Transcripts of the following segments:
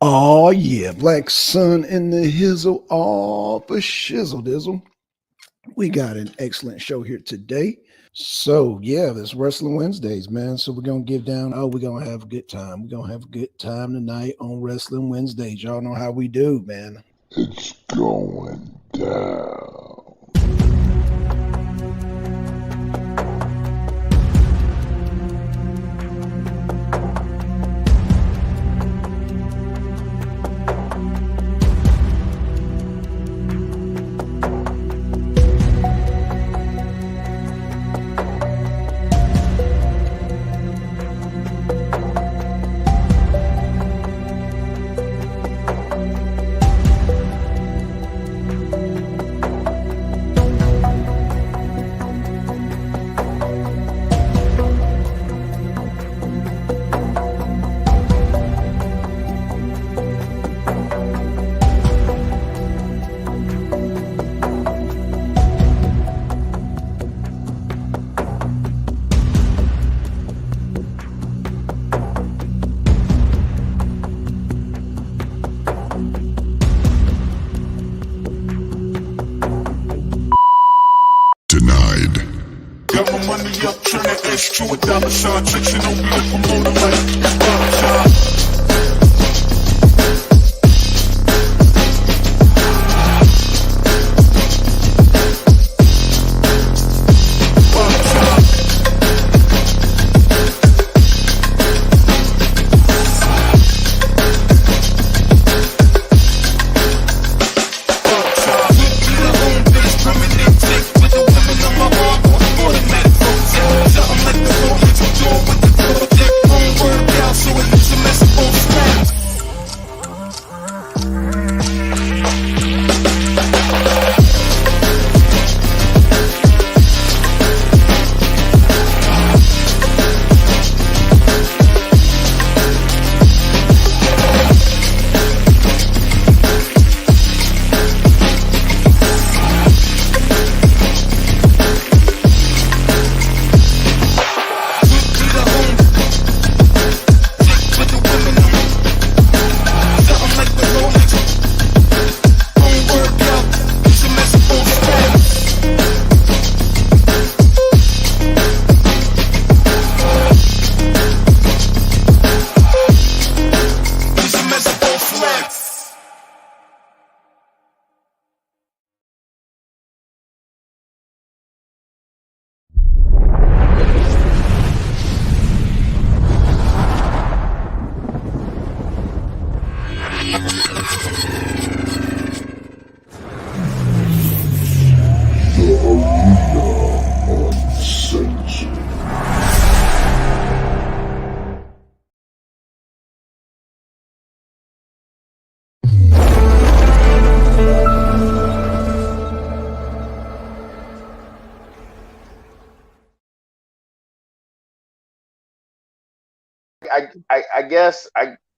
Oh yeah, Blackson in the hizzle, all for shizzle dizzle. We got an excellent show here today. So yeah, it's Wrestling Wednesdays, man. So we're gonna give down. Oh, we're gonna have a good time. We're gonna have a good time tonight on Wrestling Wednesdays. Y'all know how we do, man. It's going down. Got my money up, turn that S to a dollar sign. Chicks on me, the promoter like Blackson.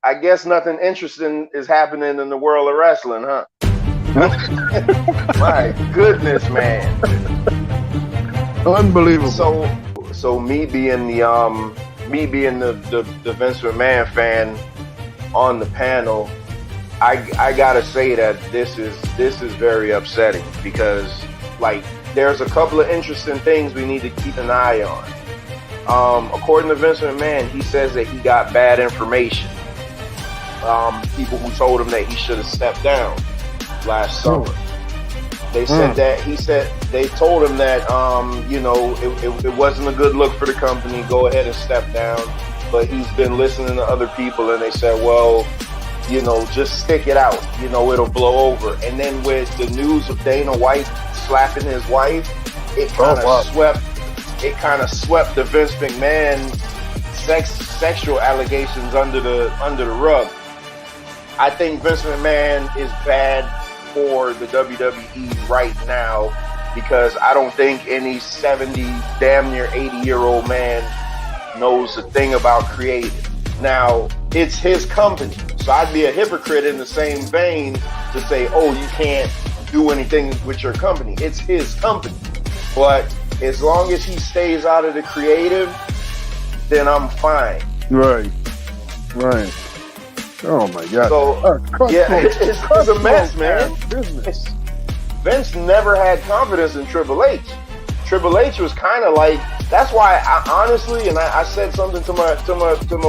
I guess nothing interesting is happening in the world of wrestling, huh? My goodness, man. Unbelievable. So me being the Vince McMahon fan on the panel, I gotta say that this is very upsetting because like there's a couple of interesting things we need to keep an eye on. According to Vince McMahon, he says that he got bad information. People who told him that he should have stepped down last summer. They said they told him that it wasn't a good look for the company. Go ahead and step down. But he's been listening to other people, and they said, well, just stick it out. It'll blow over. And then with the news of Dana White slapping his wife, it kind of swept the Vince McMahon sexual allegations under the rug. I think Vince McMahon is bad for the WWE right now because I don't think any 70, damn near 80-year-old man knows a thing about creative. Now, it's his company, so I'd be a hypocrite in the same vein to say, oh, you can't do anything with your company. It's his company. But as long as he stays out of the creative, then I'm fine. Right. Oh my God! So yeah, it's a mess, man. Business. Vince never had confidence in Triple H. Triple H was kind of like, that's why I honestly, and I said something to my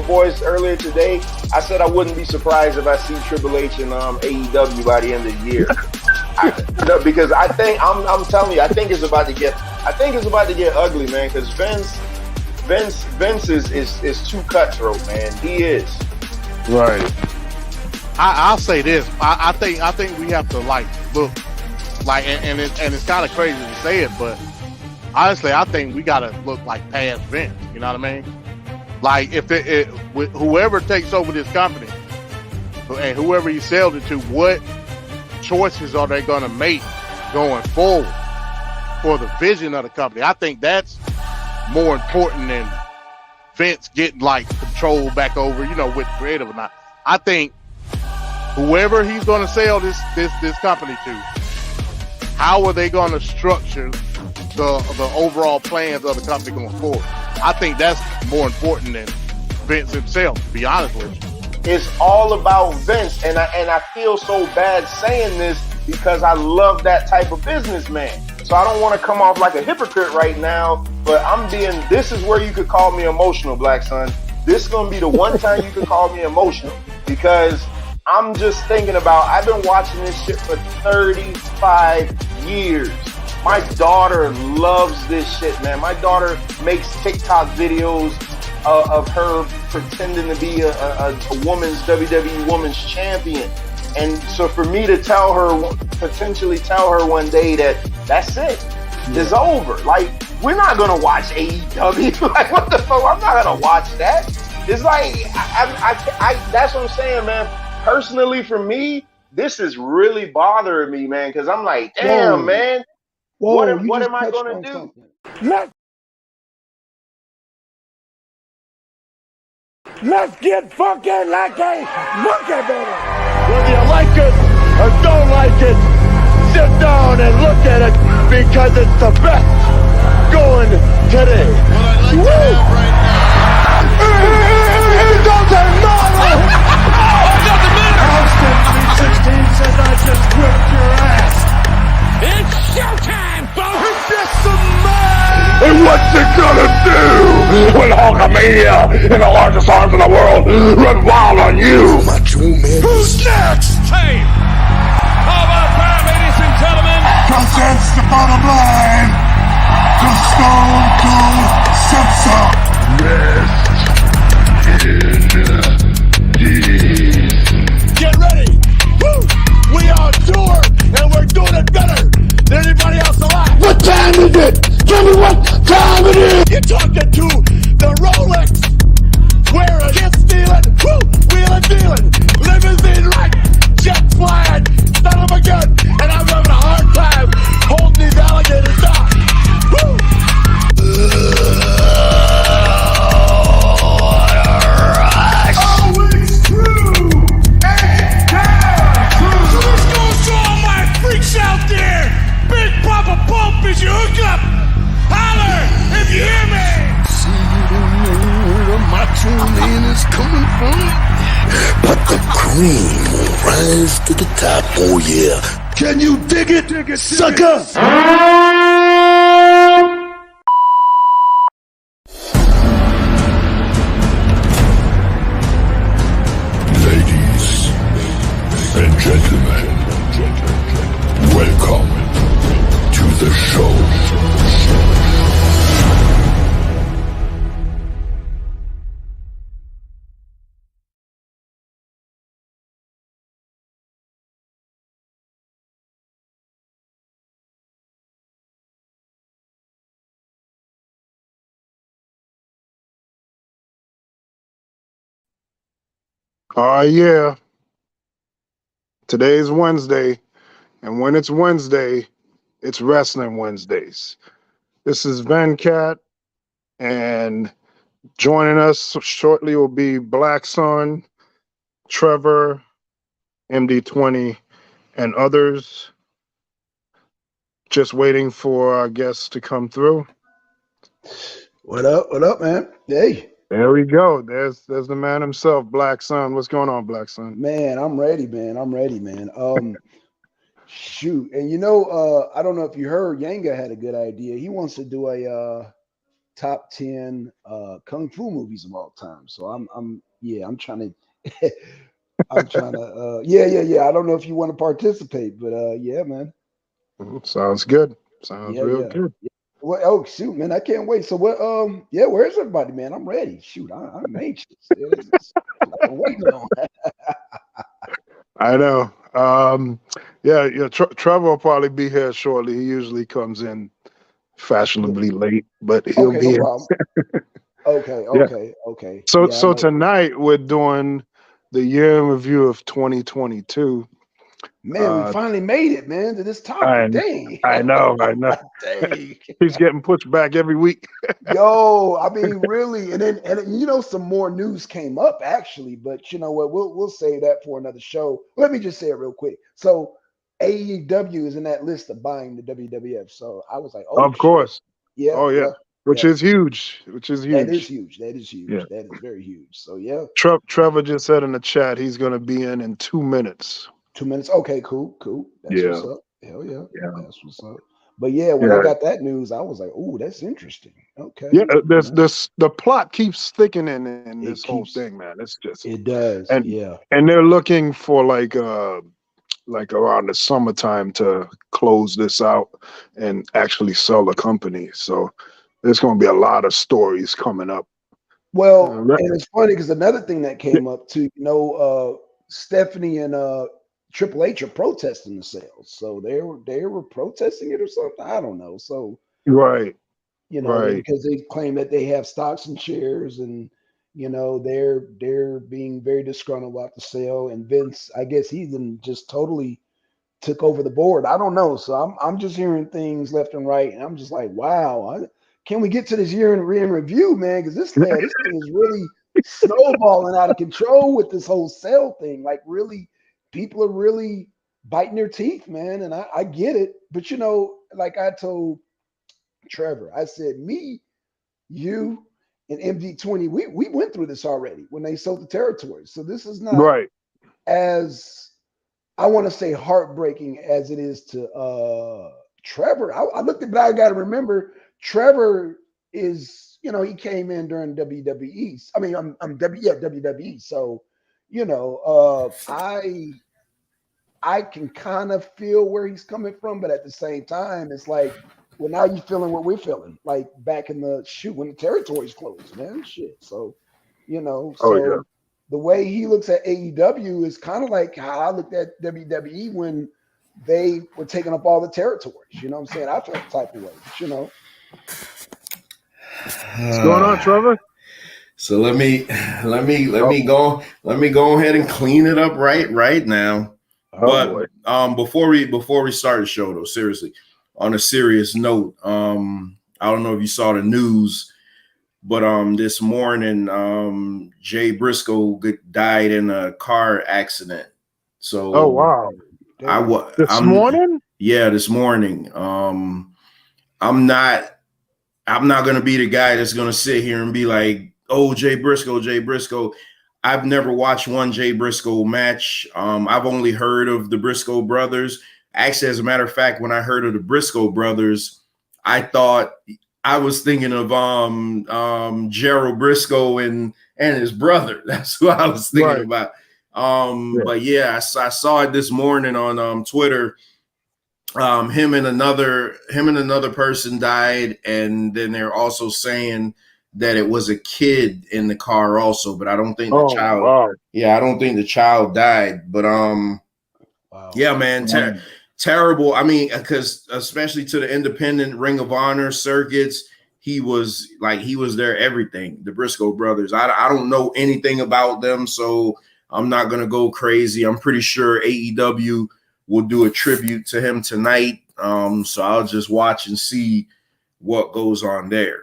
boys earlier today. I said I wouldn't be surprised if I see Triple H in AEW by the end of the year. Because I think I'm telling you, I think it's about to get ugly, man. Because Vince is too cutthroat, man. He is. Right. I'll say this. I think we have to look and it's kind of crazy to say it, but honestly, I think we gotta look past Vince. You know what I mean? Like if whoever takes over this company and whoever he sells it to, what choices are they gonna make going forward for the vision of the company? I think that's more important than Vince getting control back over, with creative or not. I think whoever he's gonna sell this company to, how are they gonna structure the overall plans of the company going forward? I think that's more important than Vince himself, to be honest with you. It's all about Vince, and I feel so bad saying this because I love that type of businessman. So I don't want to come off like a hypocrite right now, but this is where you could call me emotional, Blackson. This is going to be the one time you could call me emotional, because I'm just thinking about, I've been watching this shit for 35 years. My daughter loves this shit, man. My daughter makes TikTok videos of her pretending to be a woman's WWE women's champion. And so for me to potentially tell her one day that's it, it's over. We're not going to watch AEW. What the fuck? I'm not going to watch that. It's that's what I'm saying, man. Personally, for me, this is really bothering me, man, because I'm like, damn, man. What am I going to do? Let's get fucking like a monkey, baby. Whether you like it or don't like it, sit down and look at it, because it's the best going today. What I'd like to have right now. It doesn't matter. It doesn't matter. Austin 316 says I just whipped your ass. It's showtime, folks. It's just a man. And what's it gonna do when Hulkamania and the largest arms in the world run wild on you? Who's next? Hey, how about that, ladies and gentlemen? Cause that's the bottom line. The Stone Cold Simpson. Get ready. Woo! We are on tour and we're doing it better than anybody else alive. What time is it? Tell me what time it is. You're talking to the Rolex wearing, kiss stealing, woo, wheeling dealing, limousine right, jet flying, son of a gun, and I'm having a hard time holding these alligators down. Woo! Oh, it's true. It's true. So this goes to all my freaks out there. Big Papa Pump is your hookup. Holler if you hear me. See, you don't know where the macho man is coming from, but the cream will rise to the top. Oh yeah. Can you dig it, sucker? Ladies and gentlemen, welcome to the show. Yeah. Today's Wednesday, and when it's Wednesday, it's Wrestling Wednesdays. This is Venkat, and joining us shortly will be Blackson, Trevor, MD20, and others. Just waiting for our guests to come through. What up, man? Hey. There we go. There's the man himself, Blackson. What's going on, Blackson? Man, I'm ready, man. I'm ready, man. Shoot, and I don't know if you heard, Yanga had a good idea. He wants to do a top 10 kung fu movies of all time. So I'm trying to yeah. I don't know if you want to participate, but yeah, man. Sounds good. Sounds Yeah, real yeah. good. Well, oh shoot, man, I can't wait. So what yeah, where's everybody, man? I'm ready. Shoot, I'm anxious. I've been waiting on. I know. Yeah. Trevor will probably be here shortly. He usually comes in fashionably late, but he'll Okay, be no here. problem. Okay, Yeah. okay. So Yeah, I so know. tonight we're doing the year in review of 2022. Man, we Uh, finally made it, man, to this topic. and Dang. I know. Dang. He's getting pushed back every week. Yo, I mean, really, and some more news came up actually, but you know what? We'll save that for another show. Let me just say it real quick. So AEW is in that list of buying the WWF. So I was like, oh Of shit. course. Yeah, Oh yeah. yeah, Which yeah. is huge. Which is That is huge. huge. That is Yeah. huge. That is very huge. So yeah, Trevor just said in the chat he's going to be in 2 minutes. 2 minutes. Okay, cool. That's Yeah. what's up. Hell yeah. Yeah. That's what's up. But yeah, when I Yeah. got that news, I was like, oh, that's interesting. Okay. Yeah. There's Yeah. the plot keeps thickening in this It whole keeps thing, man. It's just it does. and Yeah. and they're looking for like around the summertime to close this out and actually sell the company. So there's going to be a lot of stories coming up. Well, Re- and it's funny because another thing that yeah, came up too, Stephanie and Triple H are protesting the sales. So they were protesting it or something. I don't know. So, right, right, because they claim that they have stocks and shares and they're being very disgruntled about the sale. And Vince, I guess he's just totally took over the board. I don't know. So I'm just hearing things left and right, and I'm just like, wow. Can we get to this year in review, man? Because this thing is really snowballing out of control with this whole sale thing. Like, really, people are really biting their teeth, man. And I get it, but like I told Trevor, I said, me, you, and MD20, we went through this already when they sold the territories. So this is not right. as, I want to say, heartbreaking as it is to Trevor. I looked at, but I got to remember Trevor is, he came in during WWE. I mean, WWE. So, I can kind of feel where he's coming from, but at the same time, it's like, well, now you're feeling what we're feeling, like back in the when the territories closed, man. Shit. So, Oh yeah, so the way he looks at AEW is kind of like how I looked at WWE when they were taking up all the territories. You know what I'm saying? I felt the type of way, what's going on, Trevor? So let me go ahead and clean it up right now. Oh boy. But before we start the show though, seriously, on a serious note, I don't know if you saw the news, but this morning Jay Briscoe died in a car accident. So Oh wow. This morning? Yeah, this morning. I'm not gonna be the guy that's gonna sit here and be like, oh, Jay Briscoe. I've never watched one Jay Briscoe match. I've only heard of the Briscoe brothers. Actually, as a matter of fact, when I heard of the Briscoe brothers, I was thinking of Gerald Briscoe and his brother. That's who I was thinking about. But yeah, I saw it this morning on Twitter. Him and another person died, and then they're also saying that it was a kid in the car also, but I don't think the child. Wow. Yeah, I don't think the child died, but wow. Yeah, man, terrible. I mean, because especially to the independent Ring of Honor circuits, he was their everything. The Briscoe brothers. I don't know anything about them, so I'm not gonna go crazy. I'm pretty sure AEW will do a tribute to him tonight. So I'll just watch and see what goes on there.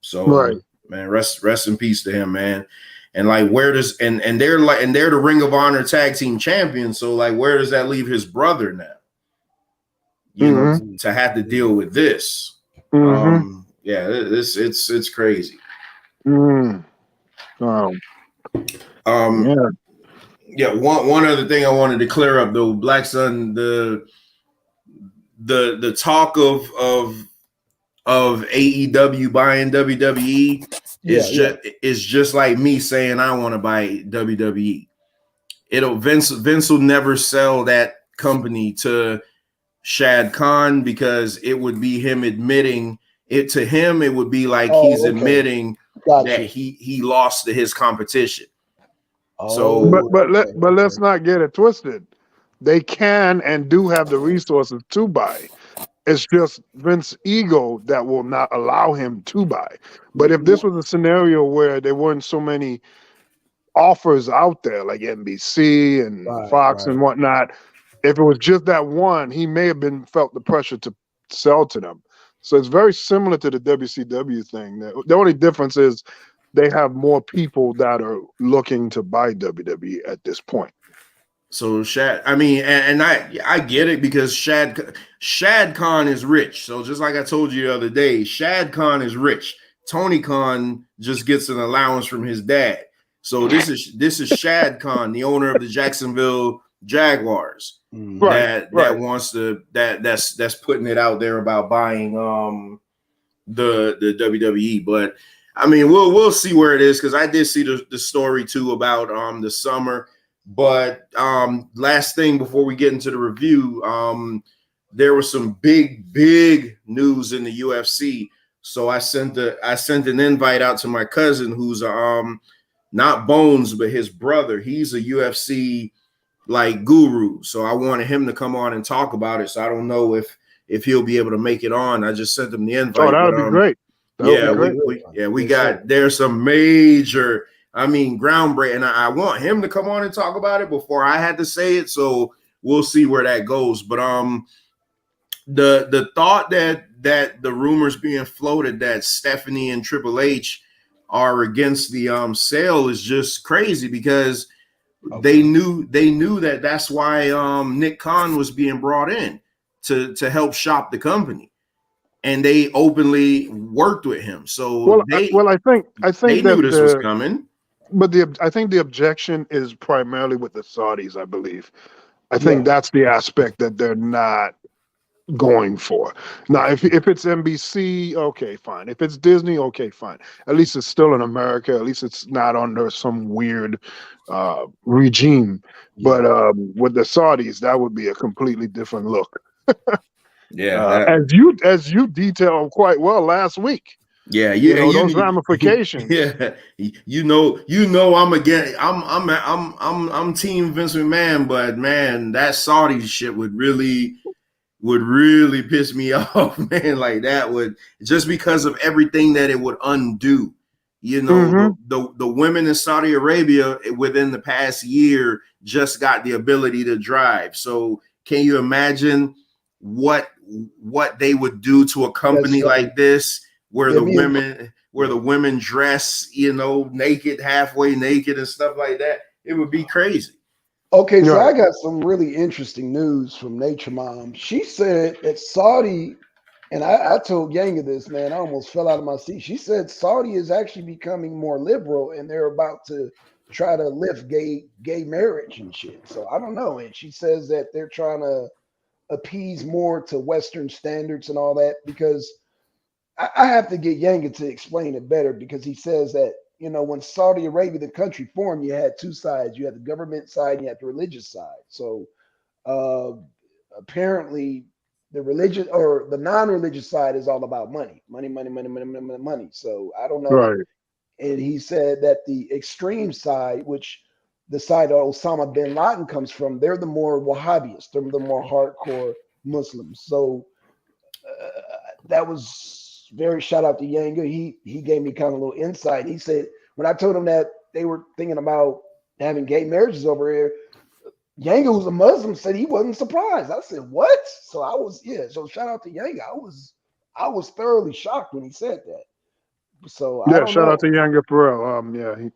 So man, rest in peace to him, man. And like, where does and they're the Ring of Honor tag team champions. So like, where does that leave his brother now? You know, to have to deal with this. Yeah, it's crazy. Um, Um, yeah. yeah. One other thing I wanted to clear up though, Blackson, the talk of AEW buying WWE is just like me saying I want to buy WWE. Vince will never sell that company to Shad Khan because it would be him admitting it to him. It would be like he's admitting that he lost to his competition. So, But let's not get it twisted. They can and do have the resources to buy. It's just Vince's ego that will not allow him to buy. But if this was a scenario where there weren't so many offers out there, like NBC and Fox and whatnot, if it was just that one, he may have felt the pressure to sell to them. So it's very similar to the WCW thing. The only difference is they have more people that are looking to buy WWE at this point. So Shad, I mean, and I get it because Shad Khan is rich. So just like I told you the other day, Shad Khan is rich. Tony Khan just gets an allowance from his dad. So this is Shad Khan, the owner of the Jacksonville Jaguars, that wants to that's putting it out there about buying the WWE. But I mean, we'll see where it is because I did see the story too about the summer. But last thing before we get into the review, there was some big news in the UFC. So I sent an invite out to my cousin who's not Bones, but his brother. He's a UFC like guru. So I wanted him to come on and talk about it. So I don't know if he'll be able to make it on. I just sent him the invite. Oh, that'd be great. We got there's some major, I mean, groundbreaking. And I want him to come on and talk about it before I had to say it. So we'll see where that goes. But the thought that the rumors being floated that Stephanie and Triple H are against the sale is just crazy because they knew that that's why Nick Khan was being brought in to help shop the company. And they openly worked with him. So I think they that knew this was coming. But I think the objection is primarily with the Saudis, I believe. I think that's the aspect that they're not going for. Now, if it's NBC, okay, fine. If it's Disney, okay, fine. At least it's still in America. At least it's not under some weird regime. But with the Saudis, that would be a completely different look. As you detailed quite well last week. Yeah, those ramifications. Yeah, you know, I'm Team Vince McMahon, but man, that Saudi shit would really piss me off, man. Like that would, just because of everything that it would undo. You know, the women in Saudi Arabia within the past year just got the ability to drive. So can you imagine what they would do to a company like this, where the women dress, naked, halfway naked and stuff like that? It would be crazy. Okay, so I got some really interesting news from Nature Mom. She said that Saudi, and I told Yanga this, man, I almost fell out of my seat. She said Saudi is actually becoming more liberal and they're about to try to lift gay marriage and shit. So I don't know. And she says that they're trying to appease more to Western standards and all that, because I have to get Yanga to explain it better, because he says that, when Saudi Arabia, the country, formed, you had two sides. You had the government side and you had the religious side. So apparently the religious or the non-religious side is all about money. So I don't know. Right. And he said that the extreme side, which the side that Osama bin Laden comes from, they're the more Wahhabis. They're the more hardcore Muslims. So that was very, shout out to Yanga. He gave me kind of a little insight. He said, when I told him that they were thinking about having gay marriages over here, Yanga, who's a Muslim, said he wasn't surprised. I said, what? So I was, so shout out to Yanga. I was thoroughly shocked when he said that. So shout out to Yanga Pharrell.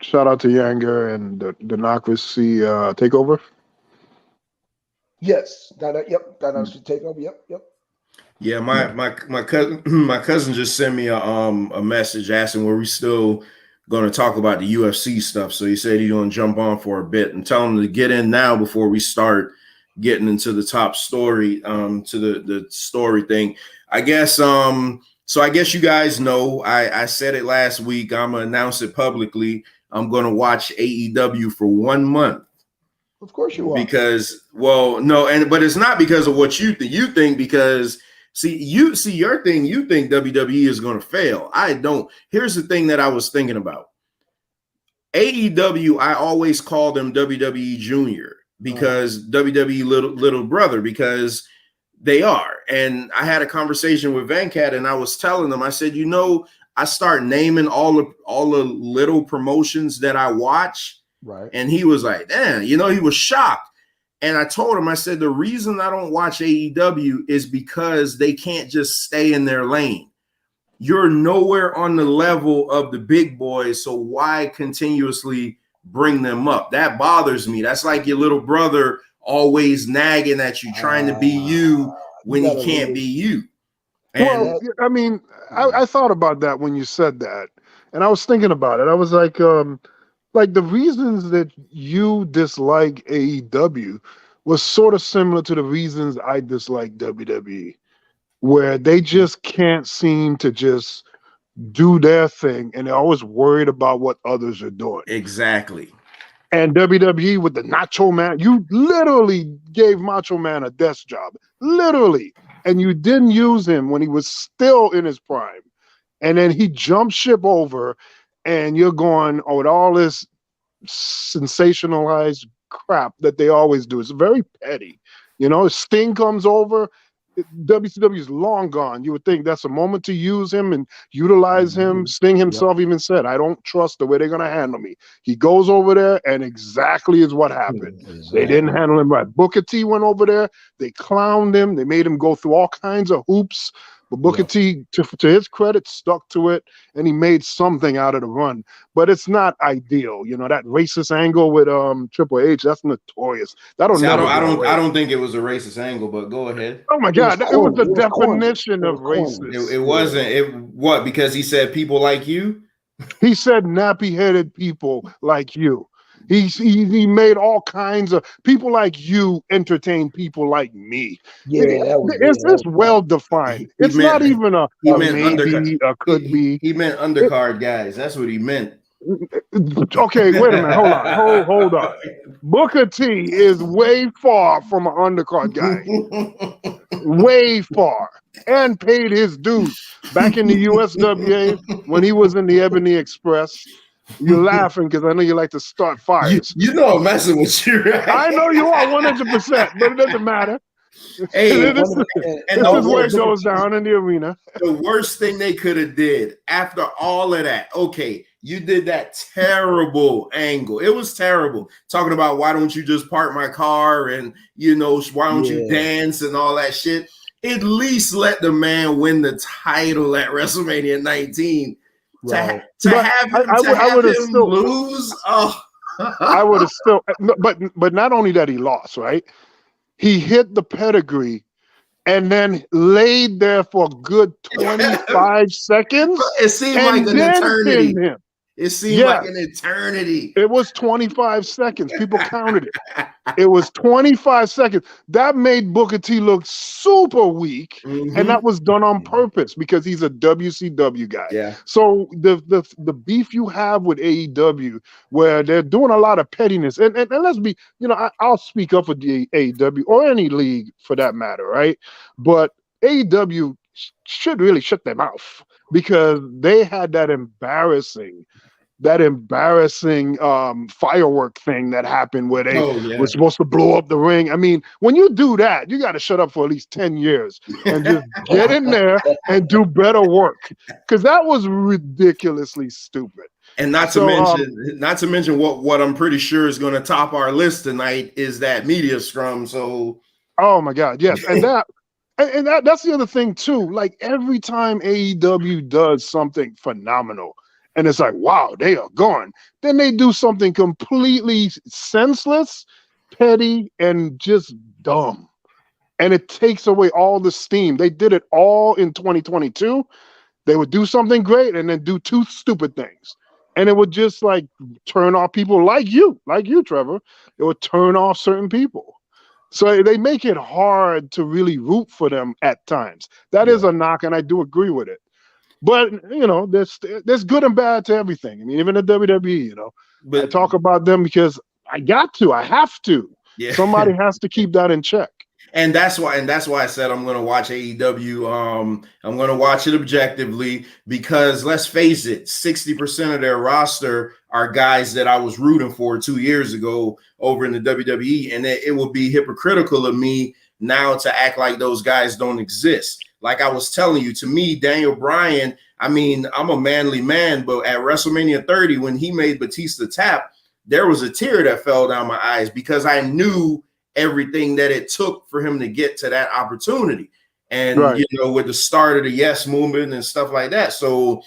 Shout out to Yanga and the Democracy Takeover. Yes, Democracy Takeover. Yep. Yeah, my cousin just sent me a message asking were we still going to talk about the UFC stuff. So he said he's going to jump on for a bit, and tell him to get in now before we start getting into the top story, to the story thing. I guess, so I guess you guys know, I said it last week. I'm going to announce it publicly. I'm going to watch AEW for 1 month. Of course you are. Because, well, no, but it's not because of what you think. You think because you see your thing, you think WWE is going to fail. I don't. Here's the thing that I was thinking about. AEW, I always call them WWE Junior because WWE little brother, because they are. And I had a conversation with Venkat, and I was telling them, I said, I start naming all the little promotions that I watch. Right. And he was like, damn, he was shocked. And I told him, I said, the reason I don't watch AEW is because they can't just stay in their lane. You're nowhere on the level of the big boys, so why continuously bring them up? That bothers me. That's like your little brother always nagging at you, trying to be you when he can't be you. And well, I mean, I thought about that when you said that, and I was thinking about it. I was like the reasons that you dislike AEW was sort of similar to the reasons I dislike WWE, where they just can't seem to just do their thing, and they're always worried about what others are doing. Exactly. And WWE with the Nacho Man, you literally gave Macho Man a desk job, literally, and you didn't use him when he was still in his prime. And then he jumped ship over, and you're going with all this sensationalized crap that they always do. It's very petty. Sting comes over, WCW is long gone. You would think that's a moment to use him and utilize him. Sting himself even said, I don't trust the way they're going to handle me. He goes over there, and exactly is what happened. Exactly. They didn't handle him right. Booker T went over there. They clowned him. They made him go through all kinds of hoops. But Booker T, to his credit, stuck to it, and he made something out of the run. But it's not ideal. That racist angle with Triple H, that's notorious. I don't think it was a racist angle, but go ahead. Oh my God, it was the definition of racist. It wasn't. Because he said people like you? He said nappy-headed people like you. He made all kinds of people like you entertain people like me. Yeah, it's well defined. It's not even a maybe, a could be. He meant undercard guys. That's what he meant. Okay, wait a minute. Hold on. Booker T is way far from an undercard guy. Way far. And paid his dues back in the USWA when he was in the Ebony Express. You're laughing because I know you like to start fires. I'm messing with you, right? I know you are 100%, but it doesn't matter. Hey, this is where it goes down in the arena. The worst thing they could have did after all of that, okay, you did that terrible angle. It was terrible. Talking about why don't you just park my car and, why don't you dance and all that shit. At least let the man win the title at WrestleMania 19. Right. To have him lose. Oh, I would have still. But not only that he lost, right? He hit the pedigree and then laid there for a good 25 seconds. It seemed like an eternity. It seemed like an eternity. It was 25 seconds. People counted it. It was 25 seconds. That made Booker T look super weak, and that was done on purpose because he's a WCW guy. Yeah. So the beef you have with AEW, where they're doing a lot of pettiness, and let's be, I'll speak up for the AEW or any league for that matter, right? But AEW should really shut their mouth because they had that embarrassing firework thing that happened where they were supposed to blow up the ring. I mean, when you do that, you got to shut up for at least 10 years and just get in there and do better work, because that was ridiculously stupid. And not to mention what I'm pretty sure is going to top our list tonight is that media scrum. So, oh my God, yes, and that's the other thing too. Like every time AEW does something phenomenal, and it's like, wow, they are gone. Then they do something completely senseless, petty, and just dumb. And it takes away all the steam. They did it all in 2022. They would do something great and then do two stupid things. And it would just like turn off people like you, Trevor. It would turn off certain people. So they make it hard to really root for them at times. That is a knock, and I do agree with it. But you know, there's good and bad to everything. I mean, even the WWE, you know, I talk about them because I have to. Yeah. Somebody has to keep that in check. And that's why I said I'm going to watch AEW. I'm going to watch it objectively because let's face it, 60% of their roster are guys that I was rooting for 2 years ago over in the WWE, and it would be hypocritical of me now to act like those guys don't exist. Like I was telling you, to me, Daniel Bryan, I mean, I'm a manly man, but at WrestleMania 30, when he made Batista tap, there was a tear that fell down my eyes because I knew everything that it took for him to get to that opportunity. And, you know, with the start of the Yes movement and stuff like that. So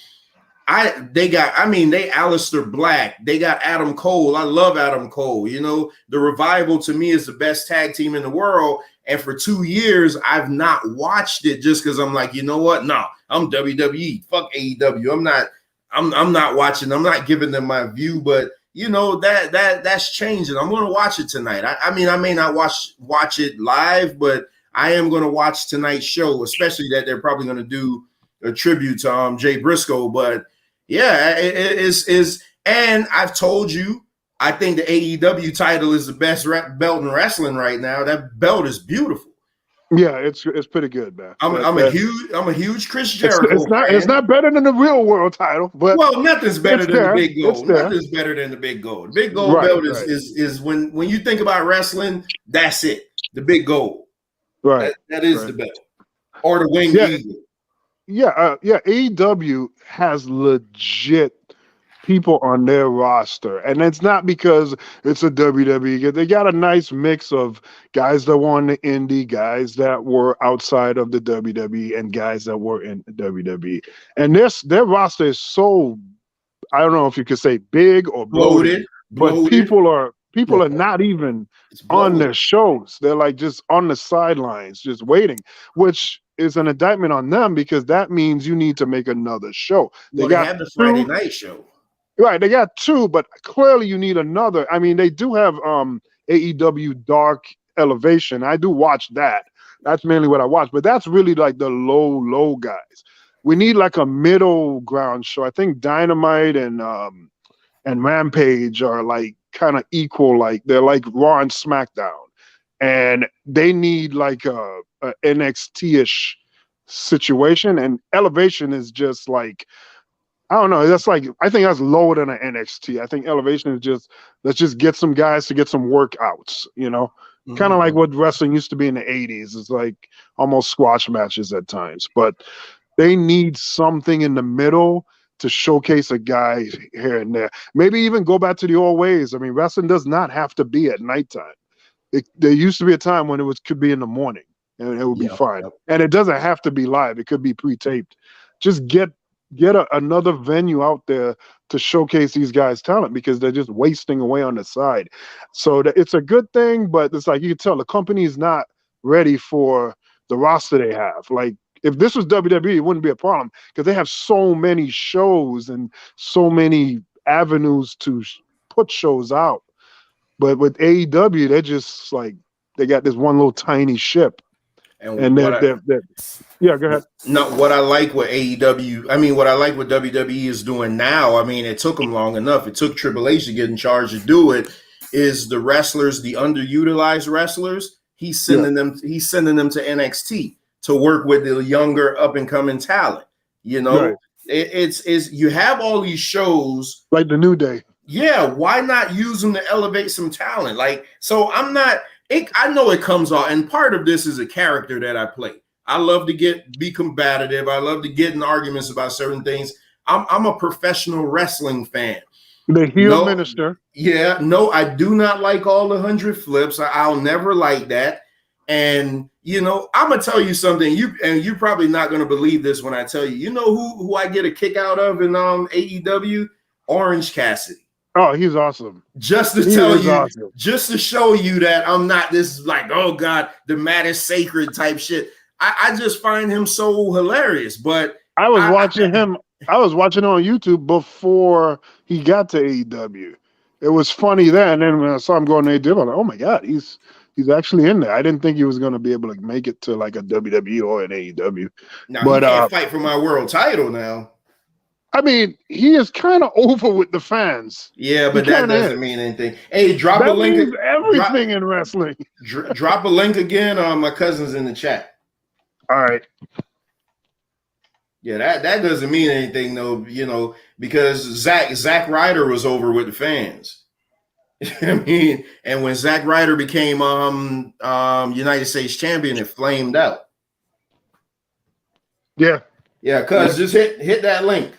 they Aleister Black, they got Adam Cole. I love Adam Cole. You know, the Revival to me is the best tag team in the world. And for 2 years, I've not watched it just because I'm like, you know what? No, I'm WWE. Fuck AEW. I'm not watching. I'm not giving them my view, but you know, that's changing. I'm going to watch it tonight. I mean, I may not watch it live, but I am going to watch tonight's show, especially that they're probably going to do a tribute to Jay Briscoe. But yeah, it is. And I've told you, I think the AEW title is the best belt in wrestling right now. That belt is beautiful. Yeah, it's pretty good, man. I'm a huge Chris Jericho. It's not better than the real world title, but nothing's better than the big gold. Nothing's better than the big gold. Big gold belt is when you think about wrestling, that's it. The big gold. Right. That is the belt. Or the winged eagle. Yeah, AEW has legit people on their roster, and it's not because it's a WWE. They got a nice mix of guys that were on the indie, guys that were outside of the WWE, and guys that were in the WWE. And their roster is so, I don't know if you could say big or bloated. But people are not even on their shows. They're like just on the sidelines, just waiting, which is an indictment on them because that means you need to make another show. They have the Friday night show. Right, they got two, but clearly you need another. I mean, they do have AEW Dark Elevation. I do watch that. That's mainly what I watch, but that's really like the low guys. We need like a middle ground show. I think Dynamite and Rampage are like kind of equal. Like they're like Raw and SmackDown, and they need like a NXT-ish situation. And Elevation is just like, I don't know. That's like, I think that's lower than an NXT. I think Elevation is just, let's just get some guys to get some workouts, you know, kind of like what wrestling used to be in the 80s. It's like almost squash matches at times, but they need something in the middle to showcase a guy here and there. Maybe even go back to the old ways. I mean, wrestling does not have to be at nighttime. There used to be a time when could be in the morning and it would be fine. And it doesn't have to be live. It could be pre-taped. Just get another venue out there to showcase these guys' talent because they're just wasting away on the side. So it's a good thing, but it's like you can tell the company is not ready for the roster they have. Like if this was WWE, it wouldn't be a problem because they have so many shows and so many avenues to put shows out. But with AEW, they're just like, they got this one little tiny ship. And they're yeah, go ahead. No, what I like what AEW, I mean, what I like what WWE is doing now, I mean, it took them long enough. It took Triple H to get in charge to do it, is the wrestlers, the underutilized wrestlers, he's sending them to NXT to work with the younger up and coming talent. You know, it's you have all these shows like the New Day. Yeah, why not use them to elevate some talent? Like, so I know it comes off, and part of this is a character that I play. I love to be combative. I love to get in arguments about certain things. I'm a professional wrestling fan. The heel minister. Yeah, no, I do not like all the 100 flips. I'll never like that. And you know, I'm gonna tell you something. You're probably not gonna believe this when I tell you. You know who I get a kick out of in AEW? Orange Cassidy. Oh, he's awesome. Just to tell you, awesome. Just to show you that I'm not this like, oh God, the mat is sacred type shit. I just find him so hilarious. But I was watching him I was watching it on YouTube before he got to AEW. It was funny then, and then when I saw him going to AEW, I'm like, oh my god, he's actually in there. I didn't think he was going to be able to make it to like a WWE or an AEW. Now he But can't fight for my world title now. I mean, he is kind of over with the fans. Yeah, but He that kinda doesn't is. mean anything. Hey, drop a That link. means everything in wrestling. Drop a link again. My cousin's in the chat. All right. Yeah, that doesn't mean anything though, because Zack Ryder was over with the fans. I mean, and when Zack Ryder became United States champion, it flamed out. Yeah. Yeah, cuz just hit that link.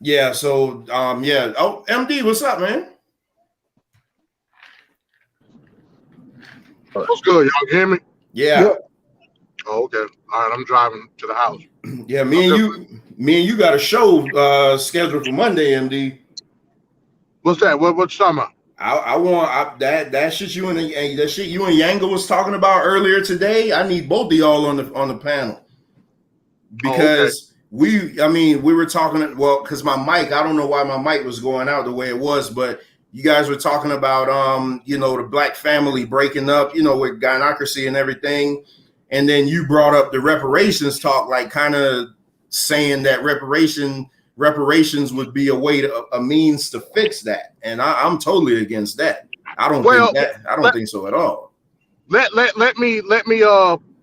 Yeah, so yeah. Oh, MD, what's up, man? What's good? Y'all can hear me? Yeah. Oh, okay. All right, I'm driving to the house. Yeah, me and you got a show scheduled for Monday, MD. What's that? What you talking about? I want that shit you and Yanga was talking about earlier today. I need both of y'all on the panel because we were talking because my mic, I don't know why my mic was going out the way it was, but you guys were talking about the black family breaking up, with gynocracy and everything, and then you brought up the reparations talk, like kind of saying that reparations would be a means to fix that, and I'm totally against that. I don't think so at all. Let me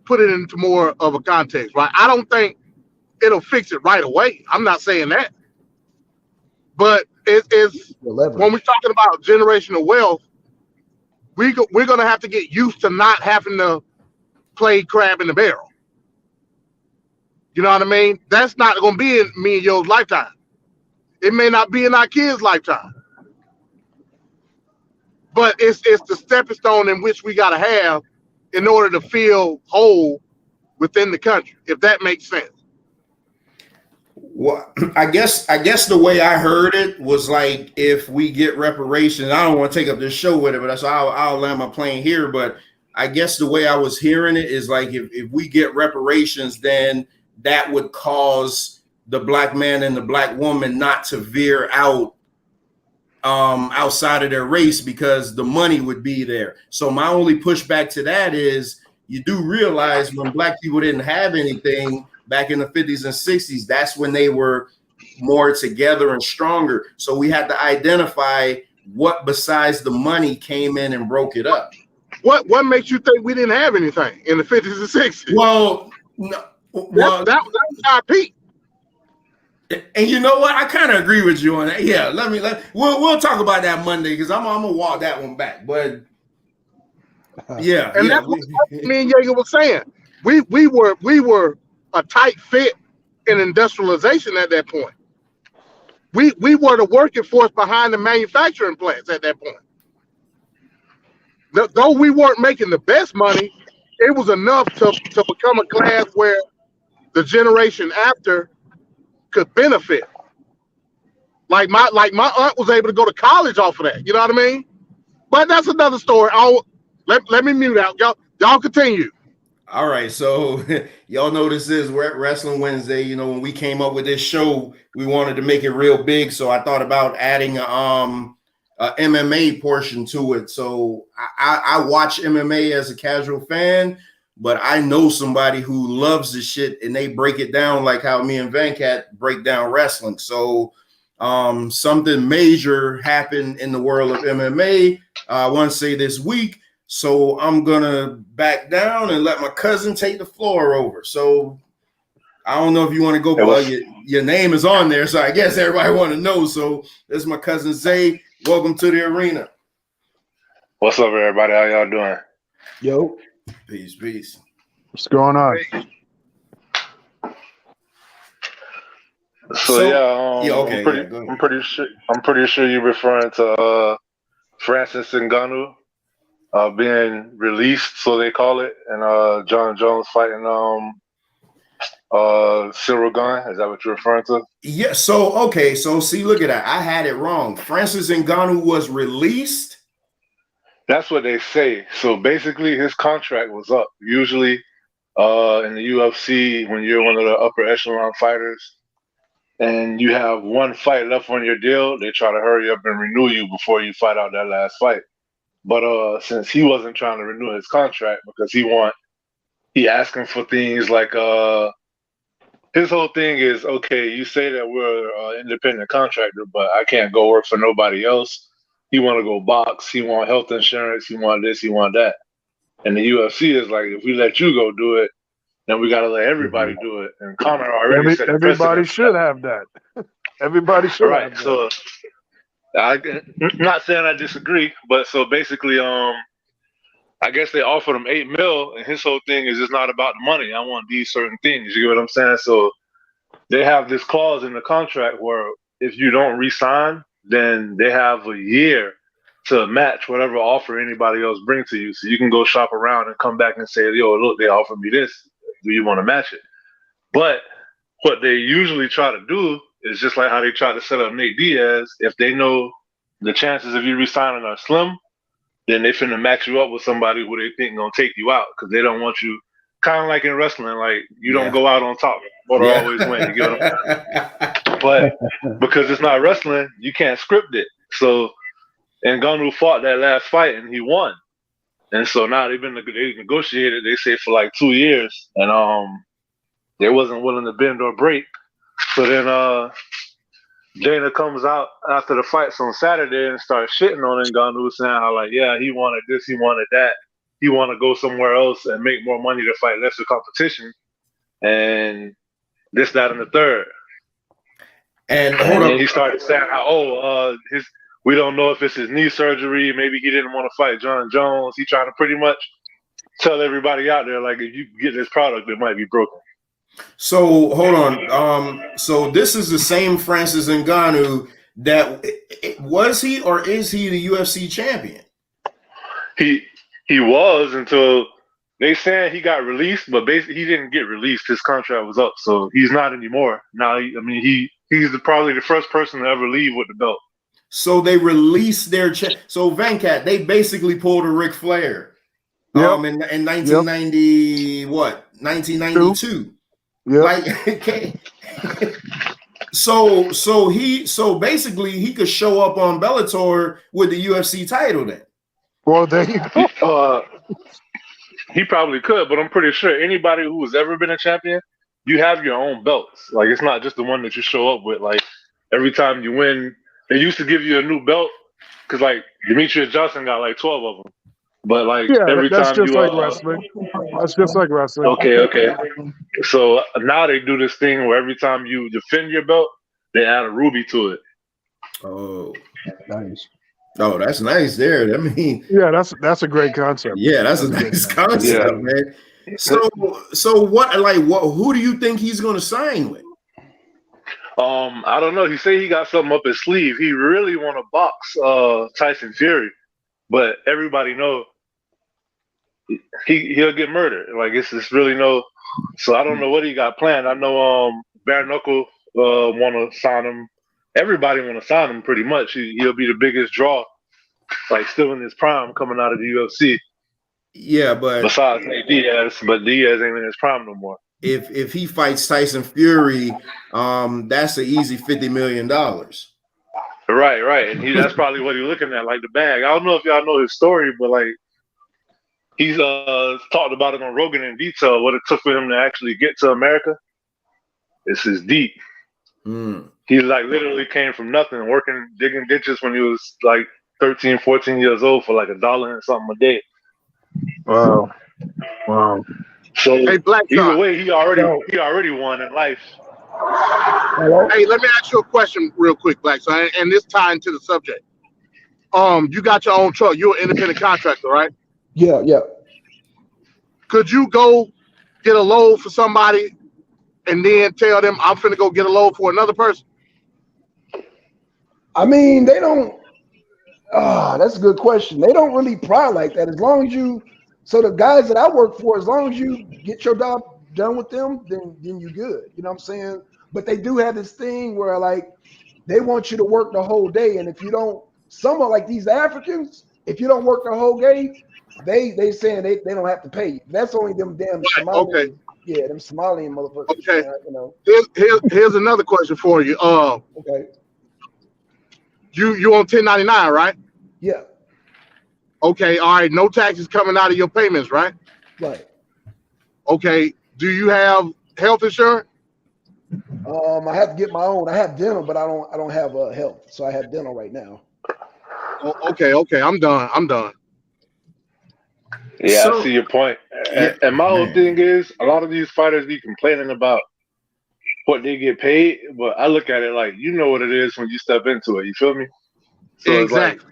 put it into more of a context, right? I don't think it'll fix it right away. I'm not saying that, but it's when we're talking about generational wealth, we're gonna have to get used to not having to play crab in the barrel. You know what I mean? That's not gonna be in me and your lifetime. It may not be in our kids' lifetime, but it's the stepping stone in which we gotta have in order to feel whole within the country, if that makes sense. Well, I guess the way I heard it was like, if we get reparations, I don't want to take up this show with it, but I'll land my plane here. But I guess the way I was hearing it is like, if we get reparations, then that would cause the black man and the black woman not to veer out outside of their race, because the money would be there. So my only pushback to that is, you do realize when black people didn't have anything back in the 50s and 60s, that's when they were more together and stronger. So we had to identify what besides the money came in and broke it up. What makes you think we didn't have anything in the 50s and 60s? Well, no, that was our peak. And you know what? I kind of agree with you on that. Yeah, we'll talk about that Monday, because I'm gonna walk that one back. But yeah, and that's what me and Jaeger was saying. We were a tight fit in industrialization at that point. We were the working force behind the manufacturing plants at that point. Though we weren't making the best money, it was enough to become a class where the generation after could benefit. Like my aunt was able to go to college off of that. You know what I mean? But that's another story. Let me mute out. Y'all continue. All right, so y'all know this is Wrestling Wednesday. When we came up with this show, we wanted to make it real big, so I thought about adding a MMA portion to it. So I watch MMA as a casual fan, but I know somebody who loves this shit, and they break it down like how me and Venkat break down wrestling. So something major happened in the world of MMA. I want to say this week. So I'm gonna back down and let my cousin take the floor over. So I don't know if you want to go, but your name is on there, so I guess everybody want to know. So this is my cousin Zay. Welcome to the arena. What's up, everybody? How y'all doing? Yo, peace. What's going on? Okay. I'm pretty sure you're referring to Francis Ngannou being released, so they call it, and John Jones fighting Cyril Gane. Is that what you're referring to? Yeah. So see, look at that. I had it wrong. Francis Ngannou was released. That's what they say. So basically, his contract was up. Usually, in the UFC when you're one of the upper echelon fighters and you have one fight left on your deal, they try to hurry up and renew you before you fight out that last fight. But since he wasn't trying to renew his contract because he asking for things like his whole thing is, okay, you say that we're independent contractor, but I can't go work for nobody else. He want to go box. He want health insurance. He want this. He want that. And the UFC is like, if we let you go do it, then we got to let everybody do it. And Conor already set a Everybody precedent. should have that. Everybody should have that. So I'm not saying I disagree, but so basically, I guess they offered him $8 million, and his whole thing is it's not about the money. I want these certain things. You get what I'm saying? So they have this clause in the contract where if you don't re-sign, then they have a year to match whatever offer anybody else brings to you. So you can go shop around and come back and say, yo, look, they offered me this. Do you want to match it? But what they usually try to do is just like how they try to set up Nate Diaz. If they know the chances of you re-signing are slim, then they finna match you up with somebody who they think gonna take you out because they don't want you. Kind of like in wrestling, like you don't go out on top or always win. You get what I'm saying? But because it's not wrestling, you can't script it. So Ngannou fought that last fight and he won, and so now they negotiated. They say for like 2 years, and they wasn't willing to bend or break. So then Dana comes out after the fights on Saturday and starts shitting on Ngannou, saying how like, yeah, he wanted this, he wanted that, he want to go somewhere else and make more money to fight lesser competition, and this, that, and the third. And then he started saying how, we don't know if it's his knee surgery, maybe he didn't want to fight John Jones. He trying to pretty much tell everybody out there like, if you get this product, it might be broken. So hold on. So this is the same Francis Ngannou that was he or is he the UFC champion? He was until they said he got released, but basically he didn't get released. His contract was up, so he's not anymore. Now, he's probably the first person to ever leave with the belt. So they released their so Venkat, they basically pulled a Ric Flair. In 1990, what? 1992. Yeah. Like, okay. So basically he could show up on Bellator with the UFC title then. Well, there you go. He probably could, but I'm pretty sure anybody who has ever been a champion, you have your own belts. Like, it's not just the one that you show up with. Like, every time you win, they used to give you a new belt because like Demetrius Johnson got like 12 of them. But like every that's time just you like wrestling. That's just like wrestling. Okay. So now they do this thing where every time you defend your belt, they add a ruby to it. Oh, nice. Oh, that's nice there. I mean, yeah, that's a great concept. Yeah, that's a nice concept, man. So what? Like, who do you think he's going to sign with? I don't know. He said he got something up his sleeve. He really want to box Tyson Fury, but everybody know he'll get murdered. Like it's really no. So I don't know what he got planned. I know Bare Knuckle want to sign him. Everybody want to sign him pretty much. He'll be the biggest draw, like still in his prime coming out of the UFC. Yeah, but besides Diaz, but Diaz ain't in his prime no more. If he fights Tyson Fury, that's an easy $50 million. Right, and that's probably what he's looking at, like the bag. I don't know if y'all know his story, but like he's talked about it on Rogan in detail. What it took for him to actually get to America. This is deep. He like literally came from nothing, working digging ditches when he was like 13, 14 years old for like $1 and something a day. Wow. So hey, Blackson, either way, he already won in life. Hello? Hey, let me ask you a question real quick, Blackson, and this tie into the subject. You got your own truck. You're an independent contractor, right? Yeah. Could you go get a load for somebody and then tell them I'm finna go get a load for another person? I mean, they don't. That's a good question. They don't really pry like that. As long as you, so the guys that I work for, as long as you get your job done with them, then you're good. You know what I'm saying? But they do have this thing where like they want you to work the whole day, and if you don't, some are like these Africans, if you don't work the whole game, they saying they don't have to pay you. That's only them damn Somalian. Okay. Yeah, them Somalian motherfuckers. Okay. You know. Here's another question for you. Okay. You on 1099, right? Yeah. Okay. All right. No taxes coming out of your payments, right? Right. Okay. Do you have health insurance? I have to get my own. I have dental, but I don't have health, so I have dental right now. Okay. I'm done. Yeah, So- I see your point. Yeah, And my whole man. thing is, a lot of these fighters be complaining about what they get paid, but I look at it like, you know what it is when you step into it. You feel me? So Exactly.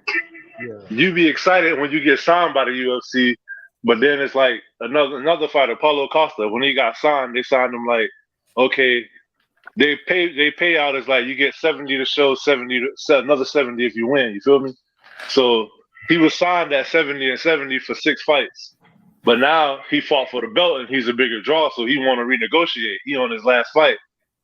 it's like you be excited when you get signed by the UFC, but then it's like another fighter, Paulo Costa, when he got signed, they signed him like, okay, they pay out as like you get 70 to show, 70 to another 70 if you win. You feel me? So he was signed at 70 and 70 for 6 fights. But now he fought for the belt and he's a bigger draw, so he want to renegotiate. He on his last fight.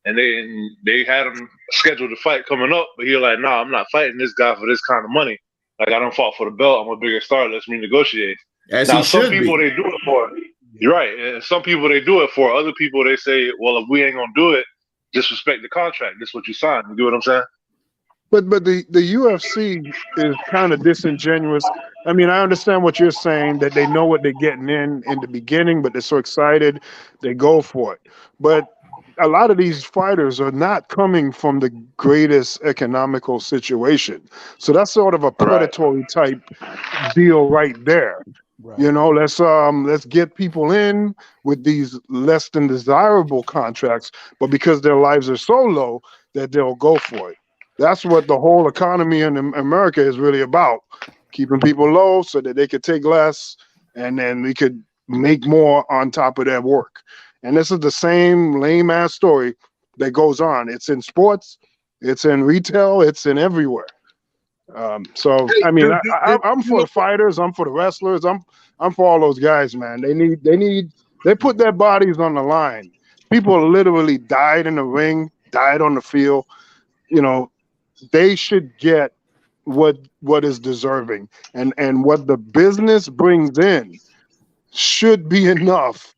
And they had him scheduled a fight coming up, but he was like, nah, I'm not fighting this guy for this kind of money. Like, I don't fought for the belt. I'm a bigger star. Let's renegotiate. As Now, he some should people be. they do it for. You're right. And some people they do it for. Other people they say, well, if we ain't gonna do it, disrespect the contract. This is what you signed. You get what I'm saying? But the UFC is kind of disingenuous. I mean, I understand what you're saying, that they know what they're getting in the beginning, but they're so excited, they go for it. But a lot of these fighters are not coming from the greatest economical situation. So that's sort of a predatory type deal right there. Right. You know, let's get people in with these less than desirable contracts, but because their lives are so low that they'll go for it. That's what the whole economy in America is really about, keeping people low so that they could take less and then we could make more on top of their work. And this is the same lame ass story that goes on. It's in sports, it's in retail, it's in everywhere. So I mean, I'm for the fighters, I'm for the wrestlers, I'm for all those guys, man. They put their bodies on the line. People literally died in the ring, died on the field. You know, they should get what is deserving, and what the business brings in should be enough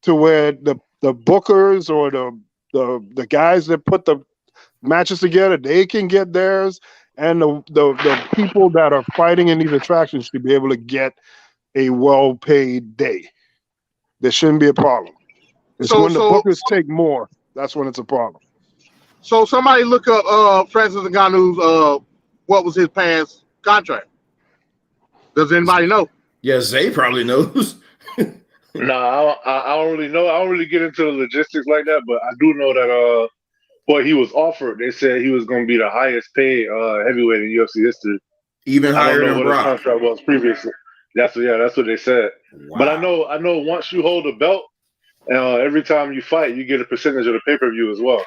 to where the bookers or the guys that put the matches together, they can get theirs, and the people that are fighting in these attractions should be able to get a well-paid day. There shouldn't be a problem. It's when the bookers take more, that's when it's a problem. So somebody look up Francis Ngannou's what was his past contract? Does anybody know? Yeah, Zay probably knows. Nah, I don't really know. I don't really get into the logistics like that, but I do know that what he was offered, they said he was going to be the highest paid heavyweight in UFC history. Even higher than what Brock. his contract was previously. That's what they said. Wow. But I know once you hold a belt, every time you fight, you get a percentage of the pay-per-view as well.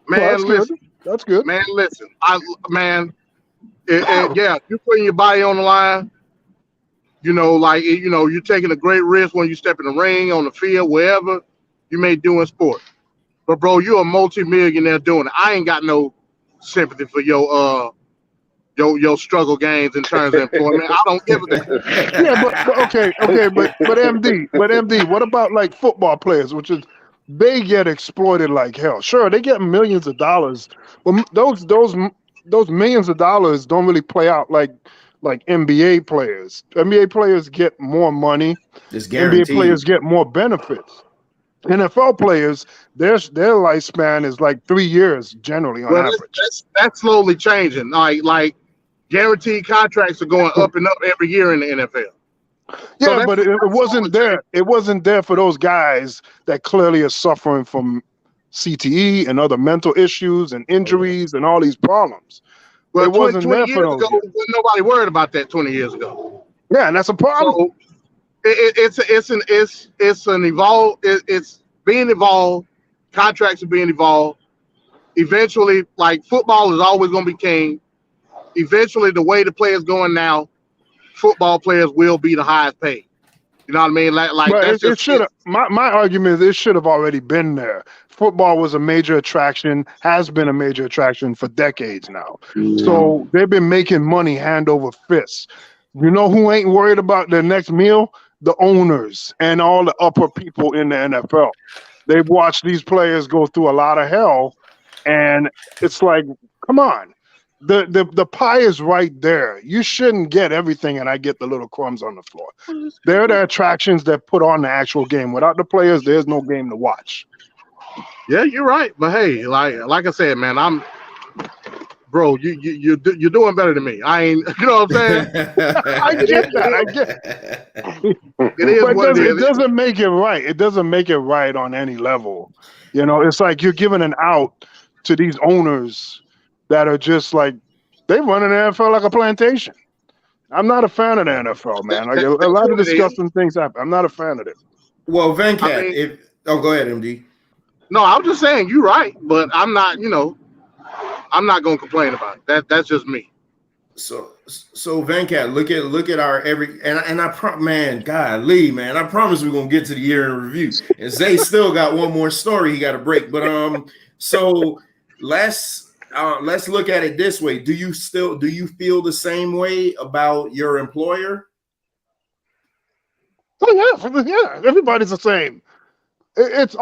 Man, well, that's listen. good. That's good. Man, listen. Yeah, you're putting your body on the line. You know, like, you know, you're taking a great risk when you step in the ring, on the field, wherever you may do in sport. But bro, you're a multi-millionaire doing it. I ain't got no sympathy for your struggle gains in terms of employment. I don't give a damn. Yeah, but MD, what about like football players, which is they get exploited like hell. Sure, they get millions of dollars, but those millions of dollars don't really play out like NBA players. NBA players get more money. NBA players get more benefits. NFL players, their lifespan is like 3 years generally on average. That's slowly changing. Like guaranteed contracts are going up and up every year in the NFL. Yeah, so but it wasn't there. It wasn't there for those guys that clearly are suffering from CTE and other mental issues and injuries and all these problems. Well, it wasn't 20 there years for those ago, nobody worried about that 20 years ago. Yeah, and that's a problem. So it's being evolved. Contracts are being evolved. Eventually, like football is always going to be king. Eventually, the way the players going now, football players will be the highest paid. You know what I mean? Like But that's it just should have. My argument is it should have already been there. Football was a major attraction, has been a major attraction for decades now. So they've been making money hand over fist. You know who ain't worried about their next meal? The owners and all the upper people in the NFL. They've watched these players go through a lot of hell, and it's like, come on. The pie is right there. You shouldn't get everything, and I get the little crumbs on the floor. They're the attractions that put on the actual game. Without the players, there's no game to watch. Yeah, you're right. But hey, like I said, man, bro, you're doing better than me. I ain't, you know what I'm saying? I get that. I get it is but what it it is. doesn't make it right. It doesn't make it right on any level. You know, it's like you're giving an out to these owners that are just like, they run an NFL like a plantation. I'm not a fan of the NFL, man. Like, a lot of what it is. disgusting things happen. I'm not a fan of it. Well, Venkat, I mean, go ahead, MD. no, I'm just saying you're right, but I'm not, I'm not gonna complain about it. That's just me. So Venkat, look at our man, golly, man, I promise we're gonna get to the year in review. And Zay still got one more story he got to break. But so let's look at it this way. Do you feel the same way about your employer? Oh yeah, everybody's the same. It's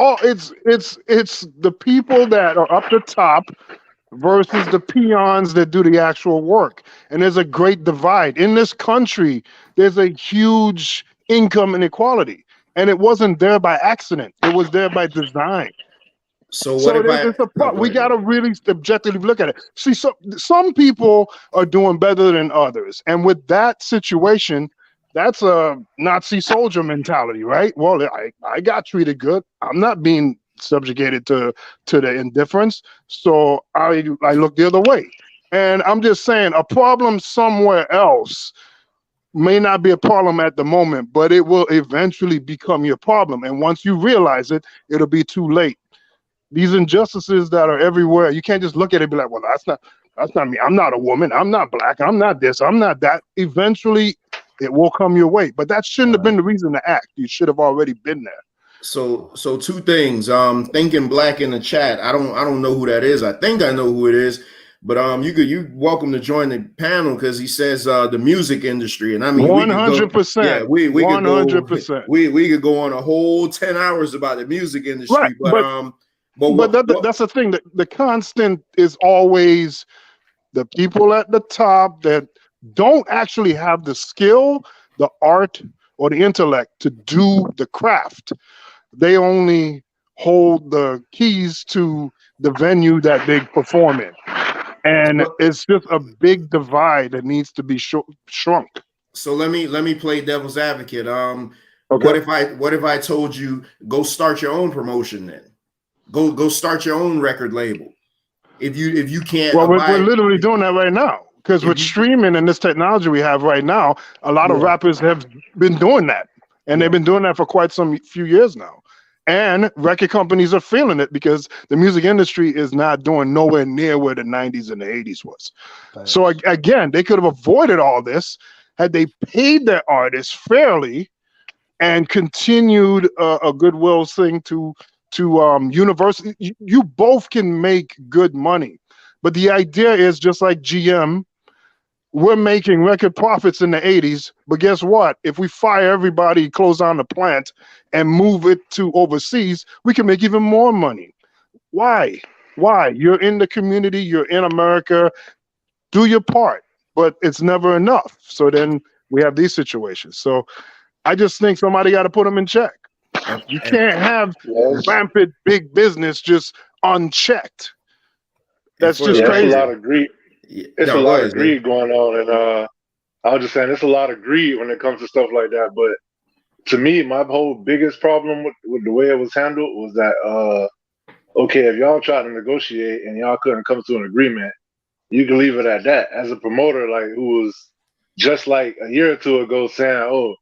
the people that are up the top versus the peons that do the actual work. And there's a great divide. In this country, there's a huge income inequality. And it wasn't there by accident. It was there by design. So what we got to really objectively look at it. See, some people are doing better than others. And with that situation, that's a Nazi soldier mentality, right? Well, I got treated good. I'm not being subjugated to the indifference, so I look the other way. And I'm just saying, a problem somewhere else may not be a problem at the moment, but it will eventually become your problem. And once you realize it, it'll be too late. These injustices that are everywhere, you can't just look at it and be like, well, that's not me. I'm not a woman. I'm not black. I'm not this. I'm not that. Eventually, it will come your way. But that shouldn't have been the reason to act. You should have already been there. So two things. Thinking Black in the chat. I don't know who that is. I think I know who it is. But you welcome to join the panel because he says the music industry, and I mean 100%. Yeah, we 100%. We could go on a whole 10 hours about the music industry, right, but that's the thing. The constant is always the people at the top that don't actually have the skill, the art, or the intellect to do the craft. They only hold the keys to the venue that they perform in. And it's just a big divide that needs to be shrunk. So let me play devil's advocate. Okay. What if I told you go start your own promotion then? Go start your own record label. If you can't. Well, we're literally doing that right now because with streaming and this technology we have right now, a lot of rappers have been doing that, and they've been doing that for quite some few years now. And record companies are feeling it because the music industry is not doing nowhere near where the 90s and the 80s was. So again, they could have avoided all this had they paid their artists fairly and continued a goodwill thing to university. You both can make good money, but the idea is just like GM. We're making record profits in the 80s, but guess what? If we fire everybody, close down the plant, and move it to overseas, we can make even more money. Why? You're in the community, you're in America, do your part, but it's never enough. So then we have these situations. So I just think somebody got to put them in check. You can't have rampant big business just unchecked. That's just crazy. It's a lot of greed. It's a lot of greed going on, and I was just saying, it's a lot of greed when it comes to stuff like that. But to me, my whole biggest problem with the way it was handled was that, okay, if y'all tried to negotiate and y'all couldn't come to an agreement, you can leave it at that. As a promoter, like who was just like a year or two ago saying, "Oh,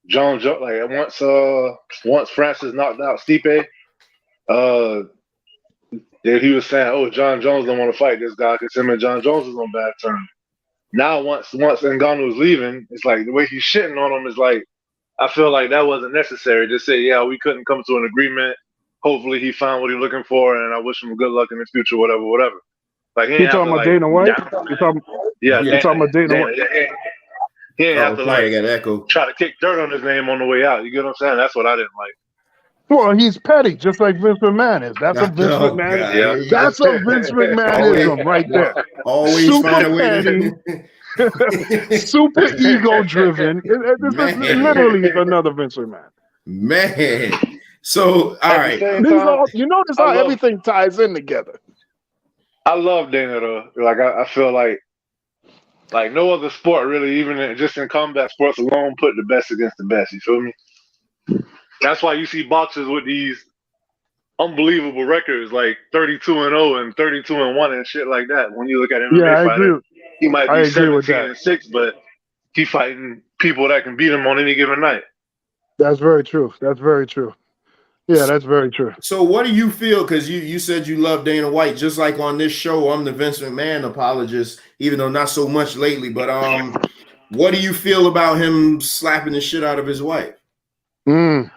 John, like once Francis knocked out Stipe, that he was saying, "Oh, John Jones don't want to fight this guy because him and John Jones is on bad terms." Now, once Ngannou was leaving, it's like the way he's shitting on him is like, I feel like that wasn't necessary. Just say, yeah, we couldn't come to an agreement. Hopefully he found what he's looking for, and I wish him good luck in the future, whatever. Like he You ain't have talking to about Dana White? You talking about Dana White? He ain't have to sorry, I got echo. try to kick dirt on his name on the way out. You get what I'm saying? That's what I didn't like. Well, he's petty, just like Vince McMahon is. That's a Vince McMahon. Yeah. That's a Vince McMahonism right there. Always Super find a way petty, to super ego driven. This is literally another Vince McMahon. man. So all right, You notice how everything ties in together. I love Dana though. Like I feel like no other sport really, even just in combat sports alone, put the best against the best. You feel me? That's why you see boxers with these unbelievable records, like 32-0 and 32-1 and shit like that. When you look at MMA fighter, he might be 17-6, but he fighting people that can beat him on any given night. That's very true. That's very true. Yeah, that's very true. So what do you feel? Because you said you love Dana White, just like on this show, I'm the Vince McMahon apologist, even though not so much lately. But what do you feel about him slapping the shit out of his wife? Don't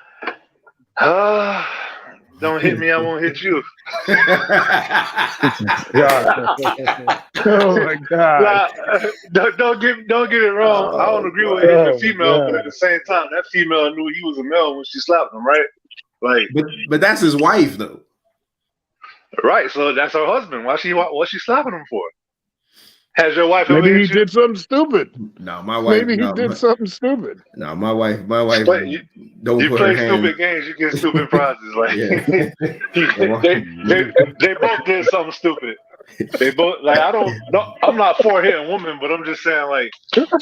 hit me, I won't hit you. Oh my God! Don't get it wrong. I don't agree with hitting the female, but at the same time, that female knew he was a male when she slapped him, right? Like, but that's his wife though, right? So that's her husband. What's she slapping him for? Has your wife? Maybe he did something stupid. No, my wife. Maybe he did something stupid. No, my wife. Don't you put play her hand. stupid games, you get stupid prizes. Like they both did something stupid. They both I'm not for hitting women, but I'm just saying like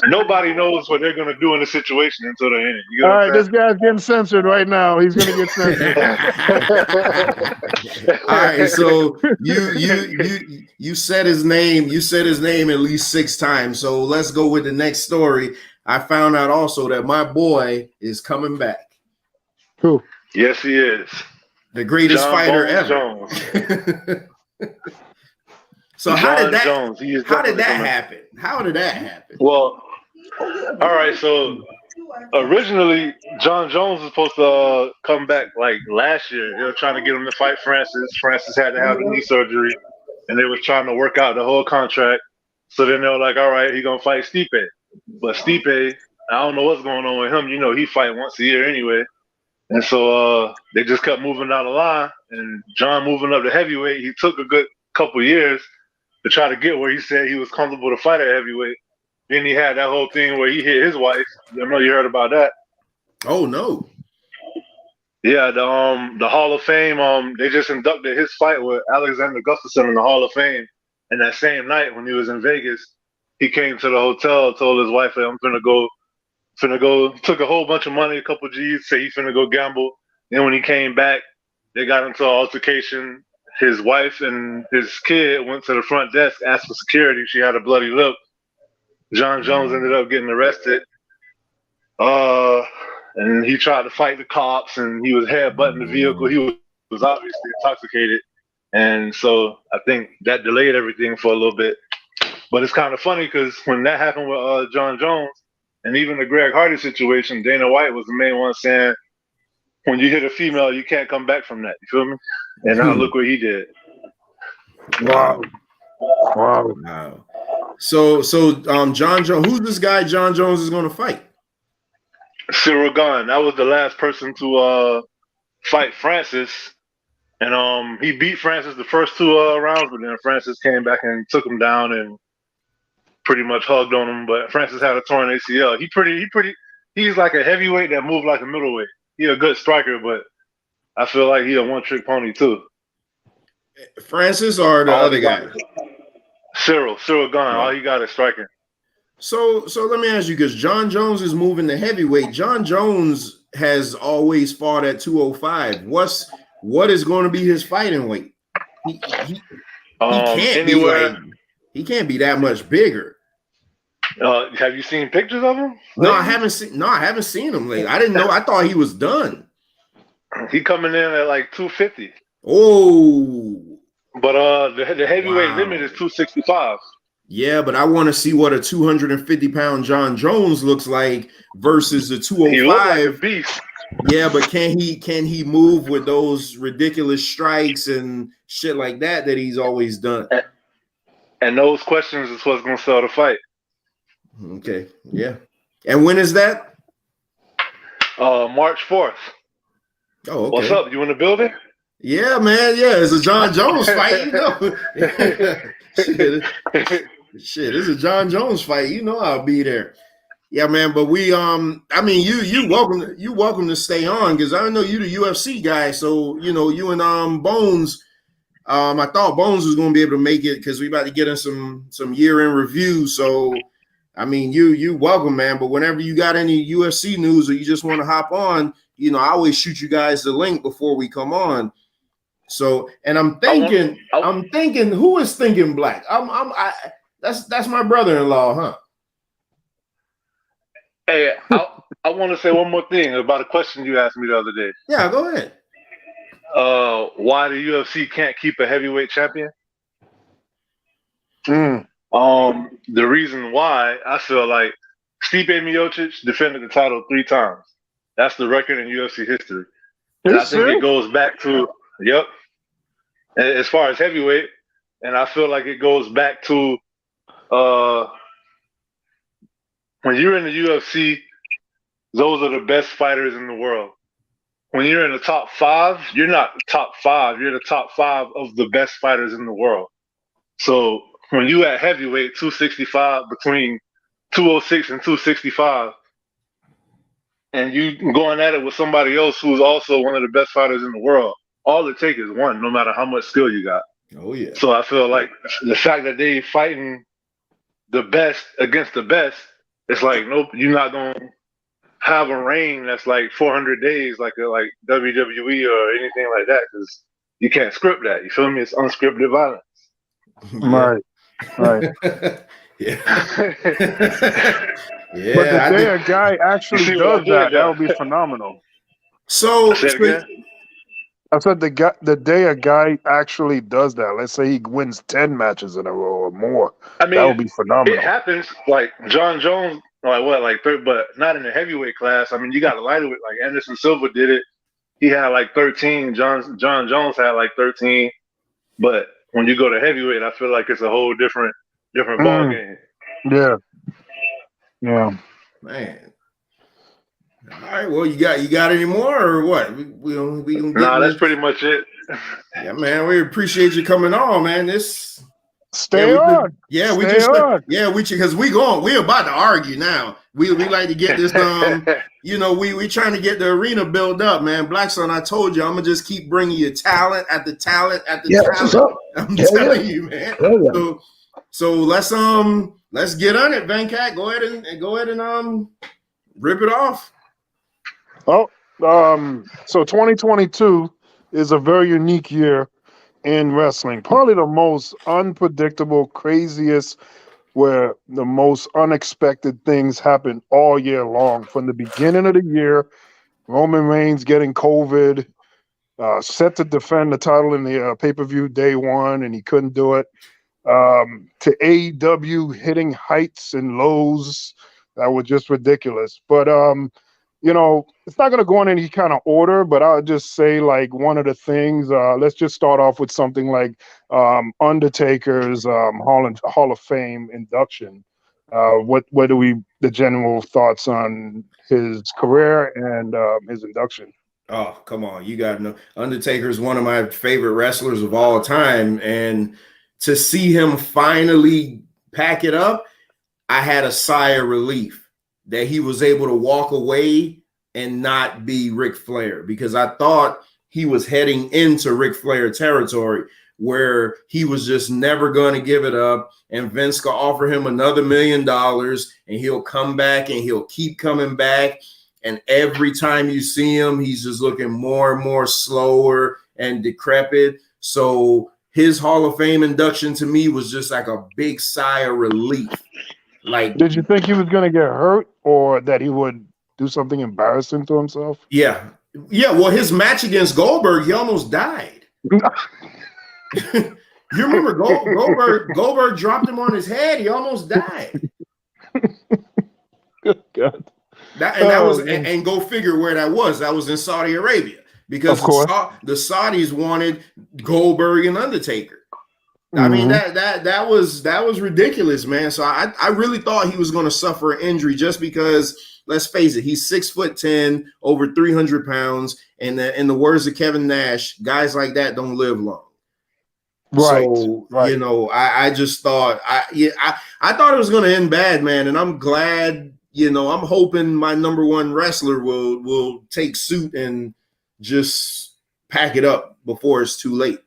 nobody knows what they're gonna do in the situation until they're in it. You know all right, this guy's getting censored right now. He's gonna get censored. All right, so you said his name. You said his name at least 6 times. So let's go with the next story. I found out also that my boy is coming back. Who? Yes, he is. The greatest fighter ever. Jones. So how did that happen? How did that happen? Well, all right. So originally, John Jones was supposed to come back like last year. They were trying to get him to fight Francis. Francis had to have the knee surgery, and they were trying to work out the whole contract. So then they were like, "All right, he's gonna fight Stipe." But Stipe, I don't know what's going on with him. You know, he fight once a year anyway. And so they just kept moving down the line. And John moving up to heavyweight, he took a good couple years to try to get where he said he was comfortable to fight at heavyweight. Then he had that whole thing where he hit his wife. I know you heard about that. Oh no. Yeah, the Hall of Fame, they just inducted his fight with Alexander Gustafsson in the Hall of Fame. And that same night when he was in Vegas, he came to the hotel, told his wife, hey, I'm finna go, took a whole bunch of money, a couple G's, say he finna go gamble. Then when he came back, they got into an altercation. His wife and his kid went to the front desk, asked for security. She had a bloody lip. John Jones ended up getting arrested. And he tried to fight the cops, and he was headbutting the vehicle. He was obviously intoxicated. And so I think that delayed everything for a little bit. But it's kind of funny because when that happened with John Jones, and even the Greg Hardy situation, Dana White was the main one saying, when you hit a female, you can't come back from that. You feel me? And now look what he did. Wow. So John Jones, who's this guy John Jones is going to fight? Cyril Gane. That was the last person to fight Francis. And he beat Francis the first 2 rounds, but then Francis came back and took him down and pretty much hugged on him. But Francis had a torn ACL. He's like a heavyweight that moved like a middleweight. He's a good striker, but I feel like he's a one-trick pony too. Francis or the other guy? Cyril Gane. All he got is striking. So let me ask you, because John Jones is moving to heavyweight. John Jones has always fought at 205. What is going to be his fighting weight? He can't be that much bigger. Have you seen pictures of him? No, I haven't seen him lately. I didn't know. I thought he was done. He coming in at like 250. Oh, but the heavyweight limit is 265. Yeah, but I want to see what a 250-pound John Jones looks like versus the He looked like a 205. beast. Yeah, but can he move with those ridiculous strikes and shit like that he's always done? And those questions is what's gonna sell the fight. Okay, yeah. And when is that? March 4th. Oh, okay. What's up? You in the building? Yeah, man. Yeah, it's a John Jones fight, you know. Shit, it's a John Jones fight. You know I'll be there. Yeah, man. But we I mean you welcome to stay on because I know you the UFC guy. So, you know, you and Bones, I thought Bones was gonna be able to make it because we about to get in some year-end review. So I mean you welcome, man. But whenever you got any UFC news or you just want to hop on, you know, I always shoot you guys the link before we come on. So, and I'm thinking, who is Thinking Black? That's my brother-in-law, huh? Hey, I want to say one more thing about a question you asked me the other day. Yeah, go ahead. Why the UFC can't keep a heavyweight champion? The reason why I feel like Stipe Miocic defended the title 3 times. That's the record in UFC history. And I think it goes back to as far as heavyweight, and I feel like it goes back to when you're in the UFC, those are the best fighters in the world. When you're in the top 5, you're not the top 5, you're the top 5 of the best fighters in the world. So when you at heavyweight 265, between 206 and 265, and you going at it with somebody else who's also one of the best fighters in the world, all it takes is one, no matter how much skill you got. Oh yeah. So I feel like the fact that they fighting the best against the best, it's like, nope, you're not gonna have a reign that's like 400 days like WWE or anything like that, because you can't script that. You feel me? It's unscripted violence. Right. Yeah. Yeah. But the day a guy actually does that would be phenomenal. So I said the day a guy actually does that, let's say he wins 10 matches in a row or more, I mean, that would be phenomenal. It happens, like John Jones, but not in the heavyweight class. I mean, you got a lightweight, like Anderson Silva did it. He had like 13. John Jones had like 13. But when you go to heavyweight, I feel like it's a whole different ball game. Yeah. Yeah. Man. All right. Well, you got any more or what? We gonna get that's pretty much it. Yeah, man. We appreciate you coming on, man. Stay on. Because we're about to argue now. We like to get this you know, we trying to get the arena built up, man. Blackson, I told you I'm gonna just keep bringing you talent after talent after talent. I'm telling you, man. Yeah. So let's get on it, Venkat. Go ahead and rip it off. Oh, so 2022 is a very unique year in wrestling. Probably the most unpredictable, craziest, where the most unexpected things happen all year long. From the beginning of the year, Roman Reigns getting COVID, set to defend the title in the pay-per-view day 1, and he couldn't do it. To AEW hitting heights and lows that were just ridiculous. But you know, it's not going to go in any kind of order, but I'll just say, like, one of the things, let's just start off with something like Undertaker's Hall of Fame induction. What are the general thoughts on his career and his induction? Oh, come on. You got to know. Undertaker is one of my favorite wrestlers of all time. And to see him finally pack it up, I had a sigh of relief that he was able to walk away and not be Ric Flair, because I thought he was heading into Ric Flair territory where he was just never going to give it up. And Vince could offer him another $1 million and he'll come back and he'll keep coming back. And every time you see him, he's just looking more and more slower and decrepit. So his Hall of Fame induction to me was just like a big sigh of relief. Like, did you think he was going to get hurt or that he would do something embarrassing to himself? Yeah. Well, his match against Goldberg, he almost died. You remember Goldberg dropped him on his head. He almost died. Good God. That was and go figure where that was. That was in Saudi Arabia because the Saudis wanted Goldberg and Undertaker. I mean that was ridiculous, man. So I really thought he was going to suffer an injury just because, let's face it, he's 6'10", over 300 pounds, and in the words of Kevin Nash, guys like that don't live long. Right. So you know, I just thought I thought it was going to end bad, man, and I'm glad. You know, I'm hoping my number one wrestler will take suit and just pack it up before it's too late.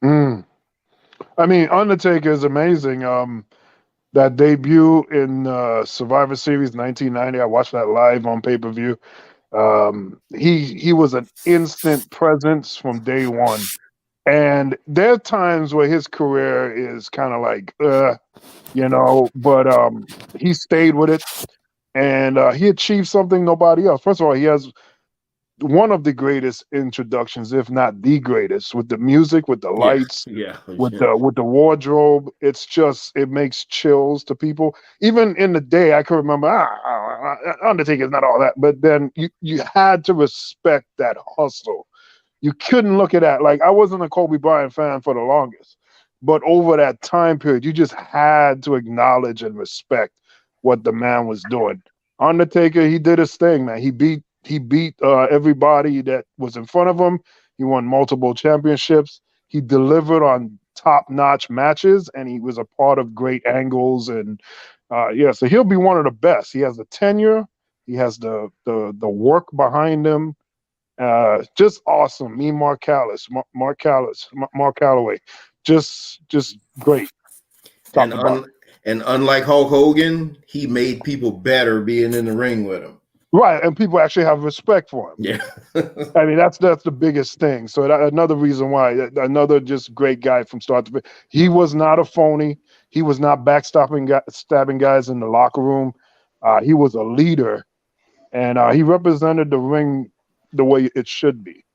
I mean, Undertaker is amazing. That debut in Survivor Series 1990, I watched that live on pay-per-view. He was an instant presence from day one. And there are times where his career is kind of like, you know, but he stayed with it. And he achieved something nobody else. First of all, he has one of the greatest introductions, if not the greatest, with the music, with the lights, with the wardrobe. It's just, it makes chills to people. Even in the day, I can remember, Undertaker's not all that, but then you had to respect that hustle. You couldn't look at that. Like, I wasn't a Kobe Bryant fan for the longest, but over that time period, you just had to acknowledge and respect what the man was doing. Undertaker, he did his thing, man. He beat everybody that was in front of him. He won multiple championships. He delivered on top-notch matches, and he was a part of great angles. And so he'll be one of the best. He has the tenure. He has the work behind him. Just awesome. Mark Calloway, just great. And unlike Hulk Hogan, he made people better being in the ring with him. Right, and people actually have respect for him. Yeah. I mean, that's the biggest thing. So another reason why, another just great guy from start to finish. He was not a phony. He was not stabbing guys in the locker room. He was a leader, and he represented the ring the way it should be.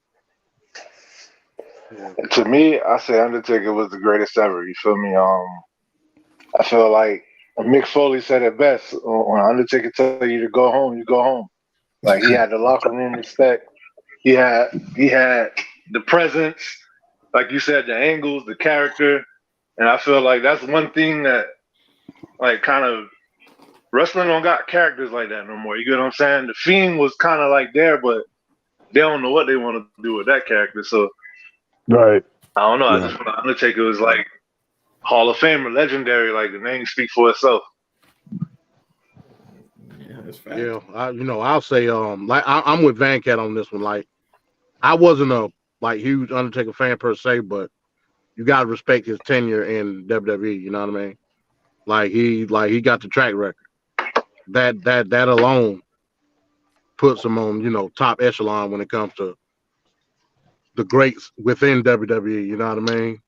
To me, I say Undertaker was the greatest ever. You feel me? I feel like Mick Foley said it best. When Undertaker tell you to go home, you go home. Like, he had the locker room respect. He had the presence, like you said, the angles, the character, and I feel like that's one thing that, like, kind of wrestling don't got characters like that no more. You get what I'm saying? The Fiend was kind of like there, but they don't know what they want to do with that character. So, right. I don't know. I just feel like Undertaker was like Hall of Famer, legendary. Like, the name speaks for itself. Yeah, that's fact. Yeah, I'll say like I'm with Venkat on this one. Like, I wasn't a huge Undertaker fan per se, but you gotta respect his tenure in WWE. You know what I mean? Like he got the track record. That alone puts him on top echelon when it comes to the greats within WWE. You know what I mean?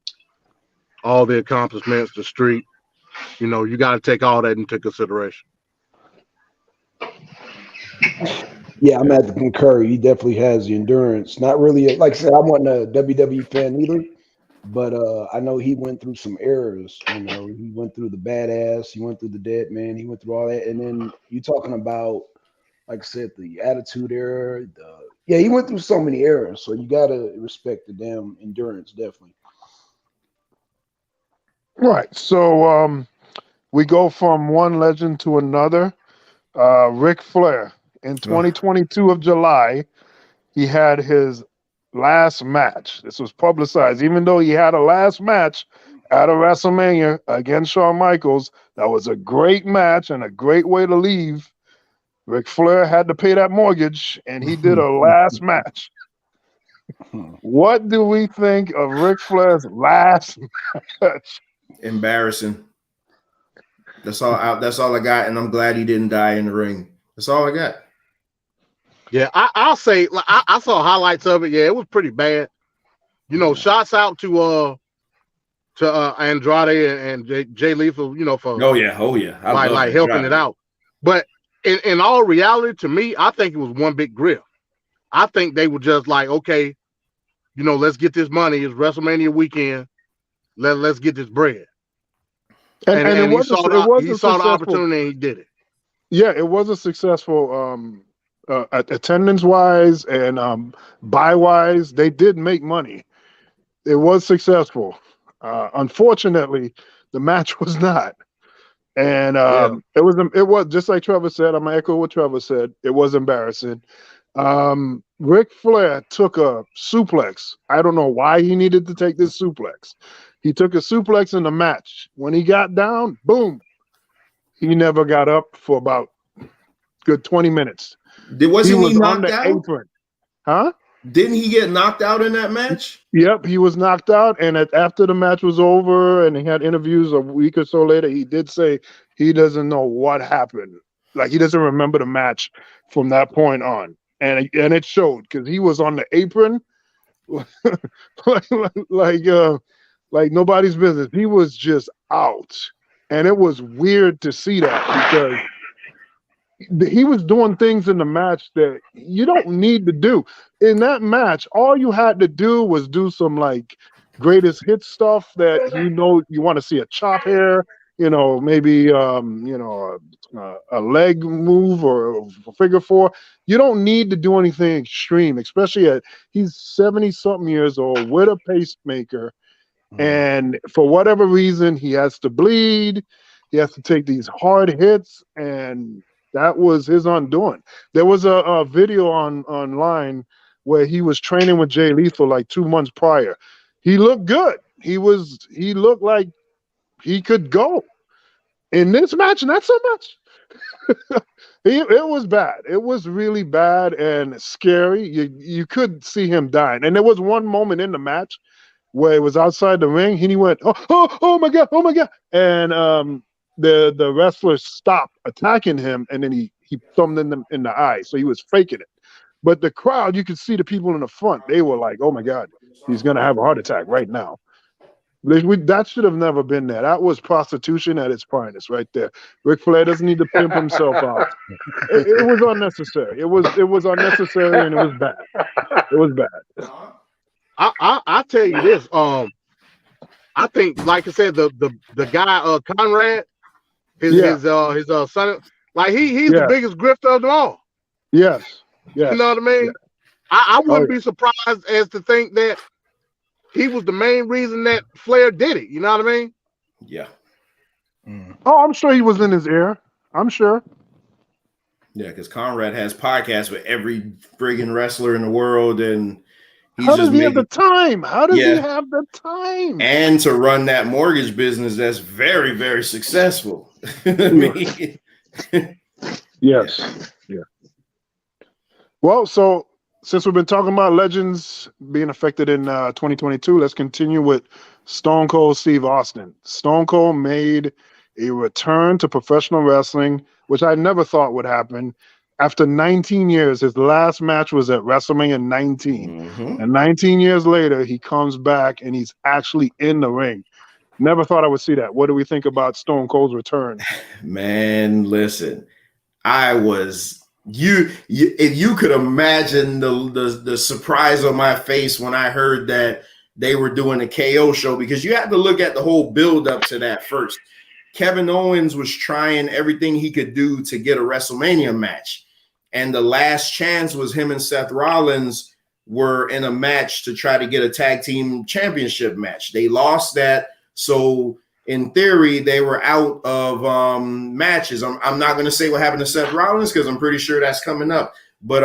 All the accomplishments, the streak. You got to take all that into consideration. Yeah, I'm at the concur. He definitely has the endurance. Not really, like I said, I wasn't a WWE fan either, but I know he went through some eras. He went through the badass, he went through the dead man, he went through all that, and then you talking about, like I said, the attitude era. He went through so many eras, so you gotta respect the damn endurance, definitely. Right. So we go from one legend to another. Ric Flair. In 2022 of July, he had his last match. This was publicized. Even though he had a last match at a WrestleMania against Shawn Michaels, that was a great match and a great way to leave. Ric Flair had to pay that mortgage, and he did a last match. What do we think of Ric Flair's last match? Embarrassing. That's all I got, and I'm glad he didn't die in the ring. That's all I got. Yeah, I'll say, like, I saw highlights of it. Yeah, it was pretty bad. Shots out to Andrade and Jay Lethal, for like helping it out. But in all reality, to me, I think it was one big grift. I think they were just like, okay, let's get this money. It's WrestleMania weekend. Let's get this bread. And it he was saw a the successful opportunity and he did it. Yeah, it was a successful attendance wise and buy wise. They did make money. It was successful. Unfortunately, the match was not. And it was just like Trevor said. I'm gonna echo what Trevor said. It was embarrassing. Ric Flair took a suplex. I don't know why he needed to take this suplex. He took a suplex in the match. When he got down, boom, he never got up for about good 20 minutes. Wasn't he was on knocked the out? apron. Huh? Didn't he get knocked out in that match? Yep, he was knocked out. And after the match was over and he had interviews a week or so later, he did say he doesn't know what happened. Like, he doesn't remember the match from that point on. And it showed because he was on the apron like nobody's business. He was just out. And it was weird to see that because he was doing things in the match that you don't need to do. In that match, all you had to do was do some like greatest hits stuff that you want to see a chop here, maybe a leg move or a figure four. You don't need to do anything extreme, especially he's 70-something years old with a pacemaker. And for whatever reason, he has to bleed. He has to take these hard hits, and that was his undoing. There was a video online where he was training with Jay Lethal like 2 months prior. He looked good. He looked like he could go. In this match, not so much. It was bad. It was really bad and scary. You could see him dying. And there was one moment in the match where it was outside the ring, and he went, oh my God, oh my God. And the wrestler stopped attacking him, and then he thumbed him in the eye. So he was faking it. But the crowd, you could see the people in the front. They were like, oh my God, he's going to have a heart attack right now. That should have never been there. That was prostitution at its finest right there. Ric Flair doesn't need to pimp himself out. It was unnecessary. It was unnecessary, and it was bad. It was bad. I tell you this. I think, like I said, the guy Conrad, his son, like he's the biggest grifter of them all. Yes. You know what I mean? Yeah. I wouldn't be surprised as to think that he was the main reason that Flair did it. You know what I mean? Yeah. Oh, I'm sure he was in his ear. I'm sure. Yeah, because Conrad has podcasts with every friggin' wrestler in the world, and how does he have the time? How does he have the time? And to run that mortgage business that's very, very successful. I mean, yes. Yeah. Well, so since we've been talking about legends being affected in 2022, let's continue with Stone Cold Steve Austin. Stone Cold made a return to professional wrestling, which I never thought would happen. After 19 years, his last match was at WrestleMania 19. And 19 years later, he comes back and he's actually in the ring. Never thought I would see that. What do we think about Stone Cold's return? Man, listen, if you could imagine the surprise on my face when I heard that they were doing a KO show, because you had to look at the whole build up to that first. Kevin Owens was trying everything he could do to get a WrestleMania match. And the last chance was him and Seth Rollins were in a match to try to get a tag team championship match. They lost that. So in theory, they were out of matches. I'm not going to say what happened to Seth Rollins because I'm pretty sure that's coming up. But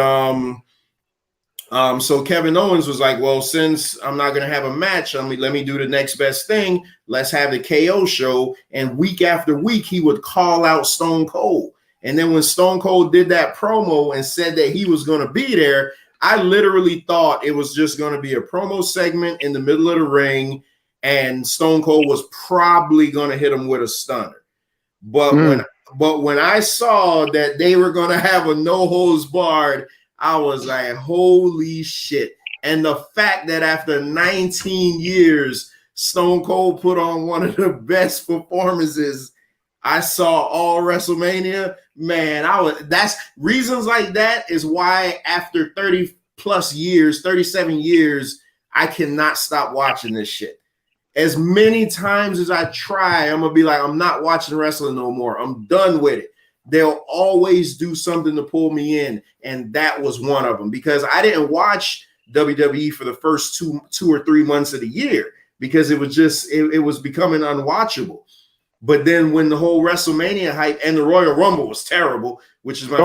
so Kevin Owens was like, well, since I'm not going to have a match, let me do the next best thing. Let's have the KO show. And week after week, he would call out Stone Cold. And then when Stone Cold did that promo and said that he was going to be there, I literally thought it was just going to be a promo segment in the middle of the ring, and Stone Cold was probably going to hit him with a stunner. But when I saw that they were going to have a no holds barred, I was like, holy shit. And the fact that after 19 years, Stone Cold put on one of the best performances I saw all WrestleMania, man, that's reasons like that is why after 30 plus years, 37 years, I cannot stop watching this shit. as many times as I try, I'm gonna be like, I'm not watching wrestling no more. I'm done with it. They'll always do something to pull me in, and that was one of them, because I didn't watch WWE for the first two or 3 months of the year because it was just it was becoming unwatchable. But then when the whole WrestleMania hype and the Royal Rumble was terrible, which is my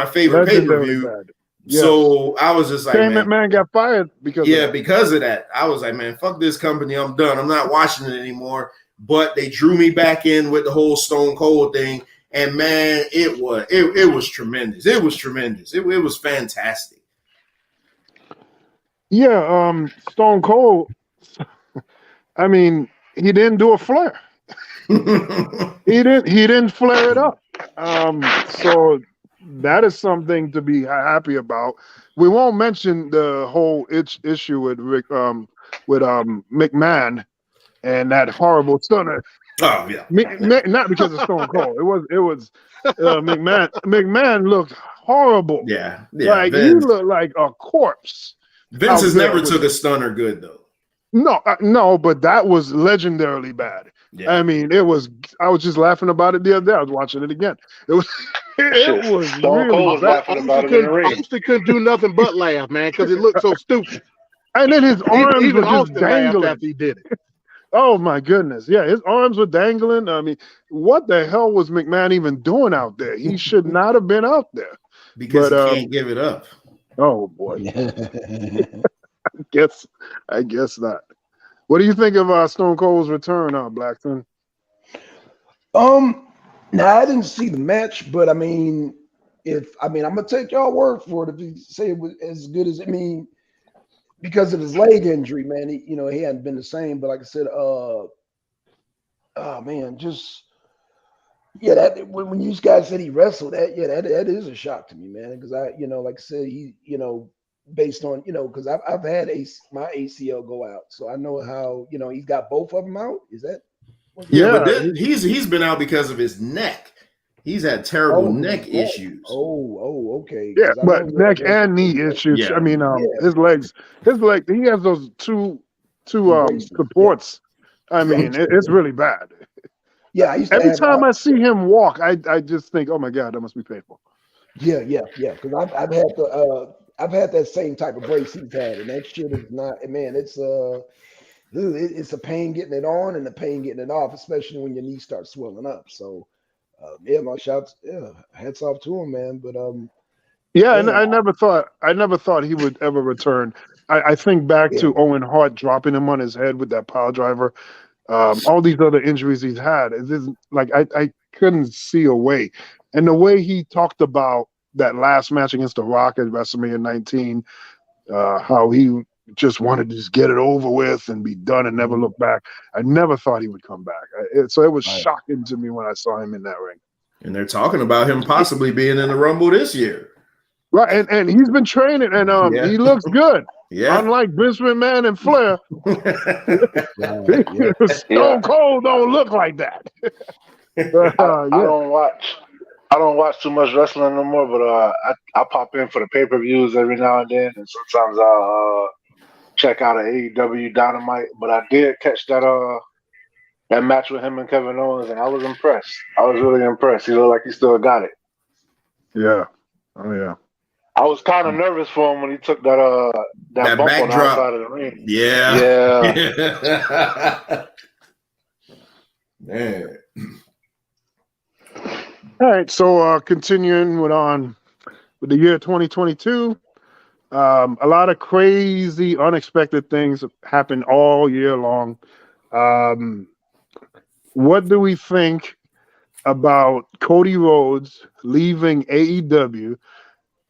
favorite pay-per-view. Yes. So I was just like, Shane man, McMahon got fired because of that. I was like, man, fuck this company. I'm done. I'm not watching it anymore. But they drew me back in with the whole Stone Cold thing. And man, it was tremendous. It was tremendous. It was fantastic. Yeah, Stone Cold. I mean, he didn't do a flare. He didn't flare it up. So that is something to be happy about. We won't mention the whole issue with McMahon and that horrible stunner. Oh yeah, not because of Stone Cold. It was McMahon. McMahon looked horrible. Yeah, like Vince, he looked like a corpse. Vince has never took a stunner good though. No, but that was legendarily bad. Yeah. I mean, it was. I was just laughing about it the other day. I was watching it again. It was. It was Stone Cold was laughing about it in the ring. Austin couldn't do nothing but laugh, man, because it looked so stupid. And then his arms even were just Austin dangling laughed after he did it. Oh my goodness! Yeah, his arms were dangling. I mean, what the hell was McMahon even doing out there? He should not have been out there because he can't give it up. Oh boy. I guess not. What do you think of Stone Cold's return, Blackson? Now I didn't see the match, but I mean, I'm gonna take y'all word for it if you say it was as good as because of his leg injury, man. He hadn't been the same. But like I said, that when you guys said he wrestled, that is a shock to me, man. Because like I said, he based on because I've had my ACL go out, so I know how he's got both of them out. Is that? Yeah, but he's been out because of his neck. He's had terrible neck issues. Okay. Yeah, but neck and knee issues. Yeah. I mean, his legs. He has those two supports. Yeah. I mean, it's really bad. Yeah, every time I see him walk, I just think, oh my God, that must be painful. Yeah. Because I've had that same type of brace he's had, and that shit is not. Man, it's a pain getting it on and a pain getting it off, especially when your knee starts swelling up. So. My hats off to him, man. But and I never thought he would ever return. I think back to Owen Hart dropping him on his head with that power driver. All these other injuries he's had. I couldn't see a way. And the way he talked about that last match against The Rock at WrestleMania 19, how he just wanted to just get it over with and be done and never look back. I never thought he would come back. So it was shocking to me when I saw him in that ring. And they're talking about him possibly being in the Rumble this year. Right, and he's been training, and he looks good. Yeah. Unlike Vince McMahon and Flair, Stone Cold don't look like that. I don't watch too much wrestling no more, but I pop in for the pay-per-views every now and then, and sometimes I'll check out an AEW Dynamite. But I did catch that match with him and Kevin Owens, and I was impressed. I was really impressed. He looked like he still got it. Yeah. Oh yeah. I was kind of nervous for him when he took that bump on the outside of the ring. Yeah. Man. All right, so continuing with the year 2022, a lot of crazy, unexpected things happened all year long. What do we think about Cody Rhodes leaving AEW,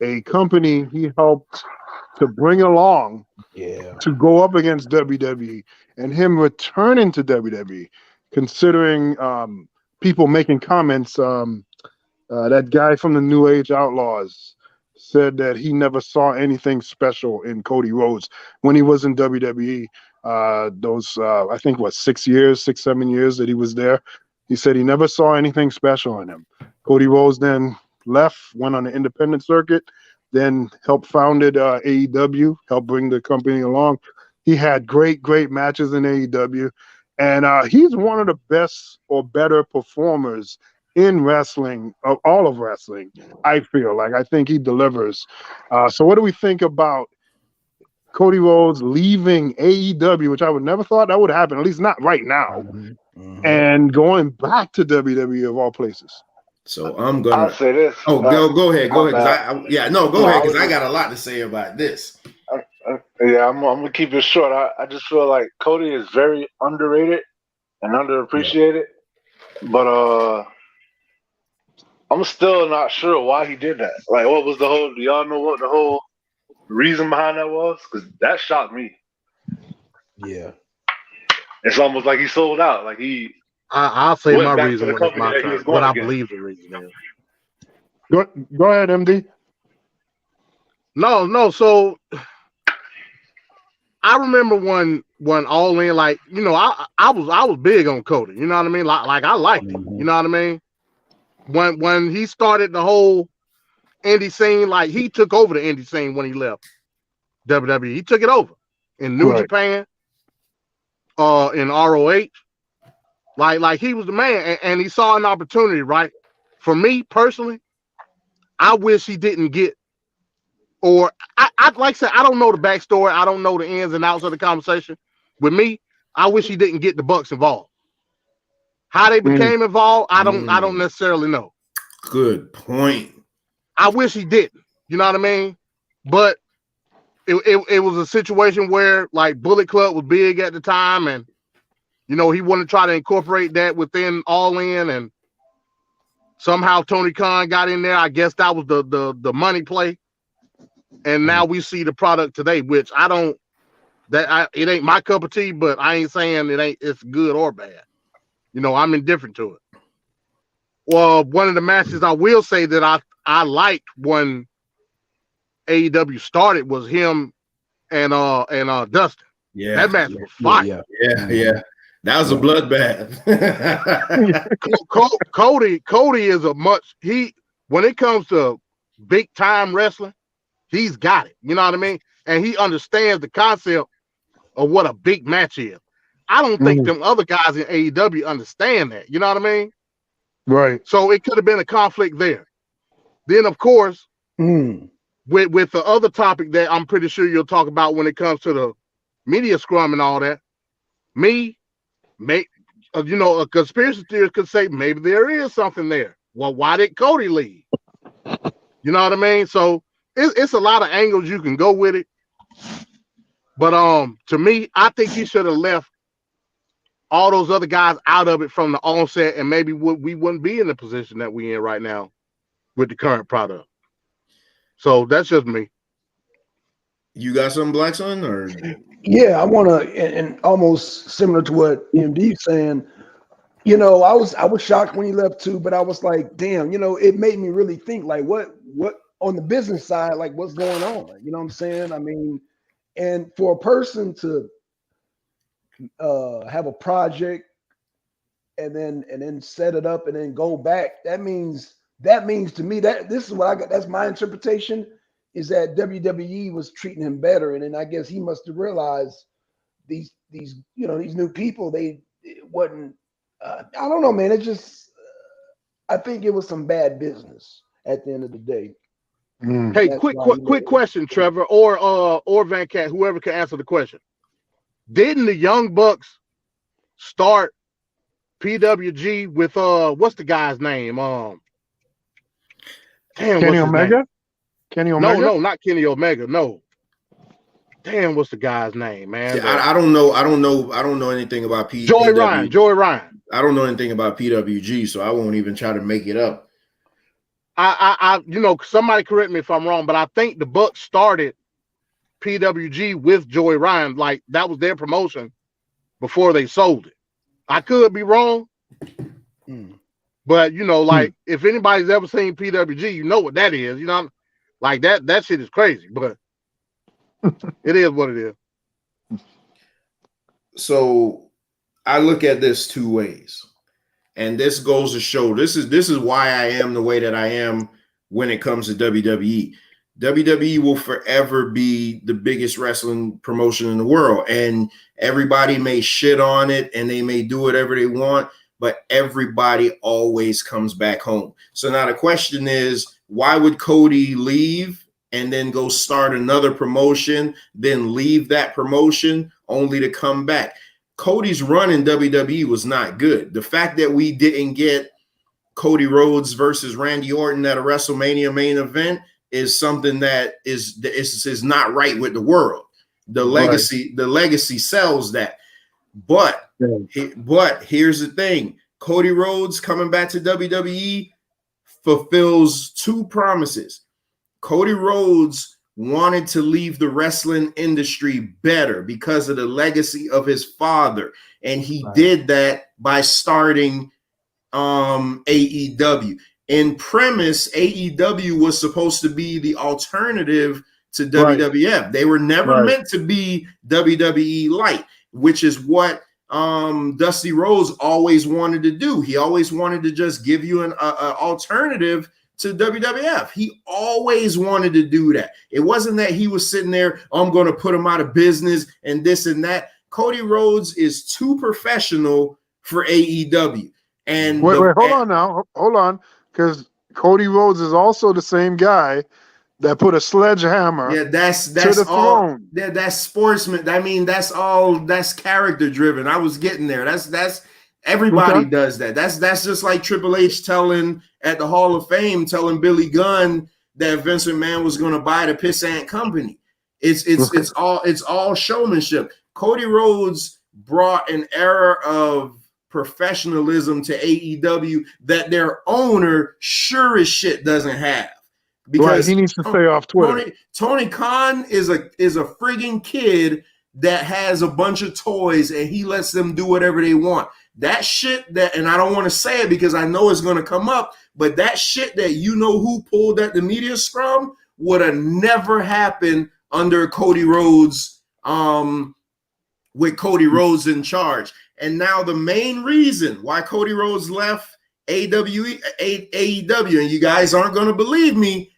a company he helped to bring along to go up against WWE, and him returning to WWE, considering people making comments. That guy from the New Age Outlaws said that he never saw anything special in Cody Rhodes when he was in WWE. Those, I think, 6, 7 years that he was there. He said he never saw anything special in him. Cody Rhodes then left, went on the independent circuit, then helped founded AEW, helped bring the company along. He had great matches in AEW, and he's one of the best or better performers in wrestling, of all of wrestling. I feel like I think he delivers. So, what do we think about Cody Rhodes leaving AEW, which I would never thought that would happen, at least not right now, and going back to WWE of all places? So I'm I'll gonna. say this. Oh, go ahead. Go ahead. Go ahead, because I was got a lot to say about this. Yeah, I'm gonna keep it short. I just feel like Cody is very underrated and underappreciated, but I'm still not sure why he did that. Like, what was the whole? Do y'all know what the whole reason behind that was? Because that shocked me. Yeah, it's almost like he sold out. Like I'll say went my back reason to the when it's company my that he turn. was going What I against. believe the reason is. Go ahead, MD. No. So I remember when All In, like, you know, I was big on Cody. You know what I mean? Like I liked him. You know what I mean? When he started the whole indie scene, like he took over the indie scene when he left WWE. He took it over in New Japan, in ROH. Like he was the man, and he saw an opportunity, right? For me personally, I wish he didn't get, or I like I said, I don't know the backstory. I don't know the ins and outs of the conversation. With me, I wish he didn't get the Bucks involved. How they became involved, I don't necessarily know. Good point. I wish he didn't. You know what I mean? But it was a situation where like Bullet Club was big at the time, and you know he wanted to try to incorporate that within All In, and somehow Tony Khan got in there. I guess that was the money play, and now we see the product today, which it ain't my cup of tea, but I ain't saying it's good or bad. You know, I'm indifferent to it. Well, one of the matches I will say that I liked when AEW started was him and Dustin. Yeah, that match was fire. Yeah. That was a bloodbath. Cody is when it comes to big time wrestling, he's got it. You know what I mean? And he understands the concept of what a big match is. I don't think them other guys in AEW understand that. You know what I mean? Right. So it could have been a conflict there. Then, of course, with the other topic that I'm pretty sure you'll talk about when it comes to the media scrum and all that, a conspiracy theorist could say maybe there is something there. Well, why did Cody leave? You know what I mean? So it's a lot of angles you can go with it. But to me, I think he should have left all those other guys out of it from the onset, and maybe we wouldn't be in the position that we're in right now with the current product. So that's just me. You got something, Blackson, or? Yeah, I want to, and almost similar to what MD's saying. You know, I was shocked when he left too, but I was like, damn, you know, it made me really think, like, what on the business side, like, what's going on? You know what I'm saying? I mean, and for a person to have a project and then set it up and then go back, that means to me that this is what I got. That's my interpretation, is that WWE was treating him better, and then I guess he must have realized these new people, it wasn't. I don't know, man. It just I think it was some bad business at the end of the day. Hey, quick question, Trevor, or Venkat, whoever can answer the question. Didn't the Young Bucks start PWG with what's the guy's name? Kenny Omega? Kenny Omega? No, not Kenny Omega. No. Damn, what's the guy's name, man? Yeah, I don't know. I don't know anything about Joey Ryan. I don't know anything about PWG, so I won't even try to make it up. I somebody correct me if I'm wrong, but I think the Bucks started PWG with Joey Ryan, like that was their promotion before they sold it. I could be wrong, but like if anybody's ever seen PWG, you know what that is. You know, like that shit is crazy, but it is what it is. So I look at this two ways, and this goes to show this is why I am the way that I am when it comes to WWE. WWE will forever be the biggest wrestling promotion in the world. And everybody may shit on it and they may do whatever they want, but everybody always comes back home. So now the question is, why would Cody leave and then go start another promotion, then leave that promotion only to come back? Cody's run in WWE was not good. The fact that we didn't get Cody Rhodes versus Randy Orton at a WrestleMania main event is something that is not right with the world. The legacy sells that. But here's the thing. Cody Rhodes coming back to WWE fulfills two promises. Cody Rhodes wanted to leave the wrestling industry better because of the legacy of his father. And he did that by starting AEW. In premise, AEW was supposed to be the alternative to WWF. They were never meant to be WWE light, which is what Dusty Rhodes always wanted to do. He always wanted to just give you an alternative to WWF. He always wanted to do that. It wasn't that he was sitting there, I'm going to put him out of business and this and that. Cody Rhodes is too professional for AEW. And hold on, because Cody Rhodes is also the same guy that put a sledgehammer. Yeah, that's to the throne. Yeah, that's sportsman. I mean, that's character driven. I was getting there. That's everybody does that. That's just like Triple H telling at the Hall of Fame, telling Billy Gunn that Vince McMahon was going to buy the Pissant Company. It's all showmanship. Cody Rhodes brought an era of professionalism to AEW that their owner sure as shit doesn't have, because he needs to stay off Twitter. Tony Khan is a frigging kid that has a bunch of toys and he lets them do whatever they want. That shit and I don't want to say it because I know it's going to come up, but that shit that who pulled at the media scrum would have never happened under Cody Rhodes, with Cody Rhodes in charge. And now the main reason why Cody Rhodes left AEW, and you guys aren't going to believe me,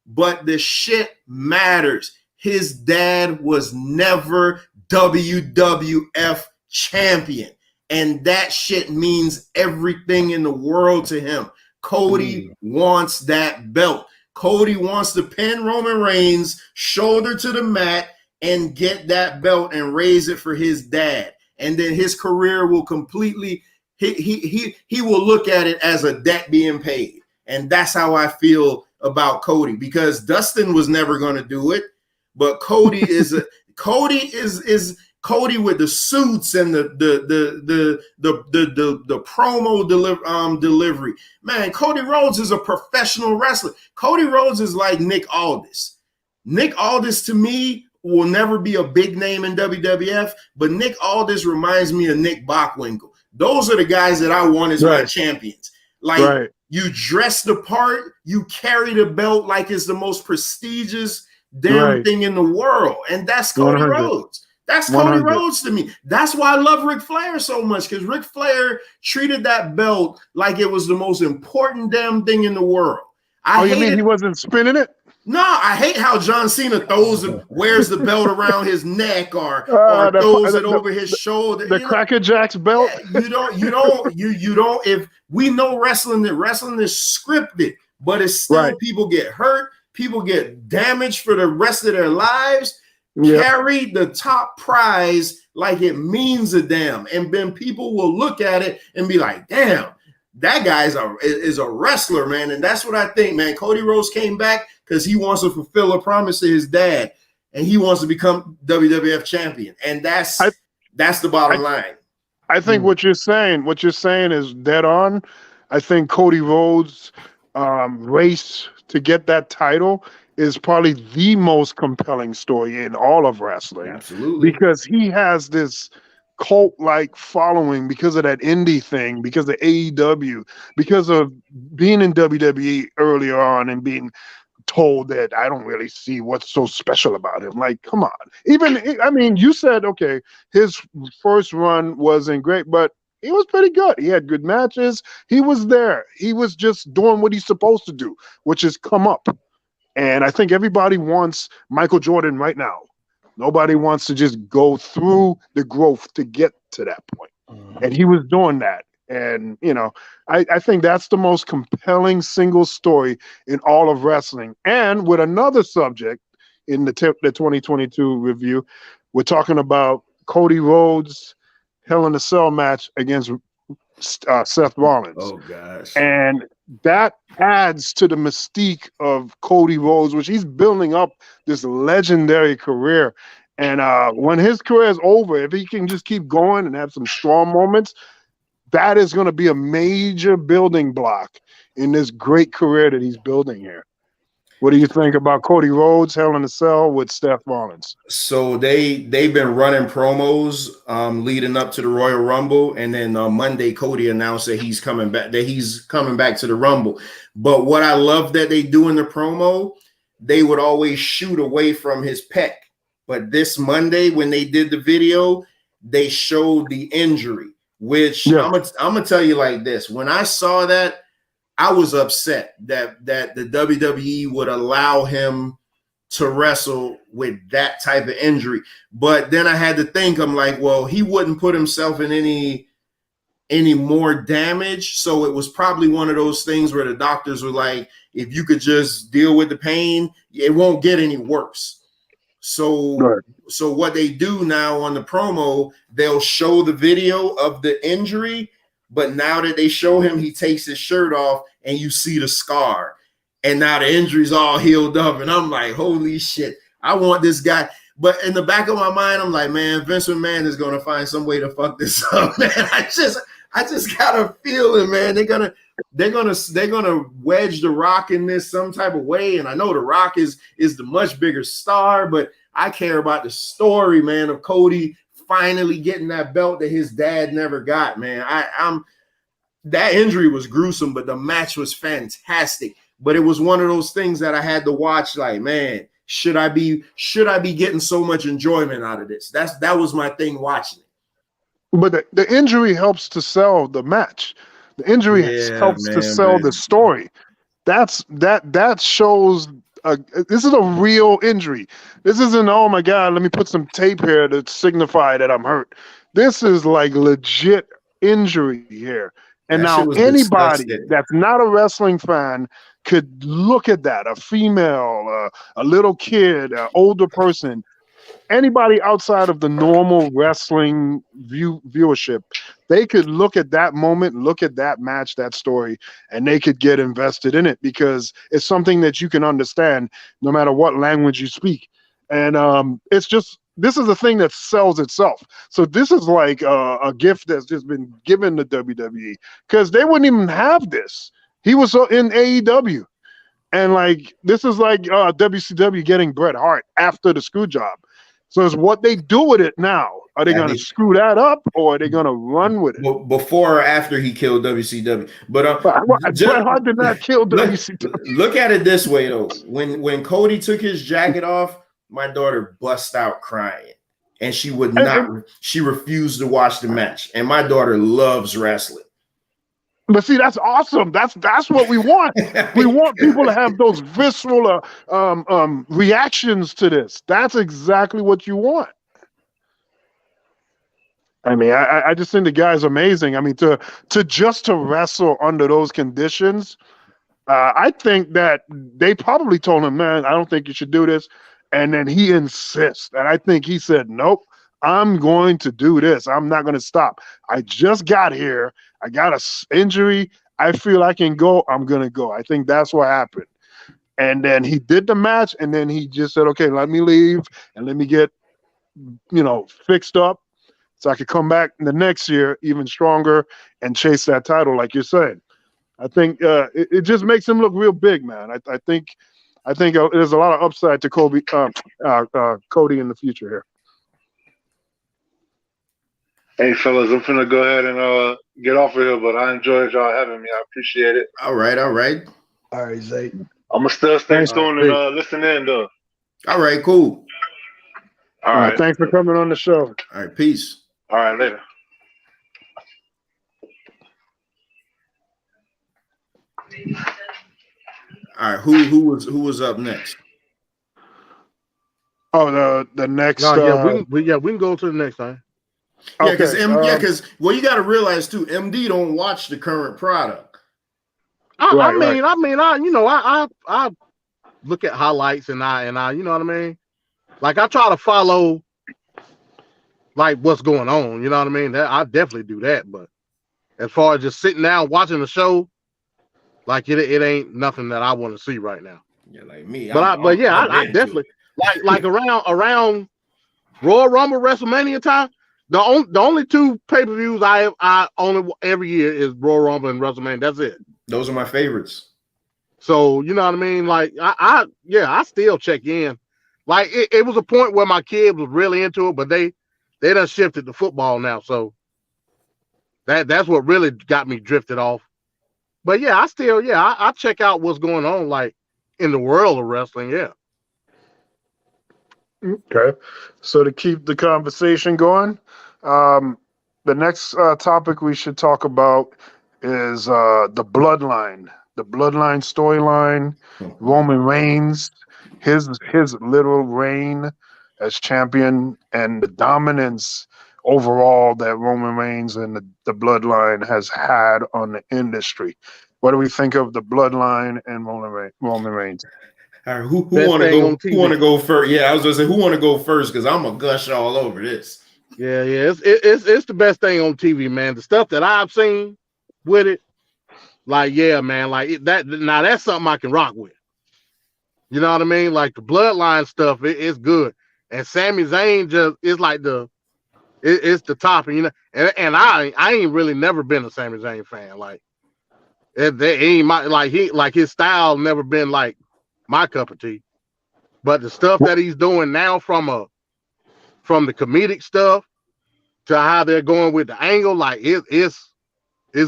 but the shit matters. His dad was never WWF champion, and that shit means everything in the world to him. Cody wants that belt. Cody wants to pin Roman Reigns shoulder to the mat and get that belt and raise it for his dad. And then his career will completely, he will look at it as a debt being paid. And that's how I feel about Cody, because Dustin was never going to do it, but Cody is Cody with the suits and the promo delivery. Man, Cody Rhodes is a professional wrestler. Cody Rhodes is like Nick Aldis. Nick Aldis to me will never be a big name in WWF, but Nick Aldis reminds me of Nick Bockwinkel. Those are the guys that I want as my champions. Like, you dress the part, you carry the belt like it's the most prestigious damn thing in the world. And that's Cody Rhodes. That's Cody Rhodes to me. That's why I love Ric Flair so much, because Ric Flair treated that belt like it was the most important damn thing in the world. You mean he wasn't spinning it? No, I hate how John Cena wears the belt around his neck or throws it over his shoulder. The Cracker Jack's belt. You don't. If we know wrestling, that wrestling is scripted, but it's still people get hurt, people get damaged for the rest of their lives. Carry the top prize like it means a damn, and then people will look at it and be like, "Damn, that guy is a wrestler, man." And that's what I think, man. Cody Rhodes came back because he wants to fulfill a promise to his dad, and he wants to become WWF champion. And that's the bottom line. I think what you're saying is dead on. I think Cody Rhodes' race to get that title is probably the most compelling story in all of wrestling. Absolutely. Because he has this cult-like following because of that indie thing, because of AEW, because of being in WWE earlier on and being told that I don't really see what's so special about him. Like, come on. You said, okay, his first run wasn't great, but he was pretty good. He had good matches. He was there. He was just doing what he's supposed to do, which is come up. And I think everybody wants Michael Jordan right now. Nobody wants to just go through the growth to get to that point. And he was doing that. And, you know, I think that's the most compelling single story in all of wrestling. And with another subject in the 2022 review, we're talking about Cody Rhodes' Hell in a Cell match against Seth Rollins. Oh, gosh. And that adds to the mystique of Cody Rhodes, which he's building up this legendary career. And when his career is over, if he can just keep going and have some strong moments, that is going to be a major building block in this great career that he's building here. What do you think about Cody Rhodes, Hell in a Cell with Seth Rollins? So they've been running promos leading up to the Royal Rumble, and then Monday Cody announced that he's coming back to the Rumble. But what I love that they do in the promo, they would always shoot away from his pec. But this Monday when they did the video, they showed the injury, which I'm gonna tell you like this. When I saw that, I was upset that the WWE would allow him to wrestle with that type of injury. But then I had to think, I'm like, well, he wouldn't put himself in any more damage. So it was probably one of those things where the doctors were like, if you could just deal with the pain, it won't get any worse. So what they do now on the promo, they'll show the video of the injury, but now that they show him, he takes his shirt off and you see the scar. And now the injury's all healed up. And I'm like, holy shit, I want this guy. But in the back of my mind, I'm like, man, Vince McMahon is going to find some way to fuck this up, man. I just got a feeling, man. They're gonna wedge The Rock in this some type of way. And I know The Rock is the much bigger star, but I care about the story, man, of Cody finally getting that belt that his dad never got, man. That injury was gruesome, but the match was fantastic. But it was one of those things that I had to watch, like, man, should I be getting so much enjoyment out of this? That was my thing watching it. But the injury helps to sell the match. The injury helps to sell the story. That shows this is a real injury. This isn't, oh my God, let me put some tape here to signify that I'm hurt. This is like legit injury here. And now anybody that's not a wrestling fan could look at that, a female, a little kid, an older person, anybody outside of the normal wrestling viewership, they could look at that moment, look at that match, that story, and they could get invested in it because it's something that you can understand no matter what language you speak. And it's just, this is a thing that sells itself. So this is like a gift that's just been given to WWE because they wouldn't even have this. He was in AEW. And like, this is like WCW getting Bret Hart after the screw job. So it's what they do with it now. Are they going to screw that up or are they going to run with it? Before or after he killed WCW? But Bret Hart did not kill WCW. Look at it this way, though. When Cody took his jacket off, my daughter bust out crying. And she would not, she refused to watch the match. And my daughter loves wrestling. But see, that's awesome. That's what we want. We want people to have those visceral reactions to this. That's exactly what you want. I mean, I just think the guy's amazing. I mean, to wrestle under those conditions, I think that they probably told him, man, I don't think you should do this. And then he insists. And I think he said, nope, I'm going to do this. I'm not going to stop. I just got here. I got an injury. I feel I can go. I'm going to go. I think that's what happened. And then he did the match. And then he just said, okay, let me leave and let me get, fixed up so I could come back the next year even stronger and chase that title, like you're saying. I think it just makes him look real big, man. I think there's a lot of upside to Cody in the future here. Hey, fellas, I'm finna go ahead and get off of here, but I enjoyed y'all having me. I appreciate it. All right. All right, Zay. I'm gonna still stay tuned and listen in, though. All right, cool. All right. Thanks for coming on the show. All right, peace. All right, later. All right, who was up next? Oh, the next. No, yeah, we can go to the next time. Yeah, because well, you got to realize too, MD don't watch the current product. I look at highlights and I you know what I mean. Like I try to follow like what's going on. You know what I mean. I definitely do that. But as far as just sitting down watching the show, like it ain't nothing that I want to see right now. Yeah, like me. But I definitely like around Royal Rumble, WrestleMania time. The only two pay-per-views I only every year is Royal Rumble and WrestleMania. That's it. Those are my favorites. So you know what I mean? Like I still check in. Like it was a point where my kid was really into it, but they done shifted to football now. So that's what really got me drifted off. But yeah, I check out what's going on like in the world of wrestling. Yeah. Okay. So to keep the conversation going, the next topic we should talk about is the bloodline. The bloodline storyline, Roman Reigns, his little reign as champion, and the dominance overall that Roman Reigns and the bloodline has had on the industry. What do we think of the bloodline and Roman Reigns? All right, who want to go? Who want to go first? Yeah, I was gonna say who want to go first because I'm gonna gush all over this. Yeah, it's the best thing on TV, man. The stuff that I've seen with it, like yeah, man, like that. Now that's something I can rock with. You know what I mean? Like the bloodline stuff, it's good. And Sami Zayn just is like it's the top, and you know. And I ain't really never been a Sami Zayn fan. Like it ain't my like his style never been like my cup of tea. But the stuff that he's doing now from the comedic stuff to how they're going with the angle, like it's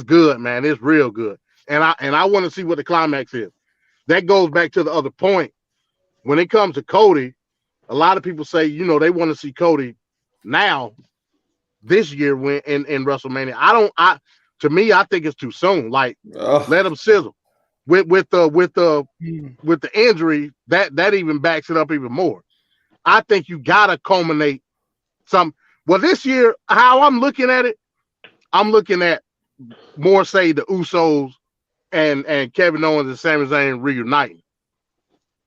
good, man. It's real good. And I want to see what the climax is. That goes back to the other point. When it comes to Cody, a lot of people say, you know, they want to see Cody now this year when in WrestleMania. To me, I think it's too soon. Like let him sizzle. With the injury, that even backs it up even more. I think you gotta culminate some. Well, this year, how I'm looking at it, I'm looking at more say the Usos and Kevin Owens and Sami Zayn reuniting.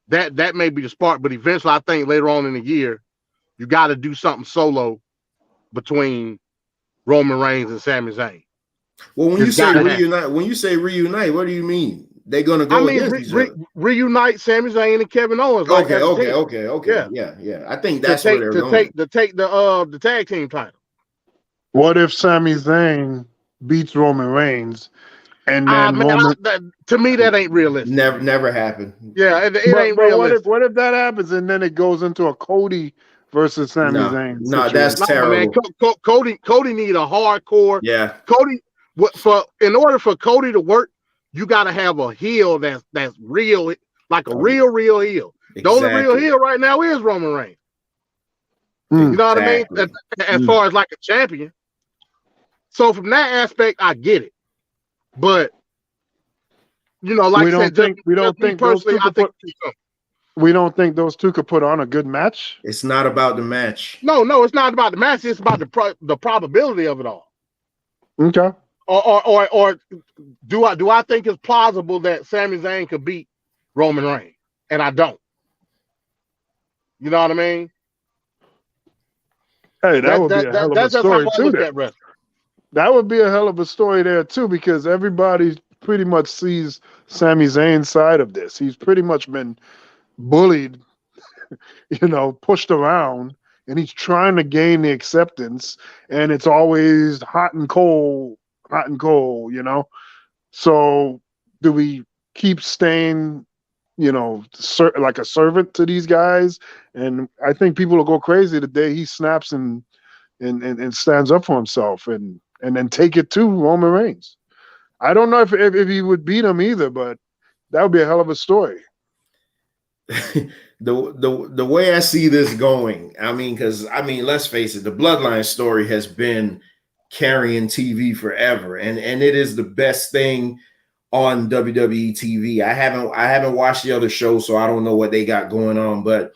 That may be the spark, but eventually, I think later on in the year, you got to do something solo between Roman Reigns and Sami Zayn. Well, when you say reunite, what do you mean? They're gonna go against each other. Reunite Sami Zayn and Kevin Owens. Like Okay. Yeah. I think that's where they're going. To take the tag team title. What if Sami Zayn beats Roman Reigns, and then to me that ain't realistic. Never happened. Yeah, it ain't realistic. What if that happens and then it goes into a Cody versus Sami Zayn? No, that's terrible. Man, Cody need a hardcore. Yeah. In order for Cody to work, you got to have a heel that's real, like a real heel. Exactly. The only real heel right now is Roman Reigns. You know what I mean? As far as like a champion. So from that aspect, I get it. But you know, like I said, we don't think those two could put on a good match. It's not about the match. No, it's not about the match. It's about the probability of it all. Okay. Or do I think it's plausible that Sami Zayn could beat Roman Reigns? And I don't. You know what I mean? Hey, that would be a hell of a story too. That would be a hell of a story there too, because everybody pretty much sees Sami Zayn's side of this. He's pretty much been bullied, pushed around, and he's trying to gain the acceptance, and it's always hot and cold, So do we keep staying, like a servant to these guys? And I think people will go crazy the day he snaps and stands up for himself and then take it to Roman Reigns. I don't know if he would beat him either, but that would be a hell of a story. The way I see this going, let's face it, the Bloodline story has been carrying TV forever, and it is the best thing on WWE TV. I haven't watched the other shows, so I don't know what they got going on, but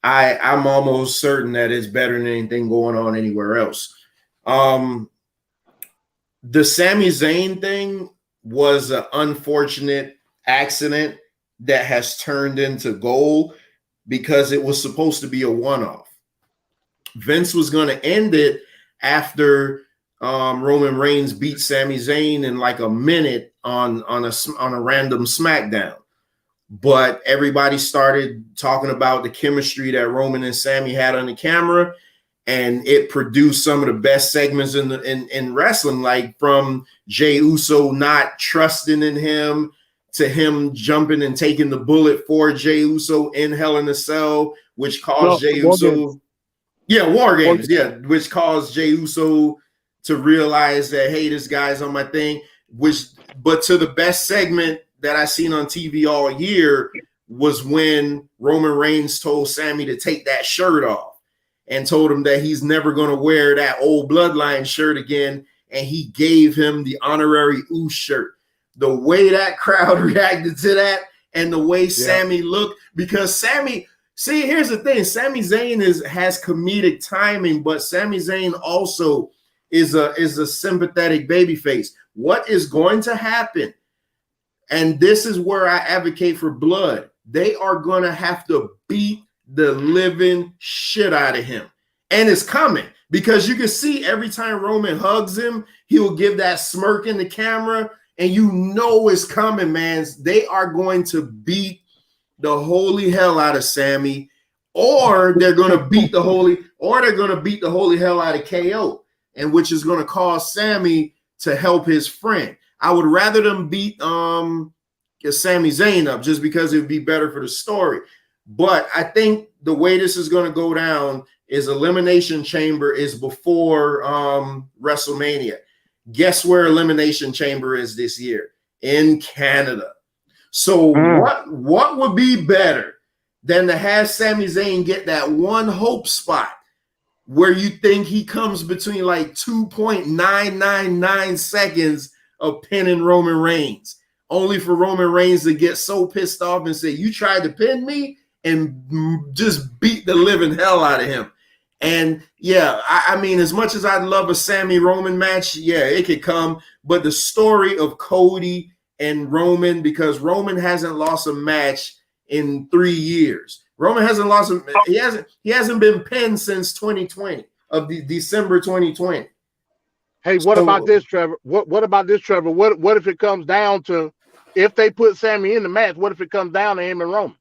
I'm almost certain that it's better than anything going on anywhere else. The Sami Zayn thing was an unfortunate accident that has turned into gold because it was supposed to be a one-off. Vince was going to end it after Roman Reigns beat Sami Zayn in like a minute on a random SmackDown. But everybody started talking about the chemistry that Roman and Sami had on the camera, and it produced some of the best segments in wrestling, like from Jey Uso not trusting in him to him jumping and taking the bullet for Jey Uso in Hell in a Cell, which caused Jey Uso. War Games, which caused Jey Uso to realize that, hey, this guy's on my thing. But to the best segment that I seen on TV all year was when Roman Reigns told Sami to take that shirt off and told him that he's never going to wear that old Bloodline shirt again, and he gave him the honorary Uso shirt. The way that crowd reacted to that and the way Sami looked, because Sami, see, here's the thing, Sami Zayn has comedic timing, but Sami Zayn also is a sympathetic babyface. What is going to happen? And this is where I advocate for blood. They are going to have to beat the living shit out of him. And it's coming because you can see every time Roman hugs him, he'll give that smirk in the camera, and you know it's coming, man. They are going to beat the holy hell out of Sami, or they're going to beat the holy hell out of KO, and which is going to cause Sami to help his friend. I would rather them beat Sami Zayn up just because it would be better for the story. But I think the way this is going to go down is Elimination Chamber is before WrestleMania. Guess where Elimination Chamber is this year? In Canada. So what would be better than to have Sami Zayn get that one hope spot where you think he comes between like 2.999 seconds of pinning Roman Reigns, only for Roman Reigns to get so pissed off and say, you tried to pin me, and just beat the living hell out of him. And I mean, as much as I'd love a Sami Roman match, it could come, but the story of Cody and Roman, because Roman hasn't lost a match in 3 years. Roman hasn't lost he hasn't been pinned since 2020, of the December 2020. Hey, what about this, Trevor? What about this, Trevor? What if it comes down to, if they put Sami in the match, what if it comes down to him and Roman?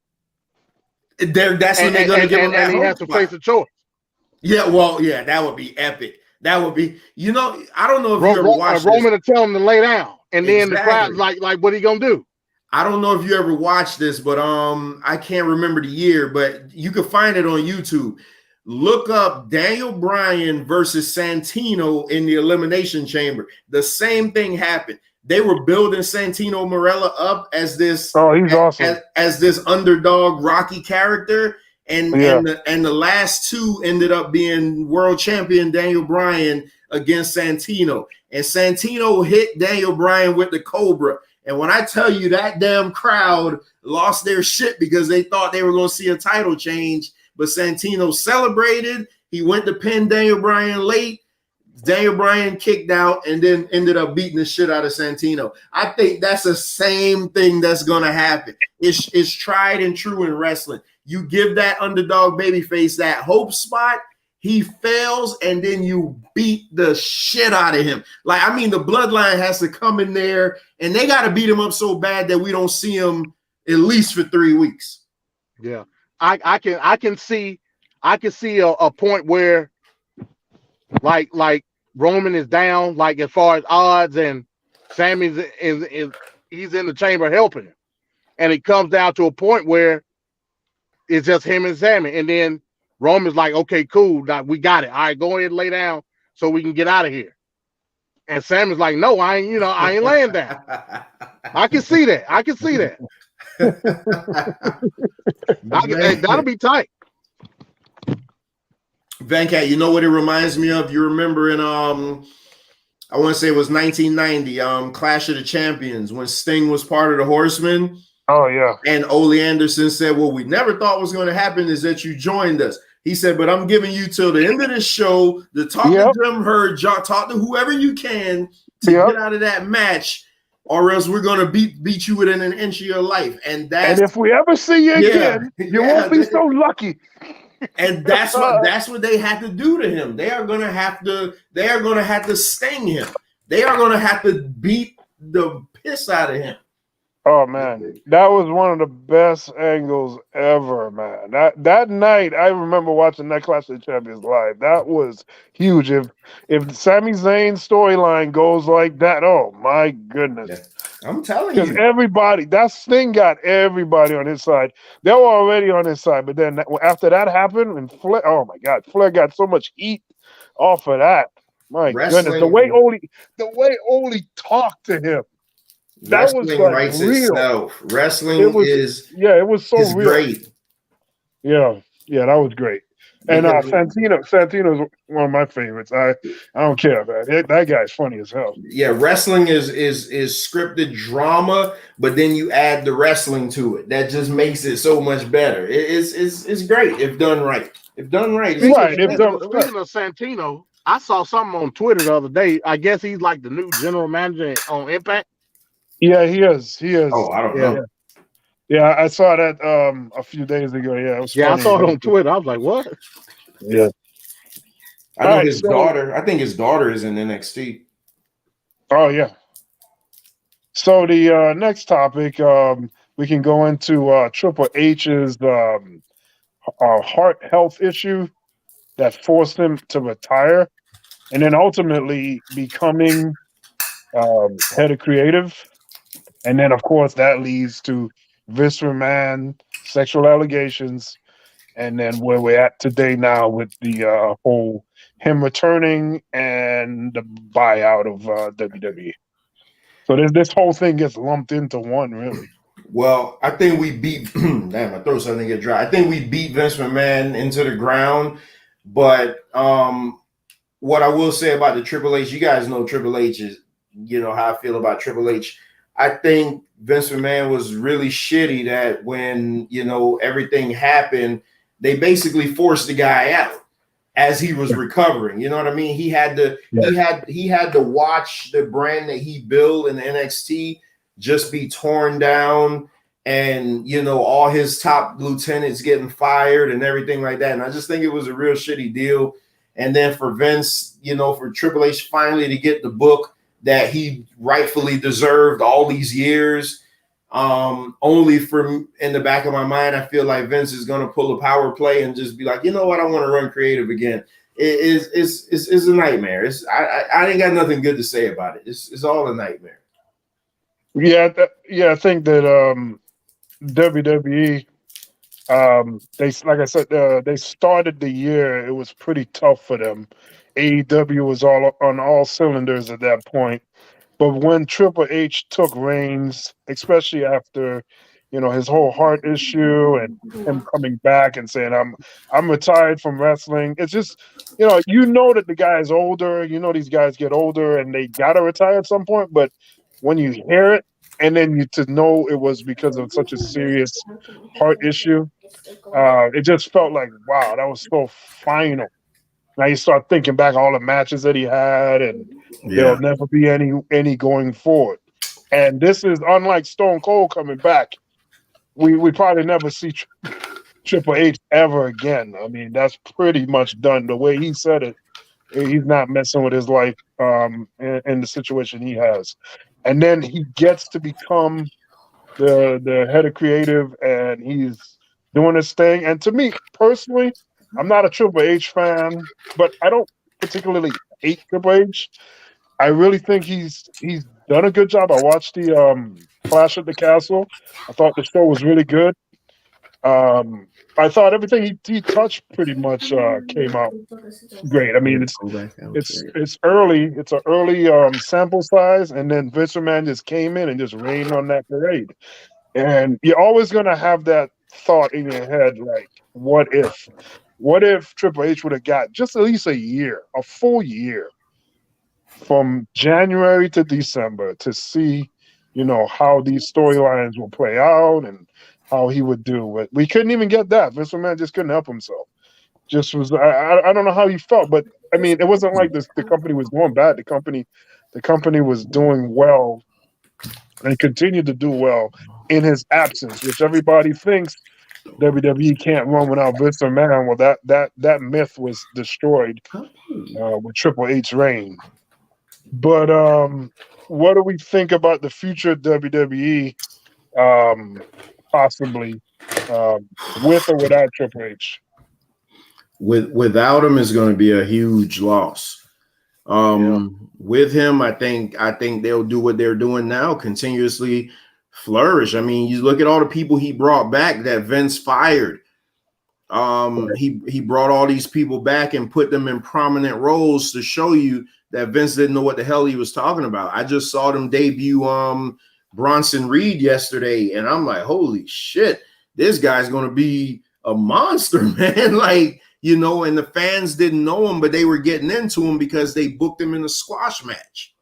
That's when they're going to give him that and he has to face a choice. That would be epic. That would be, I don't know if you ever watched Roman to tell him to lay down, and then the crowd's like, what are you gonna do? I don't know if you ever watched this, but I can't remember the year, but you can find it on YouTube. Look up Daniel Bryan versus Santino in the Elimination Chamber. The same thing happened. They were building Santino Marella up as this he's awesome. as this underdog Rocky character, and the last two ended up being world champion Daniel Bryan against Santino, and Santino hit Daniel Bryan with the Cobra. And when I tell you that damn crowd lost their shit because they thought they were going to see a title change, but Santino celebrated. He went to pin Daniel Bryan late. Daniel Bryan kicked out and then ended up beating the shit out of Santino. I think that's the same thing that's going to happen. It's tried and true in wrestling. You give that underdog babyface that hope spot, he fails, and then you beat the shit out of him. Like, I mean, the bloodline has to come in there, and they got to beat him up so bad that we don't see him at least for 3 weeks. Yeah, I can see a point where like Roman is down, like as far as odds, and Sami's he's in the chamber helping him, and it comes down to a point where it's just him and Sami, and then Roman's like, okay, cool, now we got it. All right, go ahead and lay down so we can get out of here. And Sami's like, no, I ain't laying down. I can see that. That'll be tight. Venkat, you know what it reminds me of? You remember in I want to say it was 1990, Clash of the Champions, when Sting was part of the Horsemen. Oh, yeah. And Ole Anderson said, what we never thought was going to happen is that you joined us. He said, but I'm giving you till the end of this show to talk to Jim Herd, talk to whoever you can to get out of that match, or else we're going to beat you within an inch of your life. And if we ever see you again, you won't be so lucky. And that's what they had to do to him. They are gonna have to sting him. They are gonna have to beat the piss out of him. Oh man, that was one of the best angles ever, man. That night, I remember watching that Clash of the Champions live. That was huge. If Sami Zayn's storyline goes like that, oh my goodness. I'm telling you. Because everybody, that Sting got everybody on his side. They were already on his side, but then after that happened, and Flair, oh my God, Flair got so much heat off of that. My goodness, the way Ole talked to him. That was like writes real. itself. Wrestling it was so real. Great. Yeah, that was great. And Santino's one of my favorites. I don't care, man. That guy's funny as hell. Yeah, wrestling is scripted drama, but then you add the wrestling to it. That just makes it so much better. It's great if done right. If done right. Speaking of Santino, I saw something on Twitter the other day. I guess he's like the new general manager on Impact. Yeah, he is. Oh, I don't know. Yeah, I saw that a few days ago. Yeah, it was funny. I saw it on Twitter. I was like, what? Yeah. I know his daughter. I think his daughter is in NXT. Oh, yeah. So the next topic, we can go into Triple H's heart health issue that forced him to retire, and then ultimately becoming head of creative. And then, of course, that leads to Vince McMahon, sexual allegations, and then where we're at today now with the whole him returning and the buyout of WWE. So this whole thing gets lumped into one, really. Well, I think we beat. Damn, my throat's starting to get dry. I think we beat Vince McMahon into the ground. But what I will say about the Triple H, you guys know Triple H is, you know how I feel about Triple H. I think Vince McMahon was really shitty that when, you know, everything happened, they basically forced the guy out as he was recovering. You know what I mean? He had to he had to watch the brand that he built in NXT just be torn down, and, you know, all his top lieutenants getting fired and everything like that. And I just think it was a real shitty deal. And then for Vince, you know, for Triple H finally to get the book that he rightfully deserved all these years, only from in the back of my mind, I feel like Vince is going to pull a power play and just be like, you know what, I want to run creative again. It's a nightmare. I ain't got nothing good to say about it. It's all a nightmare. Yeah, I think that WWE, they, like I said, they started the year. It was pretty tough for them. AEW was all on all cylinders at that point. But when Triple H took reins, especially after, you know, his whole heart issue and him coming back and saying, I'm retired from wrestling. It's just, you know that the guy's older. You know, these guys get older and they got to retire at some point. But when you hear it, and then to know it was because of such a serious heart issue, it just felt like, wow, that was so final. Now you start thinking back all the matches that he had, and there'll never be any going forward. And this is unlike Stone Cold coming back. We probably never see Triple H ever again. I mean, that's pretty much done. The way he said it, he's not messing with his life in the situation he has. And then he gets to become the head of creative, and he's doing his thing. And to me personally, I'm not a Triple H fan, but I don't particularly hate Triple H. I really think he's done a good job. I watched the Clash at the Castle. I thought the show was really good. I thought everything he touched pretty much came out great. I mean, it's early. It's an early sample size, and then Vince McMahon just came in and just rained on that parade. And you're always going to have that thought in your head, like, what if Triple H would have got just at least a full year from January to December to see, how these storylines will play out and how he would do it. We couldn't even get that. Vince McMahon just couldn't help himself. Just was I don't know how he felt, but I mean, it wasn't like the company was going bad. The company was doing well and continued to do well in his absence, which everybody thinks WWE can't run without Vince McMahon. Well, that myth was destroyed with Triple H reign. But what do we think about the future of WWE, possibly with or without Triple H? Without him is going to be a huge loss. With him, I think they'll do what they're doing now, continuously flourish. I mean, you look at all the people he brought back that Vince fired. He brought all these people back and put them in prominent roles to show you that Vince didn't know what the hell he was talking about. I just saw them debut Bronson Reed yesterday, and I'm like, holy shit, this guy's going to be a monster, man. Like, and the fans didn't know him, but they were getting into him because they booked him in a squash match.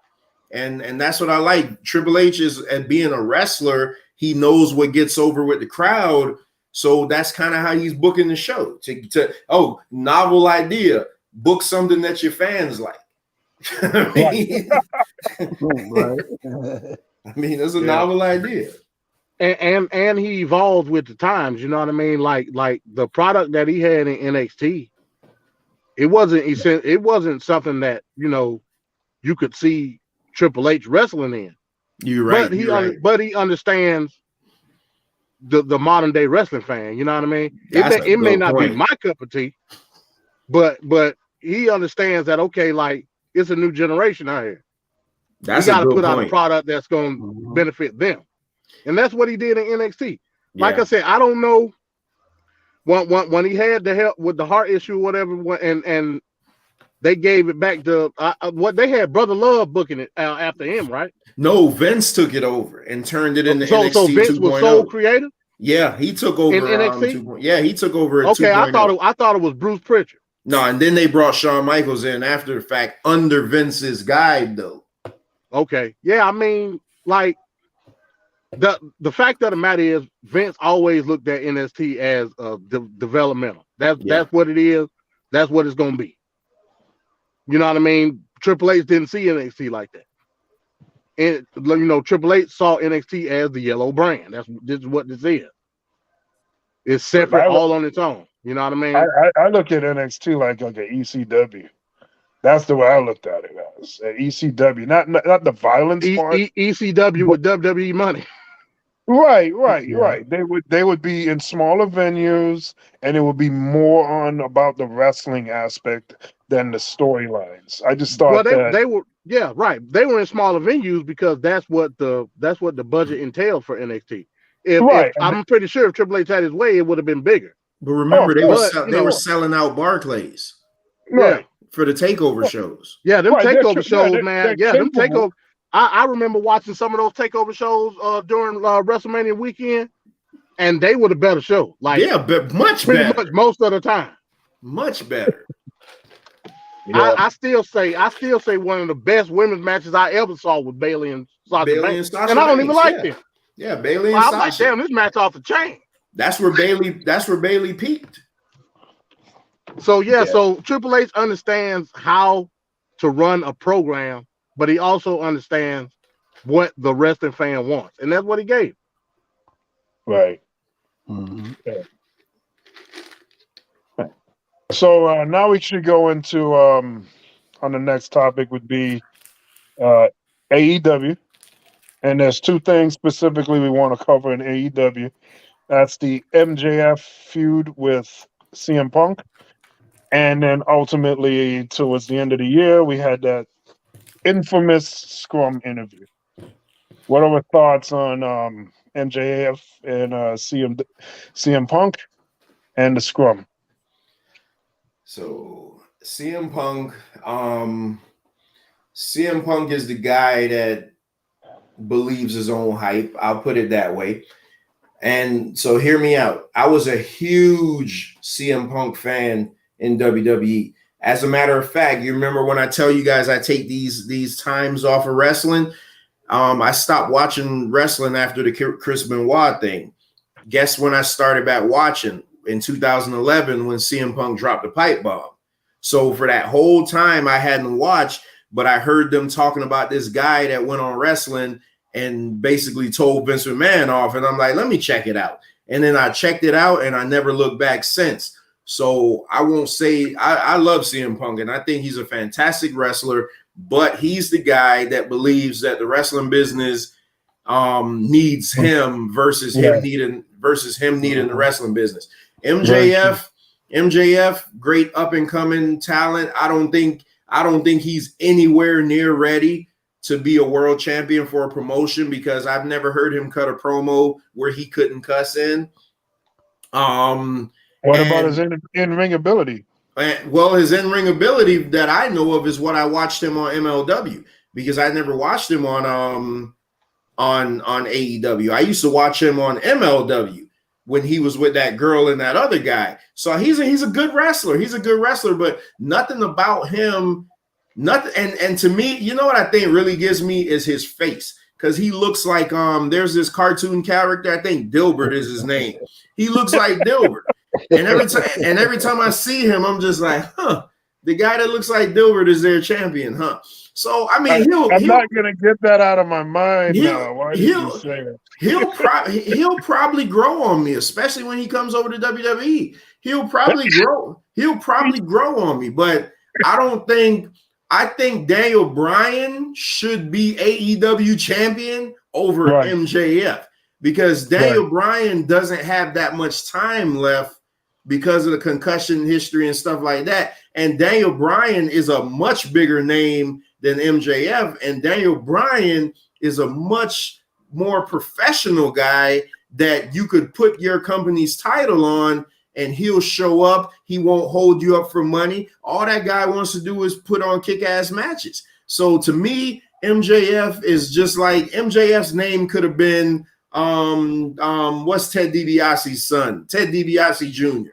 And that's what I like. Triple H is, at being a wrestler, he knows what gets over with the crowd. So that's kind of how he's booking the show. Novel idea, book something that your fans like. I mean, that's a novel idea. And he evolved with the times, you know what I mean? Like the product that he had in NXT, it wasn't something that, you could see Triple H wrestling in. You're right. But he understands the modern day wrestling fan, you know what I mean? It may not be my cup of tea, but he understands that, okay, like, it's a new generation out here. We got to put out a product that's going to benefit them. And that's what he did in NXT. Like I said, I don't know when he had the help with the heart issue, whatever, and they gave it back to what they had Brother Love booking it after him, right? No, Vince took it over and turned it into NXT 2.0. So Vince was sole creator? Yeah, he took over in NXT. He took over at okay, 2.0. I thought it was Bruce Pritchard. No, and then they brought Shawn Michaels in after the fact under Vince's guide, though. Okay. Yeah, I mean, like, the fact of the matter is Vince always looked at NXT as developmental. That's what it is. That's what it's gonna be. You know what I mean? Triple H didn't see NXT like that. And Triple H saw NXT as the yellow brand. This is what this is. It's separate, all on its own. You know what I mean? I look at NXT like an ECW. That's the way I looked at it as ECW, not the violence part. ECW with WWE money. Right. They would be in smaller venues, and it would be more on about the wrestling aspect than the storylines. I just thought they were They were in smaller venues because that's what the budget entailed for NXT. If I'm pretty sure if Triple H had his way, it would have been bigger. But remember, they were selling out Barclays, for the takeover shows. Yeah, them takeover shows, man. Them takeover. I remember watching some of those takeover shows during WrestleMania weekend, and they were the better show. Like, but much better. Much most of the time. Much better. I still say one of the best women's matches I ever saw was Bayley and Sasha Banks, and I don't even like them. Yeah, Bayley and Sasha. I'm like, damn, this match off the chain. That's where Bayley peaked. So so Triple H understands how to run a program, but he also understands what the wrestling fan wants, and that's what he gave. Right. Mm-hmm. Yeah. So now we should go into on the next topic would be AEW, and there's two things specifically we want to cover in AEW. That's the MJF feud with CM Punk. And then ultimately, towards the end of the year, we had that infamous Scrum interview. What are our thoughts on MJF and CM Punk and the Scrum? So CM Punk is the guy that believes his own hype. I'll put it that way. And so hear me out. I was a huge CM Punk fan in WWE. As a matter of fact, you remember when I tell you guys I take these times off of wrestling? I stopped watching wrestling after the Chris Benoit thing. Guess when I started back watching? In 2011 when CM Punk dropped the pipe bomb. So for that whole time I hadn't watched, but I heard them talking about this guy that went on wrestling and basically told Vince McMahon off. And I'm like, let me check it out. And then I checked it out and I never looked back since. So I won't say I love CM Punk and I think he's a fantastic wrestler, but he's the guy that believes that the wrestling business needs him versus him needing the wrestling business. MJF, great up and coming talent. I don't think he's anywhere near ready to be a world champion for a promotion because I've never heard him cut a promo where he couldn't cuss in. What about his in-ring ability? Well, his in-ring ability that I know of is what I watched him on MLW because I never watched him on AEW. I used to watch him on MLW when he was with that girl and that other guy. So he's a good wrestler. He's a good wrestler, but nothing about him, nothing. And to me, you know what I think really gives me is his face. Because he looks like there's this cartoon character, I think Dilbert is his name. He looks like Dilbert. And every time I see him, I'm just like, the guy that looks like Dilbert is their champion, huh? So I mean, I'm not gonna get that out of my mind now. Why did you say that? He'll probably grow on me, especially when he comes over to WWE. He'll probably grow. He'll probably grow on me, but I think Daniel Bryan should be AEW champion over MJF because Daniel Bryan doesn't have that much time left because of the concussion history and stuff like that. And Daniel Bryan is a much bigger name than MJF, and Daniel Bryan is a much more professional guy that you could put your company's title on and he'll show up. He won't hold you up for money. All that guy wants to do is put on kick-ass matches. So to me, MJF is just like MJF's name could have been what's Ted DiBiase's son? Ted DiBiase Jr.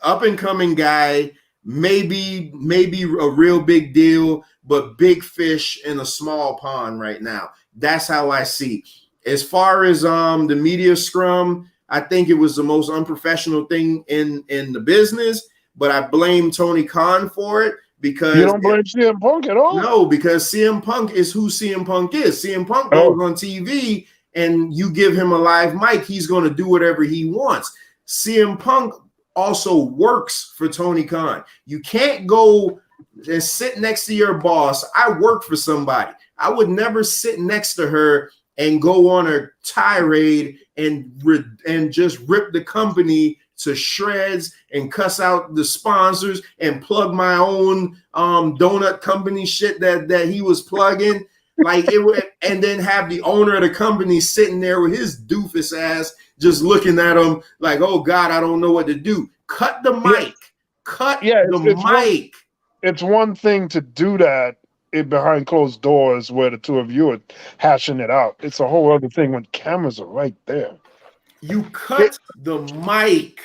Up and coming guy, maybe a real big deal, but big fish in a small pond right now. That's how I see. As far as the media scrum, I think it was the most unprofessional thing in the business, but I blame Tony Khan for it because you don't blame CM Punk at all. No, because CM Punk is who CM Punk is. CM Punk goes on TV and you give him a live mic, he's going to do whatever he wants. CM Punk also works for Tony Khan. You can't go and sit next to your boss. I work for somebody. I would never sit next to her and go on a tirade and just rip the company to shreds and cuss out the sponsors and plug my own donut company shit that he was plugging. Like it would, and then have the owner of the company sitting there with his doofus ass just looking at him like, oh God, I don't know what to do. Cut the mic. Cut the mic. It's one thing to do that behind closed doors where the two of you are hashing it out. It's a whole other thing when cameras are right there. You cut the mic.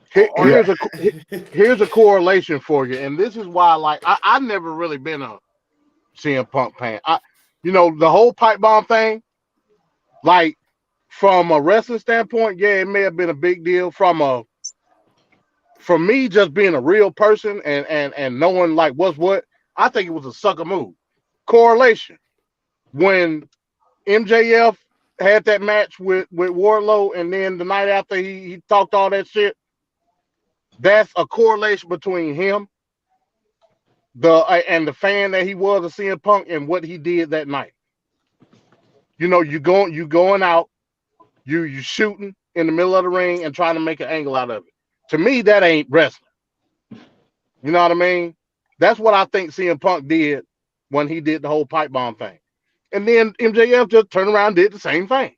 Here's a correlation for you, and this is why, like, I've never really been a CM Punk fan. The whole pipe bomb thing, like, from a wrestling standpoint, yeah, it may have been a big deal. From me just being a real person and knowing like what's what, I think it was a sucker move. Correlation. When MJF had that match with Wardlow, and then the night after he talked all that shit, that's a correlation between him, and the fan that he was of CM Punk and what he did that night. You going out, you shooting in the middle of the ring and trying to make an angle out of it. To me, that ain't wrestling. You know what I mean? That's what I think CM Punk did when he did the whole pipe bomb thing. And then MJF just turned around and did the same thing.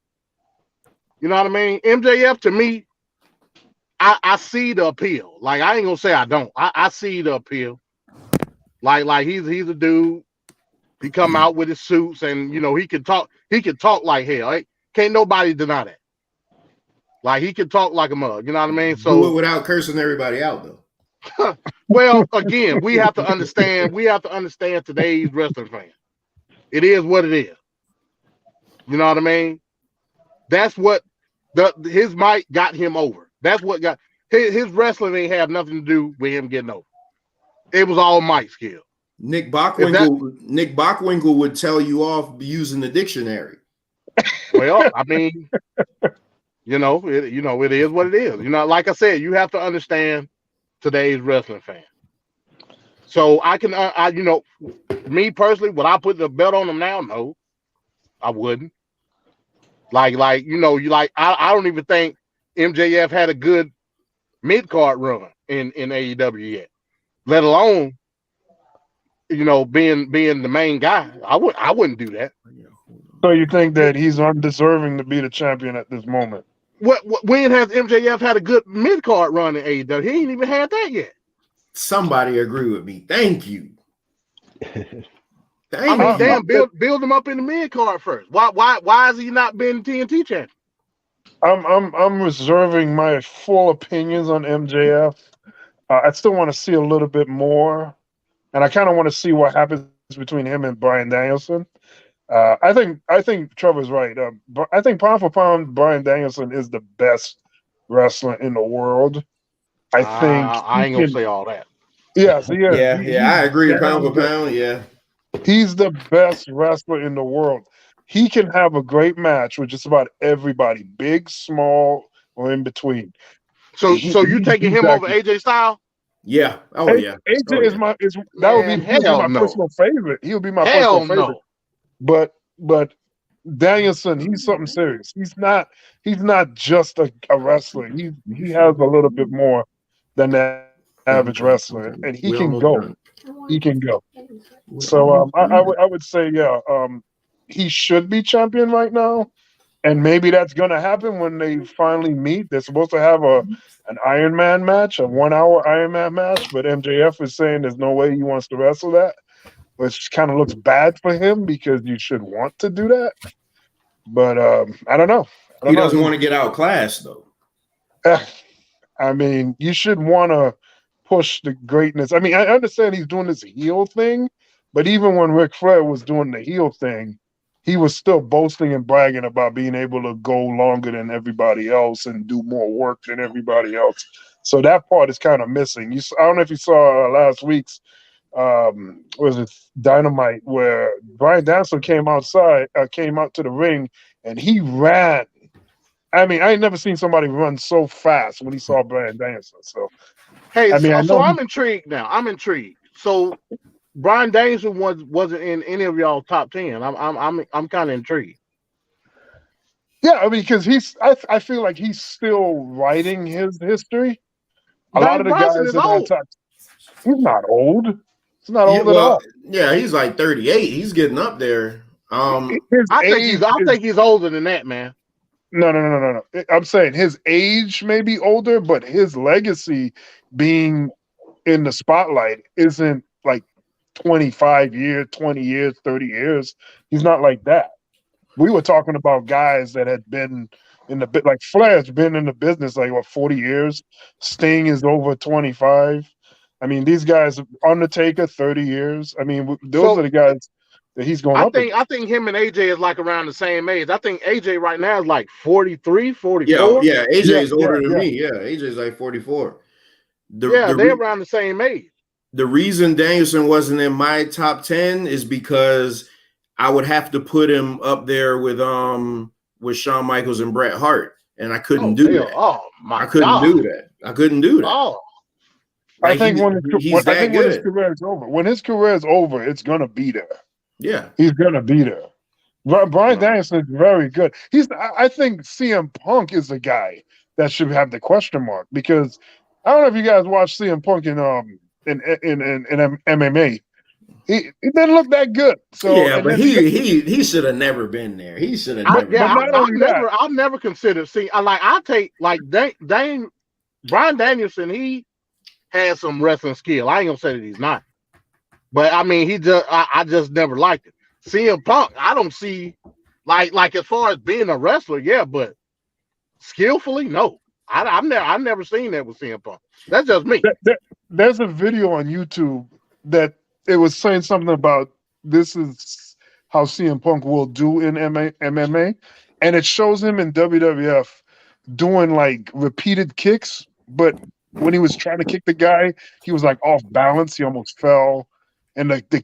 You know what I mean? MJF, to me, I see the appeal. Like, I ain't gonna say I don't. I see the appeal. Like he's a dude. He come out with his suits and he can talk like hell. Can't nobody deny that. Like, he can talk like a mug, you know what I mean? So do it without cursing everybody out though. Well, again, we have to understand. We have to understand today's wrestling fan. It is what it is. You know what I mean? That's what his mic got him over. That's what got his wrestling ain't have nothing to do with him getting over. It was all mic skill. Nick Bockwinkel would tell you off using the dictionary. Well, I mean, it is what it is. Like I said, you have to understand today's wrestling fan. So I can, me personally, would I put the belt on him now? No, I wouldn't. I don't even think MJF had a good mid card run in AEW yet, let alone, being the main guy. I wouldn't do that. So you think that he's undeserving to be the champion at this moment? When has MJF had a good mid card run in AEW? He ain't even had that yet. Somebody agree with me. Thank you. Damn, build him up in the mid card first. Why has he not been TNT champion? I'm reserving my full opinions on MJF. I still want to see a little bit more, and I kind of want to see what happens between him and Bryan Danielson. I think Trevor's right. I think pound for pound, Bryan Danielson is the best wrestler in the world. I ain't gonna say all that. Yes, he is. Yeah, I agree. Pound for pound, yeah. He's the best wrestler in the world. He can have a great match with just about everybody, big, small, or in between. So you taking him over AJ Styles? Yeah. Oh yeah. AJ is my personal favorite. He would be my personal favorite. But Danielson, he's something serious. He's not just a wrestler. He has a little bit more than that average wrestler, and he can go. He can go. So I would say, he should be champion right now, and maybe that's gonna happen when they finally meet. They're supposed to have an Iron Man match, a 1 hour Iron Man match, but MJF is saying there's no way he wants to wrestle that, which kind of looks bad for him because you should want to do that. But I don't know. He doesn't want to get outclassed though. I mean, you should want to push the greatness. I mean, I understand he's doing this heel thing, but even when Ric Flair was doing the heel thing, he was still boasting and bragging about being able to go longer than everybody else and do more work than everybody else. So that part is kind of missing. I don't know if you saw last week's was it Dynamite, where Bryan Danielson came out to the ring and he ran. I mean, I ain't never seen somebody run so fast when he saw Bryan Danielson. So, hey, I'm intrigued now. I'm intrigued. So, Bryan Danielson wasn't in any of y'all top 10. I'm kind of intrigued. Yeah, I mean, because I feel like he's still writing his history. A lot of the guys in that top, he's not old. He's not old at all. Yeah, he's like 38. He's getting up there. I think he's older than that, man. No. I'm saying his age may be older, but his legacy being in the spotlight isn't like 25 years, 20 years, 30 years. He's not like that. We were talking about guys that had been in the bit, like Flair's been in the business like 40 years. Sting is over 25. I mean, these guys, Undertaker, 30 years. I mean, those are the guys that he's going up against. I think him and AJ is like around the same age. I think AJ right now is like 43, 44. Yeah, AJ is older than me. Yeah, AJ is like 44. They're around the same age. The reason Danielson wasn't in my top 10 is because I would have to put him up there with Shawn Michaels and Bret Hart, and I couldn't do that. Oh my! I couldn't do that. I couldn't do that. Oh. I think when his career is over, it's gonna be there. Yeah, he's gonna be there. Bryan Danielson is very good. I think CM Punk is the guy that should have the question mark, because I don't know if you guys watched CM Punk in MMA. He didn't look that good. So yeah, but he should have never been there. He should have never. I've never considered. See, I take like Bryan Danielson. He has some wrestling skill. I ain't gonna say that he's not, but I mean, I just never liked it. CM Punk, I don't see like as far as being a wrestler, yeah, but skillfully, no. I've never seen that with CM Punk. That's just me. there's a video on YouTube that it was saying something about this is how CM Punk will do in MMA, and it shows him in WWF doing like repeated kicks, but when he was trying to kick the guy, he was like off balance. He almost fell, and the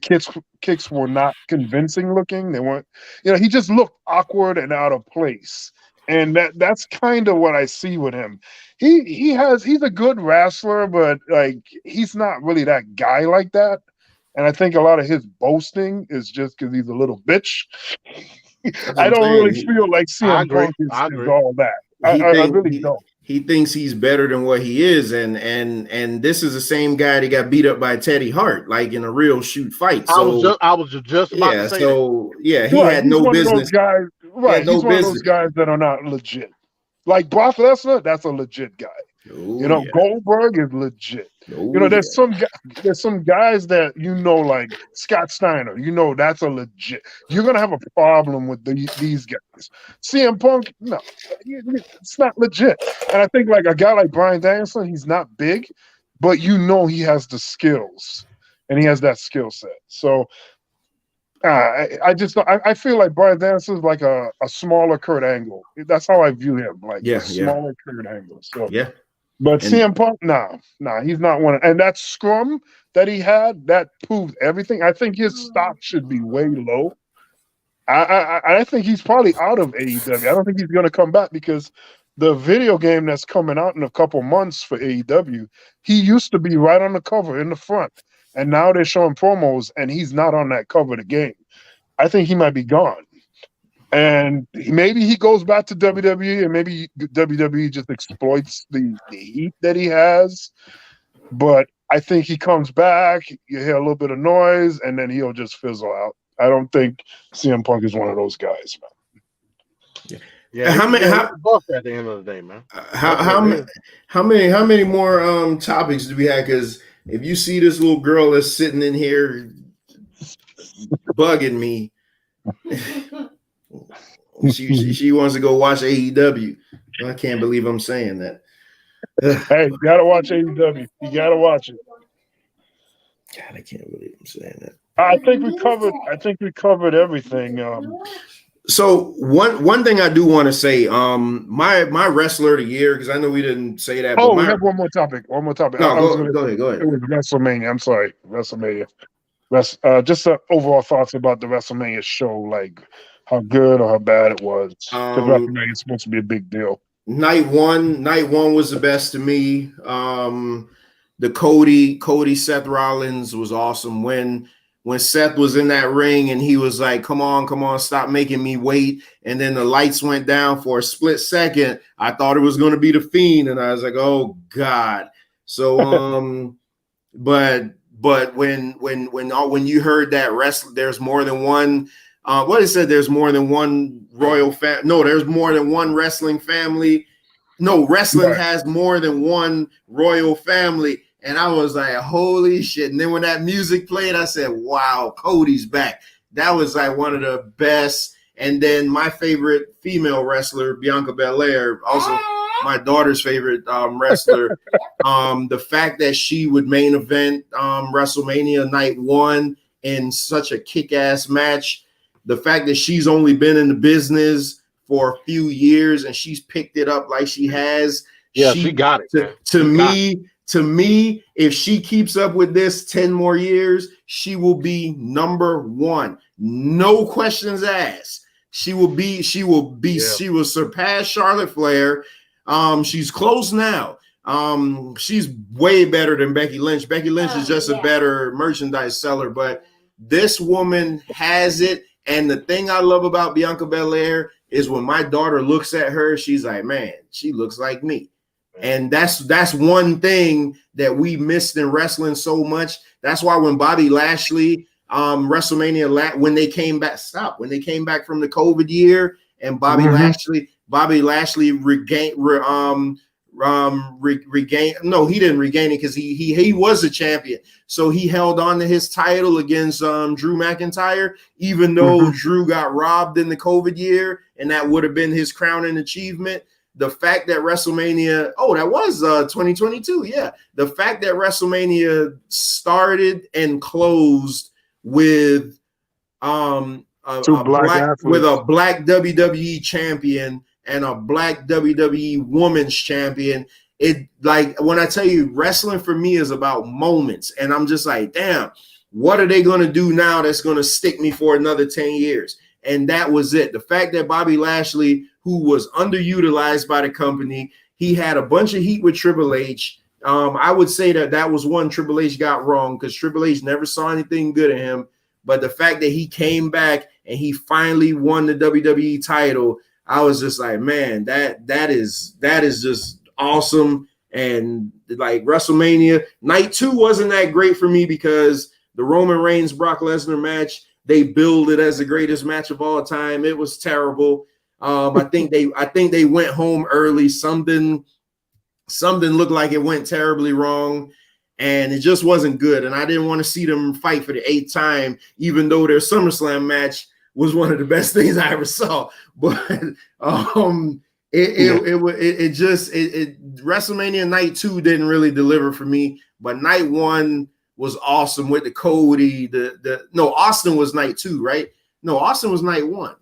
kicks were not convincing looking. They weren't, he just looked awkward and out of place. And that's kind of what I see with him. He's a good wrestler, but like he's not really that guy like that. And I think a lot of his boasting is just because he's a little bitch. I don't really feel like CM Punk is all that. I really don't. He thinks he's better than what he is, and this is the same guy that got beat up by Teddy Hart, like in a real shoot fight. So I was just about to say that. He had no business. Right, he's one of those guys that are not legit. Like Brock Lesnar, that's a legit guy. Goldberg is legit. There's some guys that like Scott Steiner. That's a legit. You're gonna have a problem with these guys. CM Punk, no, it's not legit. And I think like a guy like Bryan Danielson, he's not big, but he has the skills and he has that skill set. So I feel like Bryan Danielson is like a smaller Kurt Angle. That's how I view him, like a smaller Kurt Angle. So But CM Punk, he's not one. And that scrum that he had, that proved everything. I think his stock should be way low. I think he's probably out of AEW. I don't think he's going to come back because the video game that's coming out in a couple months for AEW, he used to be right on the cover in the front. And now they're showing promos, and he's not on that cover of the game. I think he might be gone. And maybe he goes back to WWE, and maybe WWE just exploits the heat that he has. But I think he comes back, you hear a little bit of noise, and then he'll just fizzle out. I don't think CM Punk is one of those guys, man. Yeah, how many buff at the end of the day, man? How many more topics do we have? Because if you see this little girl that's sitting in here bugging me, she wants to go watch AEW. I can't believe I'm saying that. Hey, you gotta watch AEW. You gotta watch it. God, I can't believe I'm saying that. I think we covered everything. So one thing I do want to say, my wrestler of the year, because I know we didn't say that. We have one more topic. No, go ahead. It was WrestleMania. I'm sorry, WrestleMania. Just overall thoughts about the WrestleMania show, like how good or how bad it was. Because WrestleMania is supposed to be a big deal. Night one was the best to me. The Cody Seth Rollins was awesome. When Seth was in that ring and he was like, come on, stop making me wait. And then the lights went down for a split second. I thought it was going to be the Fiend. And I was like, oh God. So, but when you heard that there's more than one, there's more than one royal family. No, there's more than one wrestling family. No, wrestling has more than one royal family. And I was like, holy shit. And then when that music played, I said, wow, Cody's back. That was like one of the best. And then my favorite female wrestler, Bianca Belair, also my daughter's favorite wrestler. The fact that she would main event WrestleMania night one in such a kick-ass match. The fact that she's only been in the business for a few years and she's picked it up like she has. Yeah, she got it. To me, if she keeps up with this 10 more years, she will be number one. No questions asked. She will surpass Charlotte Flair. She's close now. She's way better than Becky Lynch. Becky Lynch is just a better merchandise seller, but this woman has it. And the thing I love about Bianca Belair is when my daughter looks at her, she's like, man, she looks like me. And that's one thing that we missed in wrestling so much. That's why when Bobby Lashley, WrestleMania, when they came back from the COVID year, and Bobby Lashley regained. No, he didn't regain it because he was a champion. So he held on to his title against Drew McIntyre, even though Drew got robbed in the COVID year, and that would have been his crowning achievement. the fact that WrestleMania, that was 2022. Yeah. The fact that WrestleMania started and closed with Two black with athletes. a black WWE champion and a black WWE women's champion. It, like, when I tell you, wrestling for me is about moments, and I'm just like, damn, what are they going to do now that's going to stick me for another 10 years? And that was it. The fact that Bobby Lashley, who was underutilized by the company, he had a bunch of heat with Triple H. I would say that was one Triple H got wrong, because Triple H never saw anything good in him. But the fact that he came back and he finally won the WWE title, I was just like, man, that is just awesome. And like, WrestleMania night 2 wasn't that great for me, because the Roman Reigns Brock Lesnar match, they billed it as the greatest match of all time. It was terrible. I think they went home early. Something looked like it went terribly wrong, and it just wasn't good. And I didn't want to see them fight for the 8th time, even though their SummerSlam match was one of the best things I ever saw. But WrestleMania night 2 didn't really deliver for me. But night 1 was awesome with the Cody. Austin was night 2, right? No, Austin was night 1.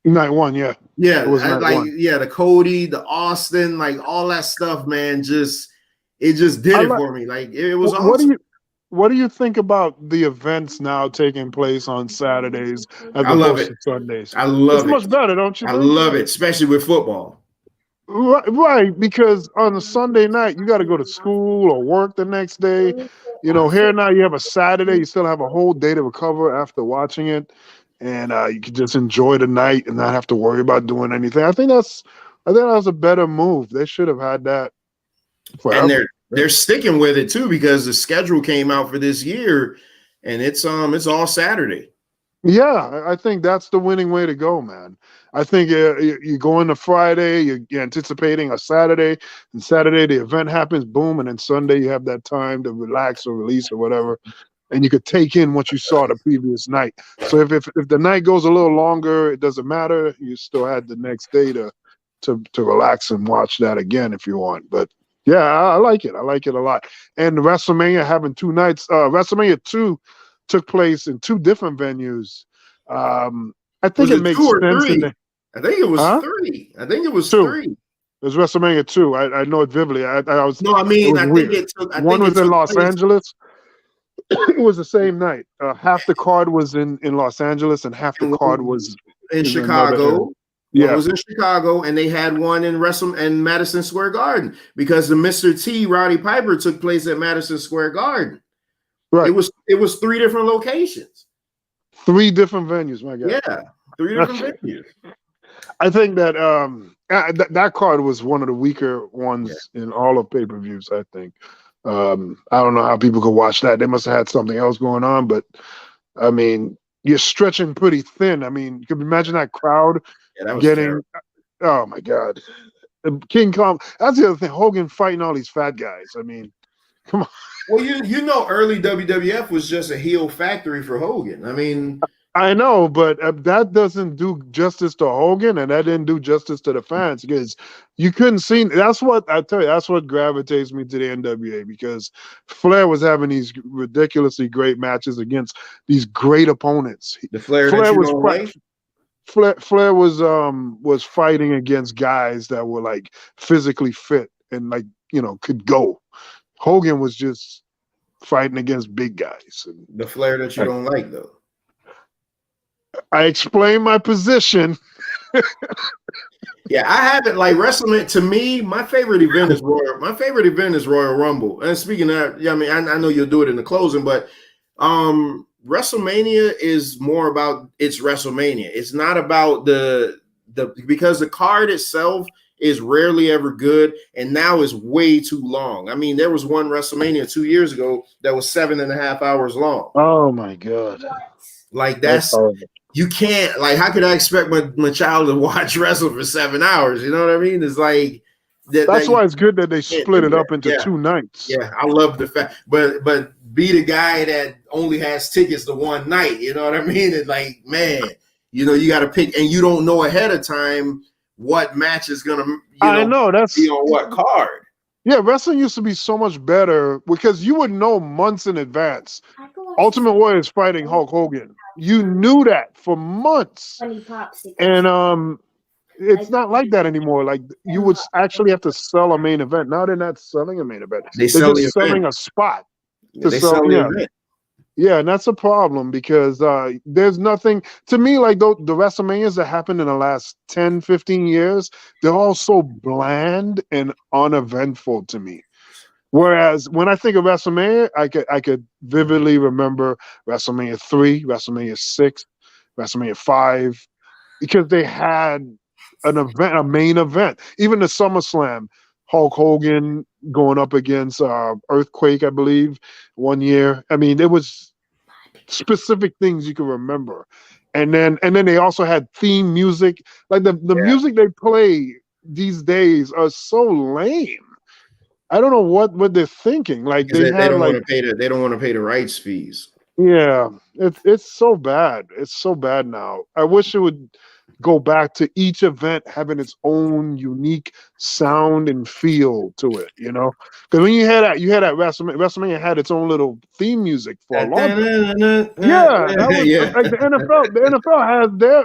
Night 1, yeah. Yeah, it was night like 1. Yeah, the Cody, the Austin, like all that stuff, man. It just did it for me. Like, it was awesome. What do you think about the events now taking place on Saturdays as I love opposed it. to Sundays? I love it's it. much better, don't you? I love it, especially with football. Right, because on a Sunday night you got to go to school or work the next day. Here now you have a Saturday, you still have a whole day to recover after watching it, and you can just enjoy the night and not have to worry about doing anything. I think that was a better move. They should have had that forever. And they're sticking with it too, because the schedule came out for this year, and it's all Saturday. Yeah, I think that's the winning way to go, man. I think you go into Friday, you're anticipating a Saturday, and Saturday the event happens, boom, and then Sunday you have that time to relax or release or whatever, and you could take in what you saw the previous night. So if the night goes a little longer, it doesn't matter. You still had the next day to relax and watch that again if you want. But yeah, I like it. I like it a lot. And WrestleMania having 2 nights. WrestleMania 2 took place in 2 different venues. I think it makes 2 or sense. 3? I think it was 3. I think it was 3. It was WrestleMania 2. I know it vividly. I was. No, I mean, I weird. think it took. One was in Los Angeles. It was the same night. Half the card was in Los Angeles, and half the card was in Chicago. Yeah, it was in Chicago, and they had one in Madison Square Garden, because the Mr. T Roddy Piper took place at Madison Square Garden. Right. It was 3 different locations. 3 different venues, my God. Yeah, 3 different venues. I think that that card was one of the weaker ones in all of pay-per-views, I think. I don't know how people could watch that. They must have had something else going on, but I mean, you're stretching pretty thin. I mean, you can imagine that crowd getting terrible. Oh my God. King Kong. That's the other thing. Hogan fighting all these fat guys. I mean, come on. Well, early WWF was just a heel factory for Hogan. I mean, I know, but that doesn't do justice to Hogan, and that didn't do justice to the fans, because you couldn't see. That's what I tell you. That's what gravitates me to the NWA, because Flair was having these ridiculously great matches against these great opponents. The Flair that you don't like? Flair was fighting against guys that were like physically fit and like could go. Hogan was just fighting against big guys. And the Flair that you don't like, though. I explained my position. Yeah, I haven't like wrestling. To me, my favorite event is Royal. My favorite event is Royal Rumble. And speaking of that, I mean, I know you'll do it in the closing, but WrestleMania is more about it's WrestleMania. It's not about because the card itself is rarely ever good, and now is way too long. I mean, there was one WrestleMania 2 years ago that was 7.5 hours long. Oh my God! Like that's you can't like. How could I expect my child to watch wrestle for 7 hours? You know what I mean? It's like that's why it's good that they split it up into 2 nights. Yeah, I love the fact, but be the guy that only has tickets to one night. You know what I mean? It's like, man, you got to pick, and you don't know ahead of time what match is gonna I know that's be on what card. Yeah, wrestling used to be so much better because you would know months in advance. Ultimate Warrior is fighting Hulk Hogan. You knew that for months. And it's not like that anymore. Like you would actually have to sell a main event. Now they're not selling a main event. They're just selling a spot to sell. Yeah. Yeah, and that's a problem because there's nothing to me like the WrestleManias that happened in the last 10, 15 years, they're all so bland and uneventful to me. Whereas when I think of WrestleMania, I could vividly remember WrestleMania 3, WrestleMania 6, WrestleMania 5, because they had an event, a main event. Even the SummerSlam, Hulk Hogan going up against Earthquake, I believe, one year. I mean, it was specific things you can remember. And then they also had theme music. Like the music they play these days are so lame. I don't know what they're thinking. Like they don't want to pay the rights fees. Yeah, it's so bad. It's so bad now. I wish it would go back to each event having its own unique sound and feel to it, Because when you had that WrestleMania had its own little theme music for a long time. Yeah, that was like the NFL. The NFL has their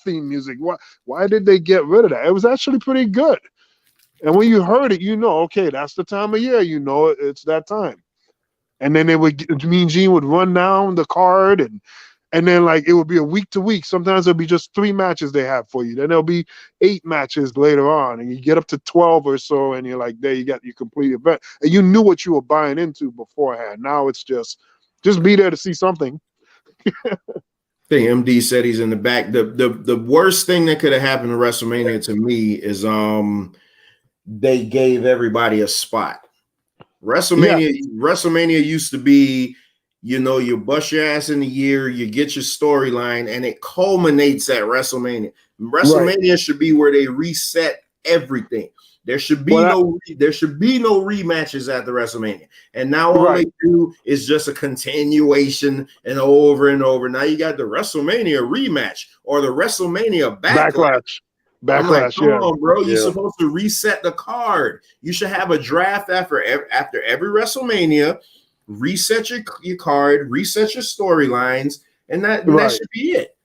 theme music. Why did they get rid of that? It was actually pretty good. And when you heard it, okay, that's the time of year. It's that time. And then Mean Gene would run down the card and then like it would be a week to week. Sometimes it'll be just 3 matches they have for you. Then there'll be 8 matches later on, and you get up to 12 or so, and you're like, there you got your complete event. And you knew what you were buying into beforehand. Now it's just be there to see something. I think MD said he's in the back. The worst thing that could have happened to WrestleMania to me is they gave everybody a spot. WrestleMania used to be, you bust your ass in a year, you get your storyline, and it culminates at WrestleMania. WrestleMania should be where they reset everything. There should be no rematches after WrestleMania. And now all they do is just a continuation and over and over. Now you got the WrestleMania rematch or the WrestleMania backlash. I'm like, come on, bro. You're supposed to reset the card. You should have a draft after every WrestleMania, reset your card, reset your storylines, and that should be it.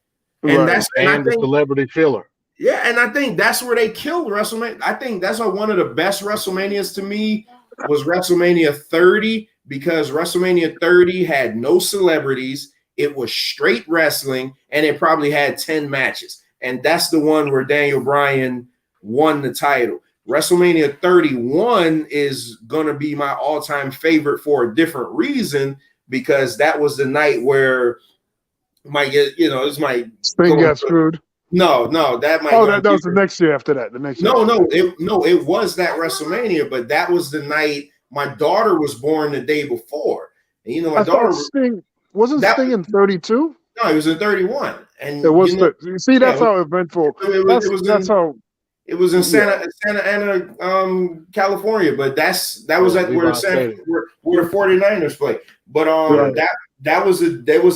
And I think the celebrity filler. Yeah, and I think that's where they killed WrestleMania. I think that's why one of the best WrestleManias to me was WrestleMania 30, because WrestleMania 30 had no celebrities. It was straight wrestling, and it probably had 10 matches. And that's the one where Daniel Bryan won the title. WrestleMania 31 is going to be my all-time favorite for a different reason, because that was the night where it's my Sting got screwed. No, that might. Oh, that was the next year after that. The next year. It was that WrestleMania, but that was the night my daughter was born the day before. And my daughter Sting wasn't Sting in 32. No, he was in 31. And it was that's how eventful. It was in Santa Ana, California, but that was at where the 49ers play. But that was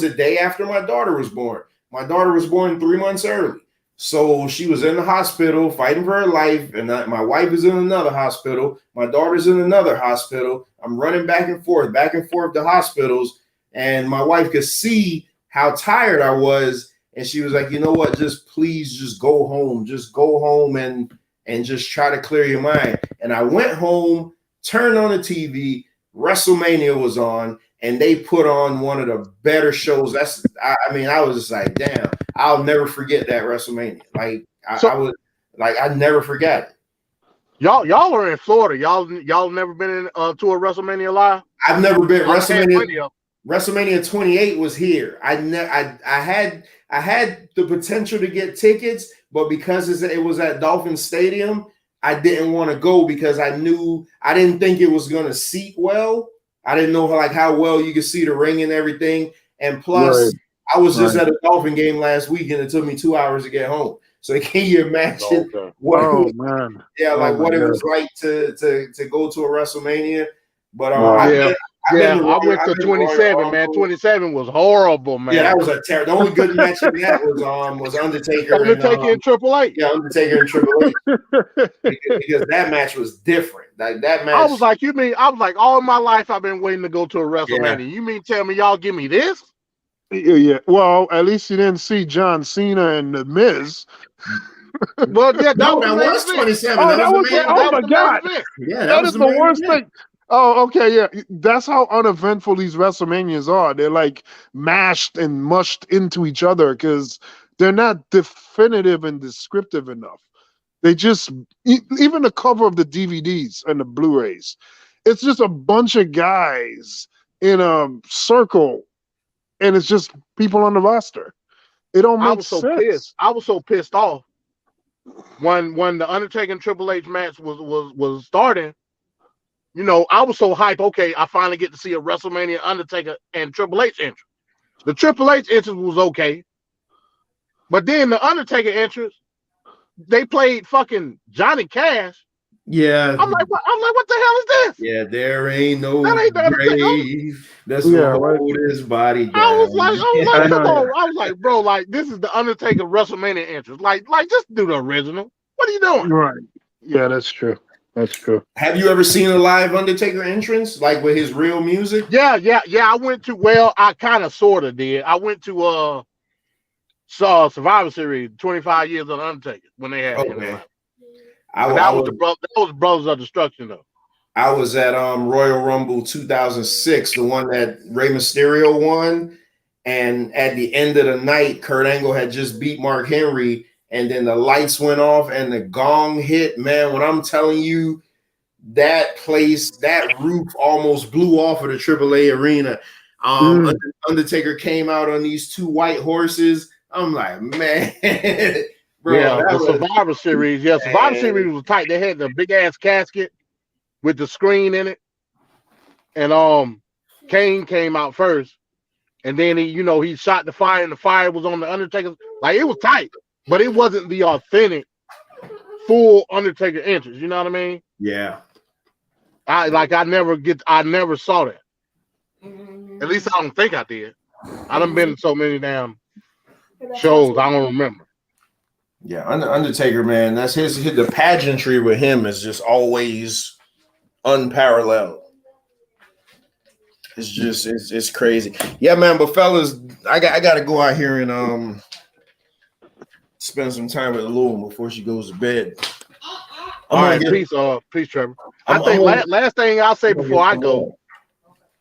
a day after my daughter was born. My daughter was born 3 months early. So she was in the hospital fighting for her life, and my wife is in another hospital. My daughter's in another hospital. I'm running back and forth to hospitals, and my wife could see how tired I was, and she was like, you know what, please go home and just try to clear your mind. And I went home, turned on the TV, WrestleMania was on, and they put on one of the better shows. I was just like, damn, I'll never forget that WrestleMania. I never forget it. Y'all are in Florida. Y'all never been to a WrestleMania live? I've never been. WrestleMania 28 was here. I had the potential to get tickets, but because it was at Dolphin Stadium, I didn't want to go because I didn't think it was going to seat well. I didn't know how well you could see the ring and everything. And plus, I was just at a Dolphin game last week, and it took me 2 hours to get home. So can you imagine what it was like to go to a WrestleMania? But I went to 27, man. 27 was horrible, man. Yeah, that was a terrible. The only good match in that was Undertaker and Triple H. Yeah, Undertaker and Triple H. because that match was different. Like that match. I was like, all my life I've been waiting to go to a WrestleMania. You mean tell me y'all give me this? Yeah. Well, at least you didn't see John Cena and The Miz. Well, yeah, that was 27. Oh, that was oh my God. Yeah, that is the worst thing. Oh, okay, yeah. That's how uneventful these WrestleManias are. They're like mashed and mushed into each other because they're not definitive and descriptive enough. They just, even the cover of the DVDs and the Blu-rays, it's just a bunch of guys in a circle, and it's just people on the roster. It don't make sense. I was so pissed off when the Undertaker and Triple H match was starting. You know, I was so hyped. Okay, I finally get to see a WrestleMania Undertaker and Triple H entrance. The Triple H entrance was okay, but then the Undertaker entrance, they played fucking Johnny Cash. Yeah, I'm like, what the hell is this? Yeah, there ain't no grave that's gonna hold his body down. I was like, come on. I was like, bro, like this is the Undertaker WrestleMania entrance. Like just do the original. What are you doing? Right. Yeah, that's true. That's true. Have you ever seen a live Undertaker entrance, like with his real music? Yeah. I went to. Well, I kind of sort of did. I went to saw Survivor Series 25 years of the Undertaker when they had him. That was Brothers of Destruction though. I was at Royal Rumble 2006, the one that Rey Mysterio won, and at the end of the night, Kurt Angle had just beat Mark Henry. And then the lights went off and the gong hit. Man, when I'm telling you, that place, that roof almost blew off of the AAA arena. Undertaker came out on these two white horses. I'm like, man. Bro, yeah, the Survivor Series. Yeah, Survivor Series was tight. They had the big-ass casket with the screen in it. And Kane came out first. And then he shot the fire, and the fire was on the Undertaker. Like, it was tight. But it wasn't the authentic, full Undertaker entrance. You know what I mean? Yeah. I never saw that. At least I don't think I did. I done been to so many damn shows, I don't remember. Yeah, Undertaker, man, that's the pageantry with him is just always unparalleled. It's just it's crazy. Yeah, man, but fellas, I gotta go out here and spend some time with Lou before she goes to bed. All right, peace, Trevor. I think last thing I'll say before I go,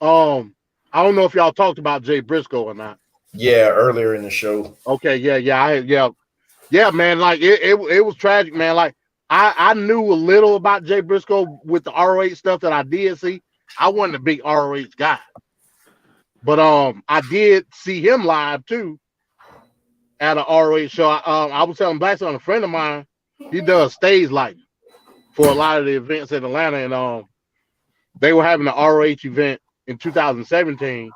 I don't know if y'all talked about Jay Briscoe or not. Yeah, earlier in the show. Okay, yeah, man. Like it was tragic, man. Like I knew a little about Jay Briscoe with the ROH stuff that I did see. I wasn't a big ROH guy, but I did see him live too. At an ROH show, I was telling Blackson, a friend of mine, he does stage lighting for a lot of the events in Atlanta, and they were having an ROH event in 2017.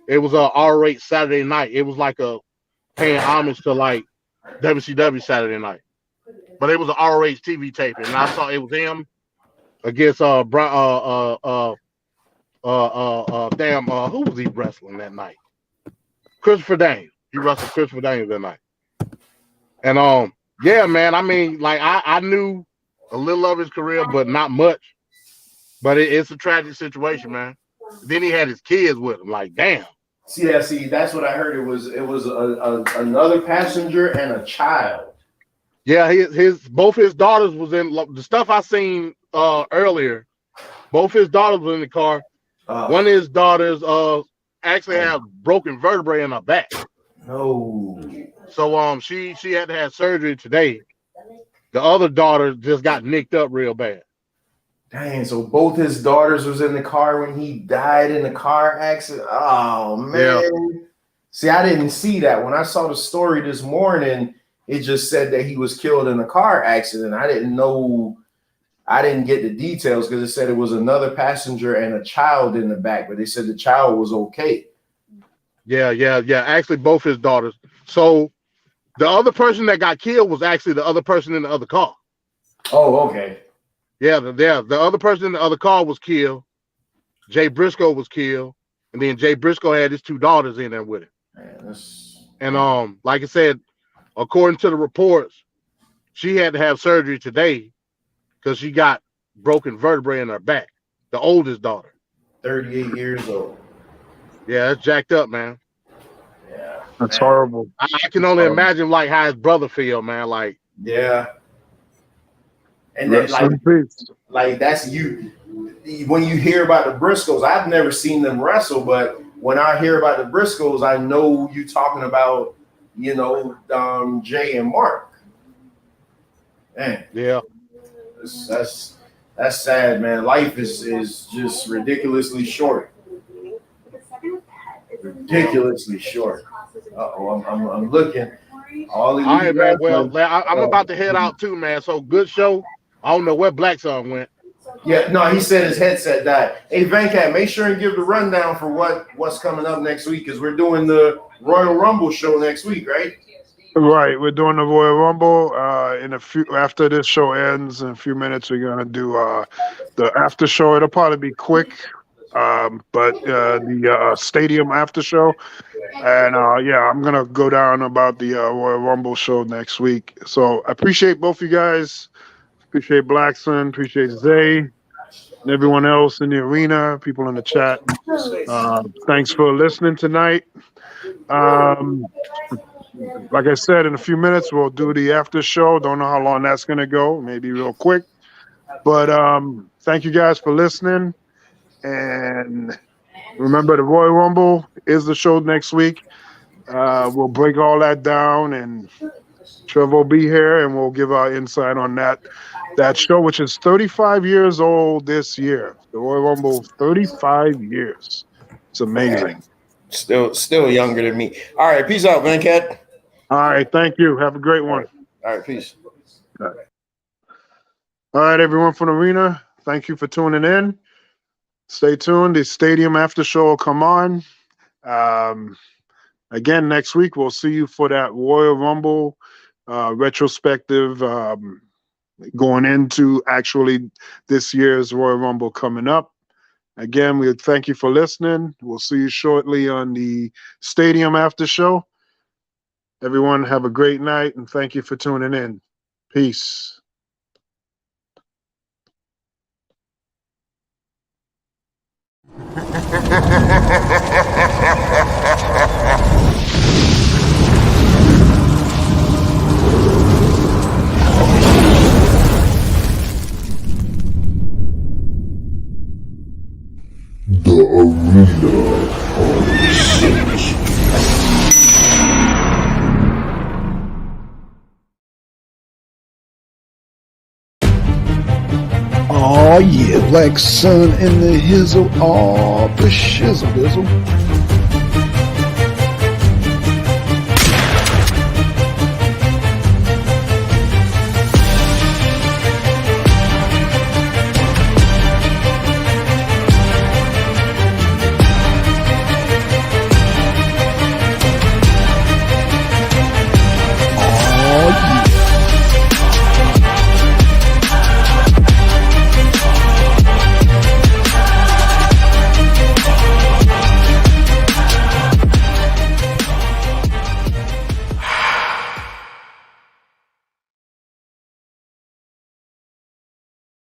It was a ROH Saturday night. It was like a paying homage to like WCW Saturday night, but it was an ROH TV taping, and I saw it was him against who was he wrestling that night? Christopher Daniels. He wrestled Christopher Daniels that night. And yeah, man, I mean, like I knew a little of his career, but not much. But it's a tragic situation, man. Then he had his kids with him. Like, damn. See, that's what I heard. It was another passenger and a child. Yeah, both his daughters was in the stuff I seen earlier. Both his daughters were in the car. One of his daughters actually had broken vertebrae in her back. No. So she had to have surgery today. The other daughter just got nicked up real bad. Dang, so both his daughters was in the car when he died in the car accident. Oh man. Yeah. See, I didn't see that. When I saw the story this morning, it just said that he was killed in a car accident. I didn't get the details because it said it was another passenger and a child in the back, but they said the child was okay. Yeah. Actually, both his daughters. So the other person that got killed was actually the other person in the other car. Oh, okay. Yeah, the other person in the other car was killed. Jay Briscoe was killed, and then Jay Briscoe had his 2 daughters in there with him. Man, And like I said, according to the reports, she had to have surgery today because she got broken vertebrae in her back. The oldest daughter, 38 years old. Yeah, that's jacked up, man. Yeah, that's horrible. I can only imagine like how his brother feel, man. Like, yeah, and then, like that's you. When you hear about the Briscoes, I've never seen them wrestle, but when I hear about the Briscoes, I know you talking about, Jay and Mark. Man, yeah, that's sad, man. Life is just ridiculously short. Ridiculously short. I'm looking. All right, man. Well, I'm about to head out too, man. So good show. I don't know where Blackson went. Yeah, no, he said his headset died. Hey, Venkat, make sure and give the rundown for what's coming up next week, because we're doing the Royal Rumble show next week, right? Right, we're doing the Royal Rumble. After this show ends in a few minutes, we're gonna do the after show. It'll probably be quick, but the stadium after show. And I'm gonna go down about the Royal Rumble show next week. So I appreciate both you guys. Appreciate Blackson. Appreciate Zay and everyone else in the arena. People in the chat. Thanks for listening tonight. Like I said, in a few minutes we'll do the after show. Don't know how long that's gonna go. Maybe real quick. But thank you guys for listening. And remember, the Royal Rumble is the show next week. We'll break all that down, and Trevor will be here, and we'll give our insight on that show, which is 35 years old this year. The Royal Rumble, 35 years. It's amazing. Still younger than me. All right, peace out, Venkat. All right, thank you. Have a great one. All right, peace. All right, everyone from the arena, thank you for tuning in. Stay tuned. The stadium after show will come on. Again, next week, we'll see you for that Royal Rumble retrospective, going into actually this year's Royal Rumble coming up. Again, we thank you for listening. We'll see you shortly on the stadium after show. Everyone have a great night, and thank you for tuning in. Peace. The Arena Uncensored. Oh yeah, Blackson in the hizzle, oh the shizzle dizzle.